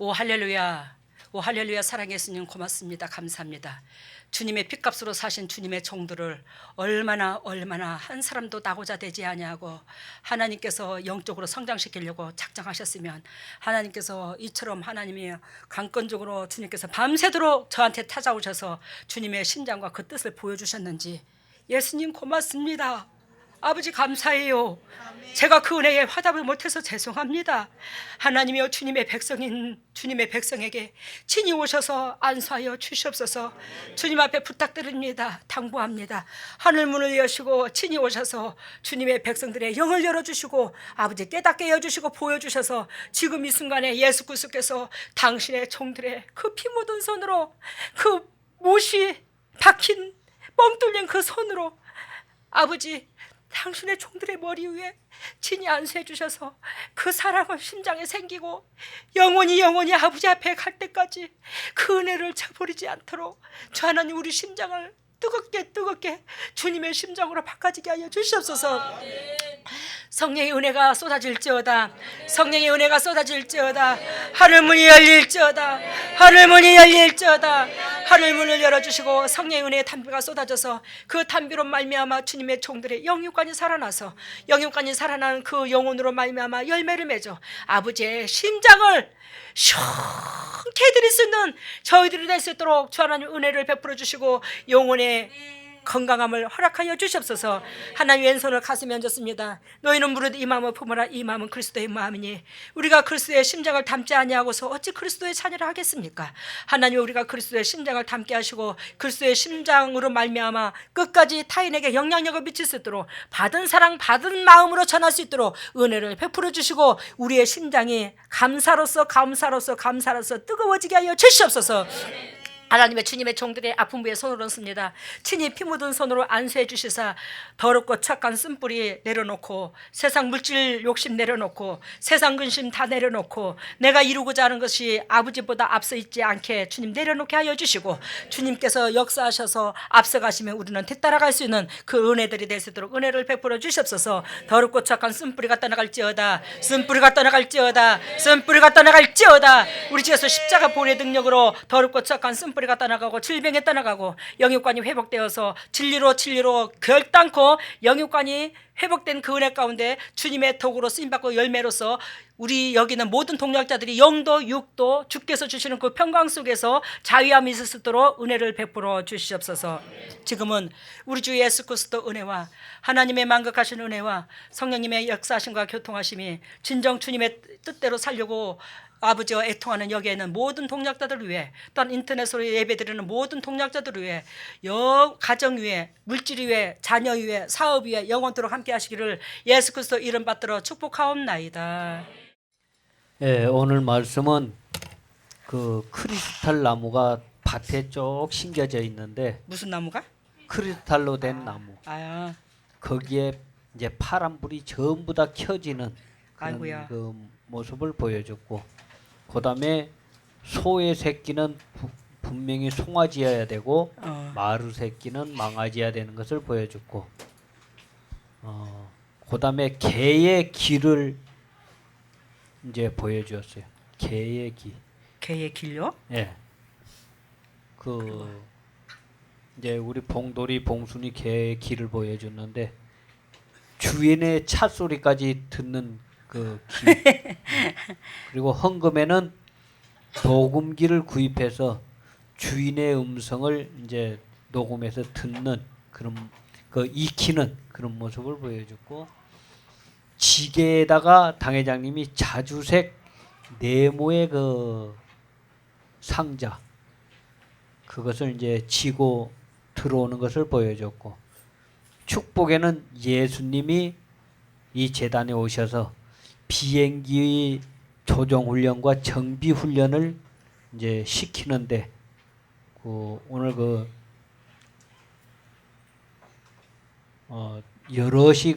오 할렐루야. 오 할렐루야. 사랑의 예수님 고맙습니다. 감사합니다. 주님의 핏값으로 사신 주님의 종들을 얼마나 한 사람도 나고자 되지 아니하고 하나님께서 영적으로 성장시키려고 작정하셨으면 하나님께서 이처럼 하나님이 강권적으로 주님께서 밤새도록 저한테 찾아오셔서 주님의 심장과 그 뜻을 보여주셨는지 예수님 고맙습니다. 아버지 감사해요. 제가 그 은혜에 화답을 못해서 죄송합니다. 하나님이여 주님의 백성인 주님의 백성에게 친히 오셔서 안수하여 주시옵소서. 주님 앞에 부탁드립니다. 당부합니다. 하늘 문을 여시고 친히 오셔서 주님의 백성들의 영을 열어주시고 아버지 깨닫게 해주시고 보여주셔서 지금 이 순간에 예수 그리스도께서 당신의 종들의 그 피 묻은 손으로 그 못이 박힌 뻥 뚫린 그 손으로 아버지 당신의 종들의 머리 위에 친히 안수해 주셔서 그 사랑은 심장에 생기고 영원히 아버지 앞에 갈 때까지 그 은혜를 저버리지 않도록 주 하나님 우리 심장을 뜨겁게 주님의 심장으로 바꿔지게 하여 주시옵소서. 성령의 은혜가 쏟아질지어다. 성령의 은혜가 쏟아질지어다. 하늘문이 열릴지어다. 하늘문이 열릴지어다. 하늘문을 열어주시고 성령의 은혜의 담비가 쏟아져서 그 담비로 말미암아 주님의 종들의 영육간이 살아나서 영육간이 살아나는 그 영혼으로 말미암아 열매를 맺어 아버지의 심장을 시원케 해드릴 수 있는 저희들이 될 수 있도록 주 하나님 은혜를 베풀어 주시고 영혼의 건강함을 허락하여 주시옵소서. 하나님 왼손을 가슴에 얹었습니다. 너희는 무릇 이 마음을 품으라. 이 마음은 그리스도의 마음이니 우리가 그리스도의 심장을 담지 아니하고서 어찌 그리스도의 자녀를 하겠습니까? 하나님 우리가 그리스도의 심장을 담게 하시고 그리스도의 심장으로 말미암아 끝까지 타인에게 영향력을 미칠 수 있도록 받은 사랑 받은 마음으로 전할 수 있도록 은혜를 베풀어 주시고 우리의 심장이 감사로서 뜨거워지게 하여 주시옵소서. 하나님의 주님의 종들의 아픈 부에 손을 얹습니다. 친히 피 묻은 손으로 안수해 주시사 더럽고 착한 쓴뿌리 내려놓고 세상 물질 욕심 내려놓고 세상 근심 다 내려놓고 내가 이루고자 하는 것이 아버지보다 앞서 있지 않게 주님 내려놓게 하여 주시고 주님께서 역사하셔서 앞서가시면 우리는 뒤따라갈 수 있는 그 은혜들이 될 수 있도록 은혜를 베풀어 주시옵소서. 더럽고 착한 쓴뿌리가 떠나갈지어다. 쓴뿌리가 떠나갈지어다. 쓴뿌리가 떠나갈지어다. 우리 주에서 십자가 보혈의 능력으로 더럽고 착한 쓴뿌리 뿌리가 떠나가고 질병에 떠나가고 영육관이 회복되어서 진리로 결단코 영육관이 회복된 그 은혜 가운데 주님의 도구로 쓰임받고 열매로서 우리 여기는 모든 동역자들이 영도 육도 주께서 주시는 그 평강 속에서 자유함이 있을 수 있도록 은혜를 베풀어 주시옵소서. 지금은 우리 주 예수 그리스도 은혜와 하나님의 만극하신 은혜와 성령님의 역사하심과 교통하심이 진정 주님의 뜻대로 살려고 아버지와 애통하는 여기에는 모든 동역자들을 위해 또한 인터넷으로 예배드리는 모든 동역자들을 위해 가정 위에 물질 위에 자녀 위에 사업 위에 영원토록 함께 하시기를 예수 그리스도 이름 받들어 축복하옵나이다. 예, 오늘 말씀은 그 크리스탈 나무가 밭에 쭉 심겨져 있는데 무슨 나무가? 크리스탈로 된 나무. 거기에 이제 파란 불이 전부 다 켜지는 그런 아이고야. 그 모습을 보여줬고, 그다음에 소의 새끼는 분명히 송아지여야 되고 마루 새끼는 망아지여야 되는 것을 보여줬고, 그다음에 개의 길을 이제 보여주었어요. 개의 길. 개의 길요? 예. 그 이제 우리 봉돌이 봉순이 개의 길을 보여줬는데 주인의 차 소리까지 듣는 그 길. 그리고 헌금에는 녹음기를 구입해서 주인의 음성을 이제 녹음해서 듣는 그런 그 익히는 그런 모습을 보여줬고, 지게에다가 당회장님이 자주색 네모의 그 상자 그것을 이제 지고 들어오는 것을 보여줬고, 축복에는 예수님이 이 재단에 오셔서 비행기 조종 훈련과 정비 훈련을 이제 시키는데 오늘 여럿이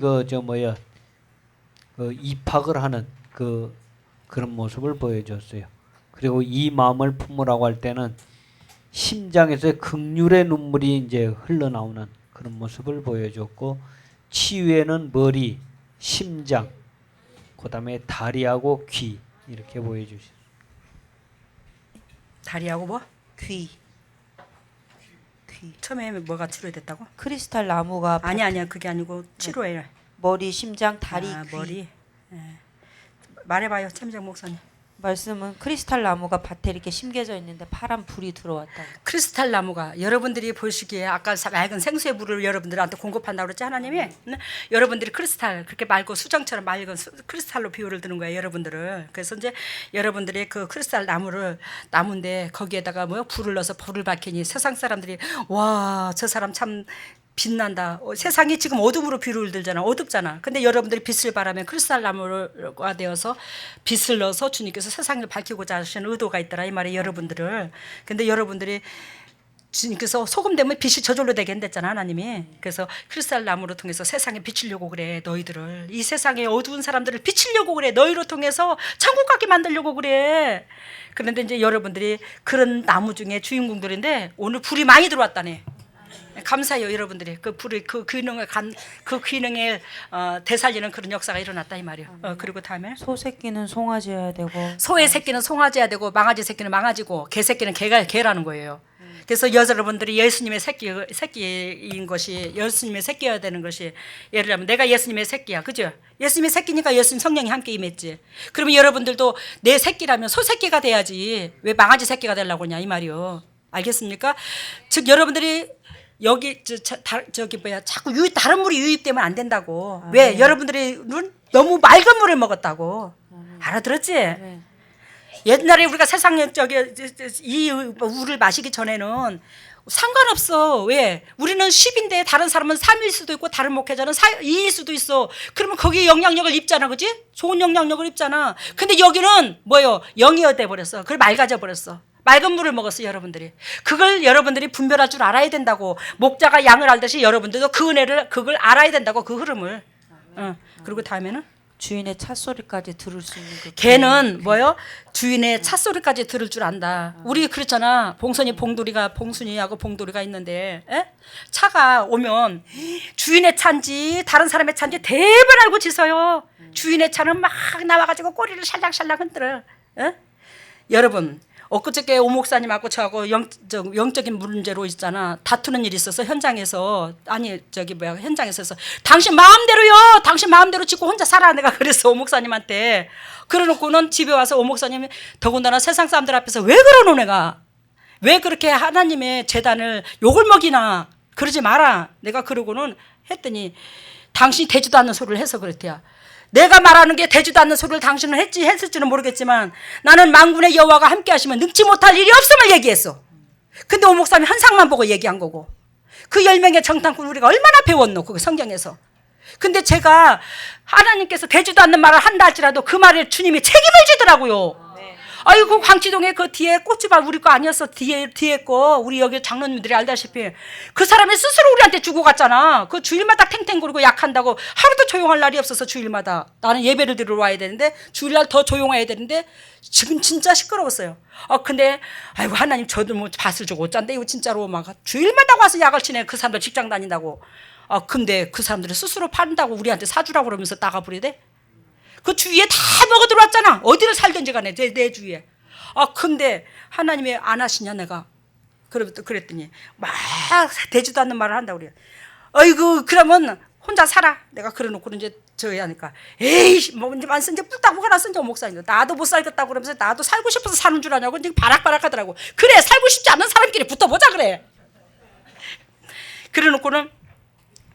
입학을 하는 그런 모습을 보여줬어요. 그리고 이 마음을 품으라고 할 때는 심장에서 긍휼의 눈물이 이제 흘러나오는 그런 모습을 보여줬고, 치유에는 머리, 심장, 그다음에 다리하고 귀 이렇게 보여주셨어요. 다리하고 뭐? 귀. 처음에 뭐가 치료됐다고? 크리스탈 나무가 아니야 그게 아니고 치료해. 머리, 심장, 다리, 아, 귀. 머리. 예. 말해봐요 참정 목사님. 말씀은 크리스탈 나무가 밭에 이렇게 심겨져 있는데 파란 불이 들어왔다고. 크리스탈 나무가 여러분들이 보시기에 아까 맑은 생수의 물을 여러분들한테 공급한다고 그랬지 하나님이. 응? 여러분들이 크리스탈 그렇게 맑고 수정처럼 맑은 크리스탈로 비유를 드는 거예요 여러분들을. 그래서 이제 여러분들이 그 크리스탈 나무인데 거기에다가 뭐 불을 넣어서 불을 밝히니 세상 사람들이 와 저 사람 참 빛난다. 세상이 지금 어둠으로 비유를 들잖아. 어둡잖아. 근데 여러분들이 빛을 바라면 크리스탈 나무가 되어서 빛을 넣어서 주님께서 세상을 밝히고자 하시는 의도가 있더라 이 말이에요 여러분들을. 근데 여러분들이 주님께서 소금 되면 빛이 저절로 되게 한댔잖아 하나님이. 그래서 크리스탈 나무로 통해서 세상에 비치려고 그래 너희들을. 이 세상에 어두운 사람들을 비치려고 그래. 너희로 통해서 천국 가게 만들려고 그래. 그런데 이제 여러분들이 그런 나무 중에 주인공들인데 오늘 불이 많이 들어왔다네. 감사해요 여러분들이 그 불이 그 기능에 되살리는 그런 역사가 일어났다 이 말이에요. 그리고 다음에 소 새끼는 송아지여야 되고 소의 새끼는 송아지야 되고 망아지 새끼는 망아지고 개 새끼는 개라는 거예요. 그래서 여러분들이 예수님의 새끼인 것이 예수님의 새끼여야 되는 것이 예를 들면 내가 예수님의 새끼야 그죠? 예수님의 새끼니까 예수님 성령이 함께 임했지. 그러면 여러분들도 내 새끼라면 소 새끼가 돼야지 왜 망아지 새끼가 되려고 하냐 이 말이요. 알겠습니까? 즉 여러분들이 여기 저기 뭐야 자꾸 다른 물이 유입되면 안 된다고. 왜? 네. 여러분들이 너무 맑은 물을 먹었다고. 알아들었지? 네. 옛날에 우리가 세상에 이 물을 마시기 전에는 상관없어. 왜? 우리는 10인데 다른 사람은 3일 수도 있고 다른 목회자는 2일 수도 있어. 그러면 거기에 영향력을 입잖아. 그지? 좋은 영향력을 입잖아. 근데 여기는 뭐요? 0이 돼 버렸어. 그걸 맑아져 버렸어. 맑은 물을 먹었어요 여러분들이. 그걸 여러분들이 분별할 줄 알아야 된다고. 목자가 양을 알듯이 여러분들도 그 은혜를 그걸 알아야 된다고 그 흐름을. 그리고 다음에는 주인의 찻소리까지 들을 수 있는 그 걔는 뭐요? 주인의 찻소리까지 들을 줄 안다. 우리 그랬잖아. 봉순이하고 봉돌이가 있는데 에? 차가 오면 주인의 차인지 다른 사람의 차인지 대번 알고 지서요. 주인의 차는 막 나와가지고 꼬리를 샬락샬락 흔들어. 에? 여러분 엊그저께 오 목사님하고 저하고 영적인 문제로 있잖아. 다투는 일이 있어서 현장에서 현장에서 당신 마음대로 짓고 혼자 살아 내가 그랬어 오 목사님한테. 그래놓고는 집에 와서 오 목사님이 더군다나 세상 사람들 앞에서 왜 그러노 내가 왜 그렇게 하나님의 재단을 욕을 먹이나 그러지 마라 내가 그러고는 했더니 당신이 되지도 않는 소리를 해서 그랬대요. 내가 말하는 게 되지도 않는 소리를 당신은 했을지는 모르겠지만 나는 만군의 여호와가 함께 하시면 능치 못할 일이 없음을 얘기했어. 근데 오 목사님이 현상만 보고 얘기한 거고 그 10명의 정탐꾼 우리가 얼마나 배웠노 그 성경에서. 근데 제가 하나님께서 되지도 않는 말을 한다 할지라도 그 말에 주님이 책임을 지더라고요. 아이고 광치동에 그 뒤에 꽃집안 우리 거 아니었어. 뒤에 거 우리 여기 장로님들이 알다시피 그 사람이 스스로 우리한테 주고 갔잖아. 그 주일마다 탱탱거리고 약한다고 하루도 조용할 날이 없어서 주일마다 나는 예배를 드리러 와야 되는데 주일날 더 조용해야 되는데 지금 진짜 시끄러웠어요. 근데 아이고 하나님 저도 뭐 밭을 주고 어쩐데 이거 진짜로 막 주일마다 와서 약을 치네 그 사람들 직장 다닌다고. 근데 그 사람들은 스스로 판다고 우리한테 사주라고 그러면서 나가버리대. 그 주위에 다 먹어 들어왔잖아. 어디를 살든지 간에 내 주위에. 근데 하나님이 안 하시냐 내가. 그랬더니 막 되지도 않는 말을 한다고 그래요. 아이고 그러면 혼자 살아. 내가 그래놓고 이제 저기 하니까 에이 뭐 이제 이제 뿔딱 뭐가 났어 이제 목사님. 나도 못 살겠다고 그러면서 나도 살고 싶어서 사는 줄 아냐고 이제 바락바락 하더라고. 그래 살고 싶지 않은 사람끼리 붙어보자 그래. 그래놓고는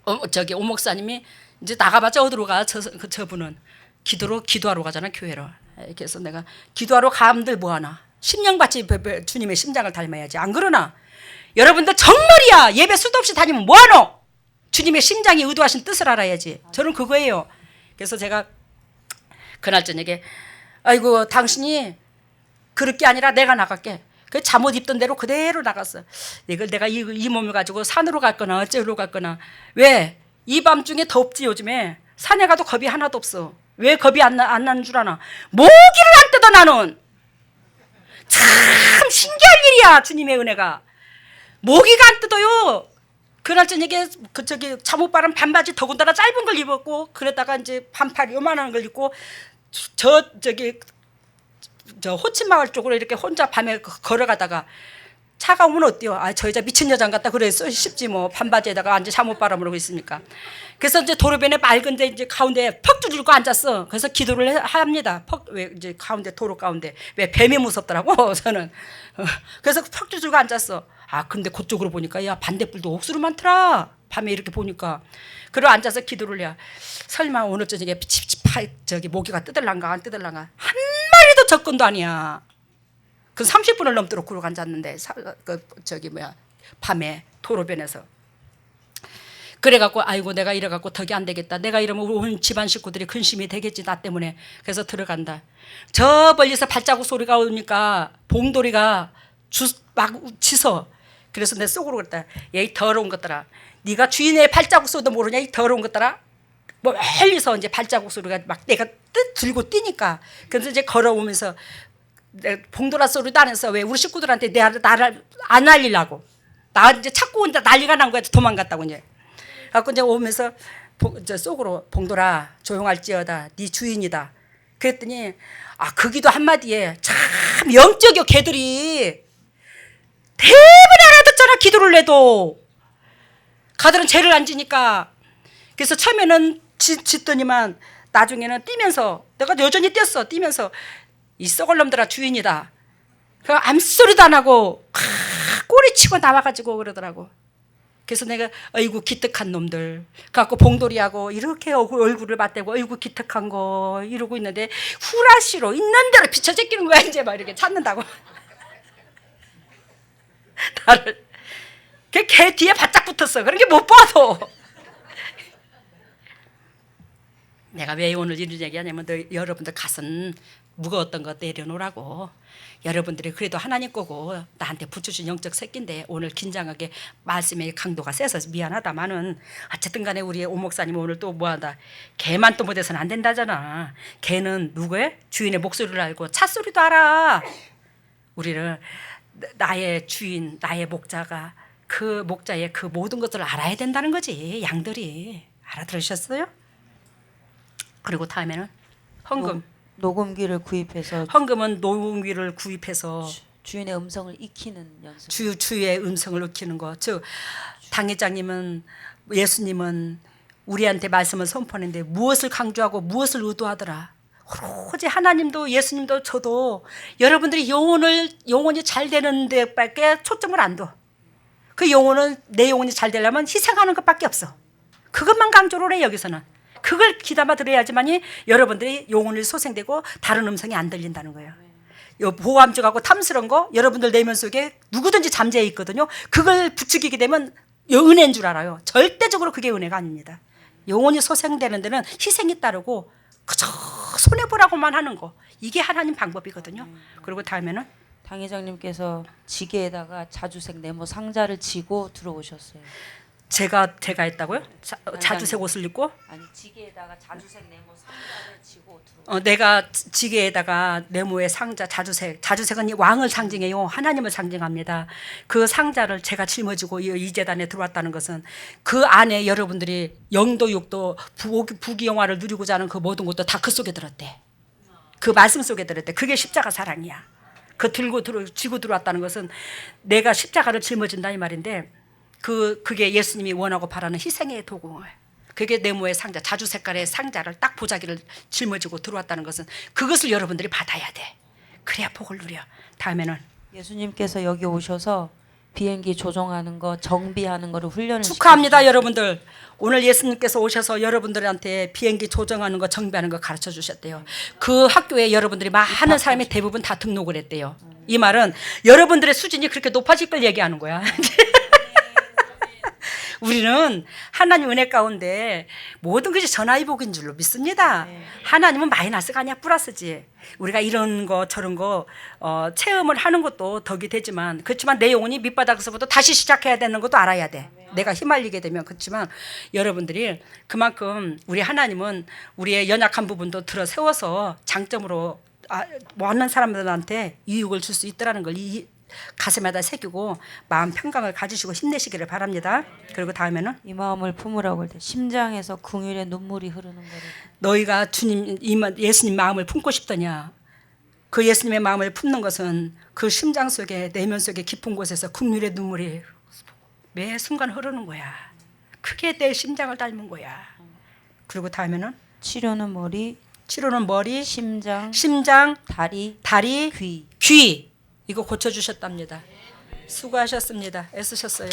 오 목사님이 이제 나가봤자 어디로 가 저분은. 기도하러 가잖아 교회로. 그래서 내가 기도하러 가면들 뭐하나 심령같이 주님의 심장을 닮아야지 안 그러나 여러분들 정말이야 예배 수도 없이 다니면 뭐하노 주님의 심장이 의도하신 뜻을 알아야지. 저는 그거예요. 그래서 제가 그날 저녁에 아이고 당신이 그럴 게 아니라 내가 나갈게. 그 잠옷 입던 대로 그대로 나갔어. 이걸 내가 이 몸을 가지고 산으로 갔거나 어째로 갔거나 왜 이 밤중에 덥지 요즘에 산에 가도 겁이 하나도 없어. 왜 겁이 안 나는 줄 아나? 모기를 안 뜯어 나는. 참 신기한 일이야 주님의 은혜가. 모기가 안 뜯어요. 그날 저녁에 잠옷바람 반바지 더군다나 짧은 걸 입었고 그러다가 이제 반팔 요만한 걸 입고 저 호치마을 쪽으로 이렇게 혼자 밤에 걸어가다가 차가 오면 어때요? 아, 저 여자 미친 여장 같다 그래서 싶지 뭐 반바지에다가 앉아 잠옷바람을 하고 있으니까. 그래서 이제 도로변에 맑은데 이제 가운데 퍽 두들고 앉았어. 그래서 기도를 합니다. 왜 이제 가운데 도로 가운데 왜 뱀이 무섭더라고 저는. 그래서 퍽 두들고 앉았어. 아 근데 그쪽으로 보니까 야 반대불도 옥수로 많더라. 밤에 이렇게 보니까. 그리고 앉아서 기도를 해. 설마 오늘 저녁에 저기 모기가 뜯을란가 안 뜯을란가 한 마리도 접근도 아니야. 그 30분을 넘도록 그러고 앉았는데 밤에 도로변에서. 그래갖고 아이고 내가 이래갖고 덕이 안 되겠다. 내가 이러면 온 집안 식구들이 근심이 되겠지 나 때문에. 그래서 들어간다. 저 멀리서 발자국 소리가 오니까 봉돌이가 막 치서. 그래서 내 속으로 그랬다. 얘 더러운 것들아. 네가 주인의 발자국 소리도 모르냐 이 더러운 것들아. 뭐 멀리서 이제 발자국 소리가 막 내가 들고 뛰니까. 그래서 이제 걸어오면서 봉돌아 소리도 안 해서 왜 우리 식구들한테 나를 안 알리려고. 나 이제 찾고 온다 난리가 난 거야. 도망갔다고 이제. 갖고 이제 오면서 저 속으로 봉돌아 조용할지어다 네 주인이다. 그랬더니 아 거기도 한마디에 참 영적이요 걔들이 대부분 알아듣잖아 기도를 해도. 가들은 죄를 안 지니까. 그래서 처음에는 짓더니만 나중에는 뛰면서 내가 여전히 뛰었어. 뛰면서 이 썩을 놈들아 주인이다. 그 암소리도 안 하고 꼬리치고 나와가지고 그러더라고. 그래서 내가 어이구 기특한 놈들 갖고 봉돌이하고 이렇게 얼굴을 맞대고 어이구 기특한 거 이러고 있는데 후라시로 있는 대로 비춰 제끼는 거야. 이제 막 이렇게 찾는다고. 나를 걔 뒤에 바짝 붙었어. 그런 게 못 봐도. 내가 왜 오늘 이런 얘기하냐면 여러분들 가슴 무거웠던 거 내려놓으라고. 여러분들이 그래도 하나님 거고 나한테 붙여준 영적 새끼인데 오늘 긴장하게 말씀의 강도가 세서 미안하다마는 어쨌든 간에 우리 오 목사님 오늘 또 뭐한다. 걔만 또 못해서는 안 된다잖아. 걔는 누구의? 주인의 목소리를 알고 찻소리도 알아. 우리는 나의 주인 나의 목자가 그 목자의 그 모든 것들을 알아야 된다는 거지. 양들이. 알아들으셨어요? 그리고 다음에는 헌금. 녹음기를 구입해서 헌금은 녹음기를 구입해서 주인의 음성을 익히는 연습. 주의 음성을 익히는 거. 즉 당회장님은 예수님은 우리한테 말씀을 선포하는데 무엇을 강조하고 무엇을 의도하더라. 오로지 하나님도 예수님도 저도 여러분들이 영혼이 잘 되는 데밖에 초점을 안 둬. 그 영혼은 내 영혼이 잘 되려면 희생하는 것밖에 없어. 그것만 강조를 해 여기서는. 그걸 귀담아 들어야지만이 여러분들이 영혼이 소생되고 다른 음성이 안 들린다는 거예요. 보암직하고 탐스러운 거 여러분들 내면 속에 누구든지 잠재해 있거든요. 그걸 부추기게 되면 은혜인 줄 알아요. 절대적으로 그게 은혜가 아닙니다. 영혼이 소생되는 데는 희생이 따르고 그저 손해보라고만 하는 거. 이게 하나님 방법이거든요. 그리고 다음에는 당 회장님께서 지게에다가 자주색 네모 상자를 지고 들어오셨어요. 제가 했다고요? 자주색 옷을 입고? 아니 지게에다가 자주색 네모 상자를 지고 들어. 내가 지게에다가 네모의 상자 자주색은 왕을 상징해요. 하나님을 상징합니다. 그 상자를 제가 짊어지고 이 재단에 들어왔다는 것은 그 안에 여러분들이 영도 육도 부귀영화를 누리고자 하는 그 모든 것도 다 그 속에 들었대. 그 말씀 속에 들었대. 그게 십자가 사랑이야. 그 쥐고 들어왔다는 것은 내가 십자가를 짊어진다 이 말인데 그게 예수님이 원하고 바라는 희생의 도구. 그게 네모의 상자, 자주 색깔의 상자를 딱 보자기를 짊어지고 들어왔다는 것은 그것을 여러분들이 받아야 돼. 그래야 복을 누려. 다음에는 예수님께서 여기 오셔서 비행기 조종하는 거, 정비하는 거를 훈련을 축하합니다, 여러분들. 오늘 예수님께서 오셔서 여러분들한테 비행기 조정하는 거, 정비하는 거 가르쳐 주셨대요. 그 학교에 여러분들이 많은 사람이 대부분 다 등록을 했대요. 이 말은 여러분들의 수준이 그렇게 높아질 걸 얘기하는 거야. 우리는 하나님 은혜 가운데 모든 것이 전화위복인 줄로 믿습니다. 하나님은 마이너스가 아니야 플러스지. 우리가 이런 거 저런 거 체험을 하는 것도 덕이 되지만 그렇지만 내 영혼이 밑바닥에서부터 다시 시작해야 되는 것도 알아야 돼. 내가 휘말리게 되면. 그렇지만 여러분들이 그만큼 우리 하나님은 우리의 연약한 부분도 들어 세워서 장점으로 많은 사람들한테 유익을 줄 수 있다는 걸 가슴에다 새기고 마음 평강을 가지시고 힘내시기를 바랍니다. 그리고 다음에는 이 마음을 품으라고 할 때 심장에서 긍휼의 눈물이 흐르는 거를 너희가 주님 예수님 마음을 품고 싶더냐. 그 예수님의 마음을 품는 것은 그 심장 속에 내면 속에 깊은 곳에서 긍휼의 눈물이 매 순간 흐르는 거야. 그게 내 심장을 닮은 거야. 그리고 다음에는 치료는 머리, 치료는 머리, 심장, 심장, 다리, 다리, 귀. 귀. 이거 고쳐주셨답니다. 수고하셨습니다. 애쓰셨어요.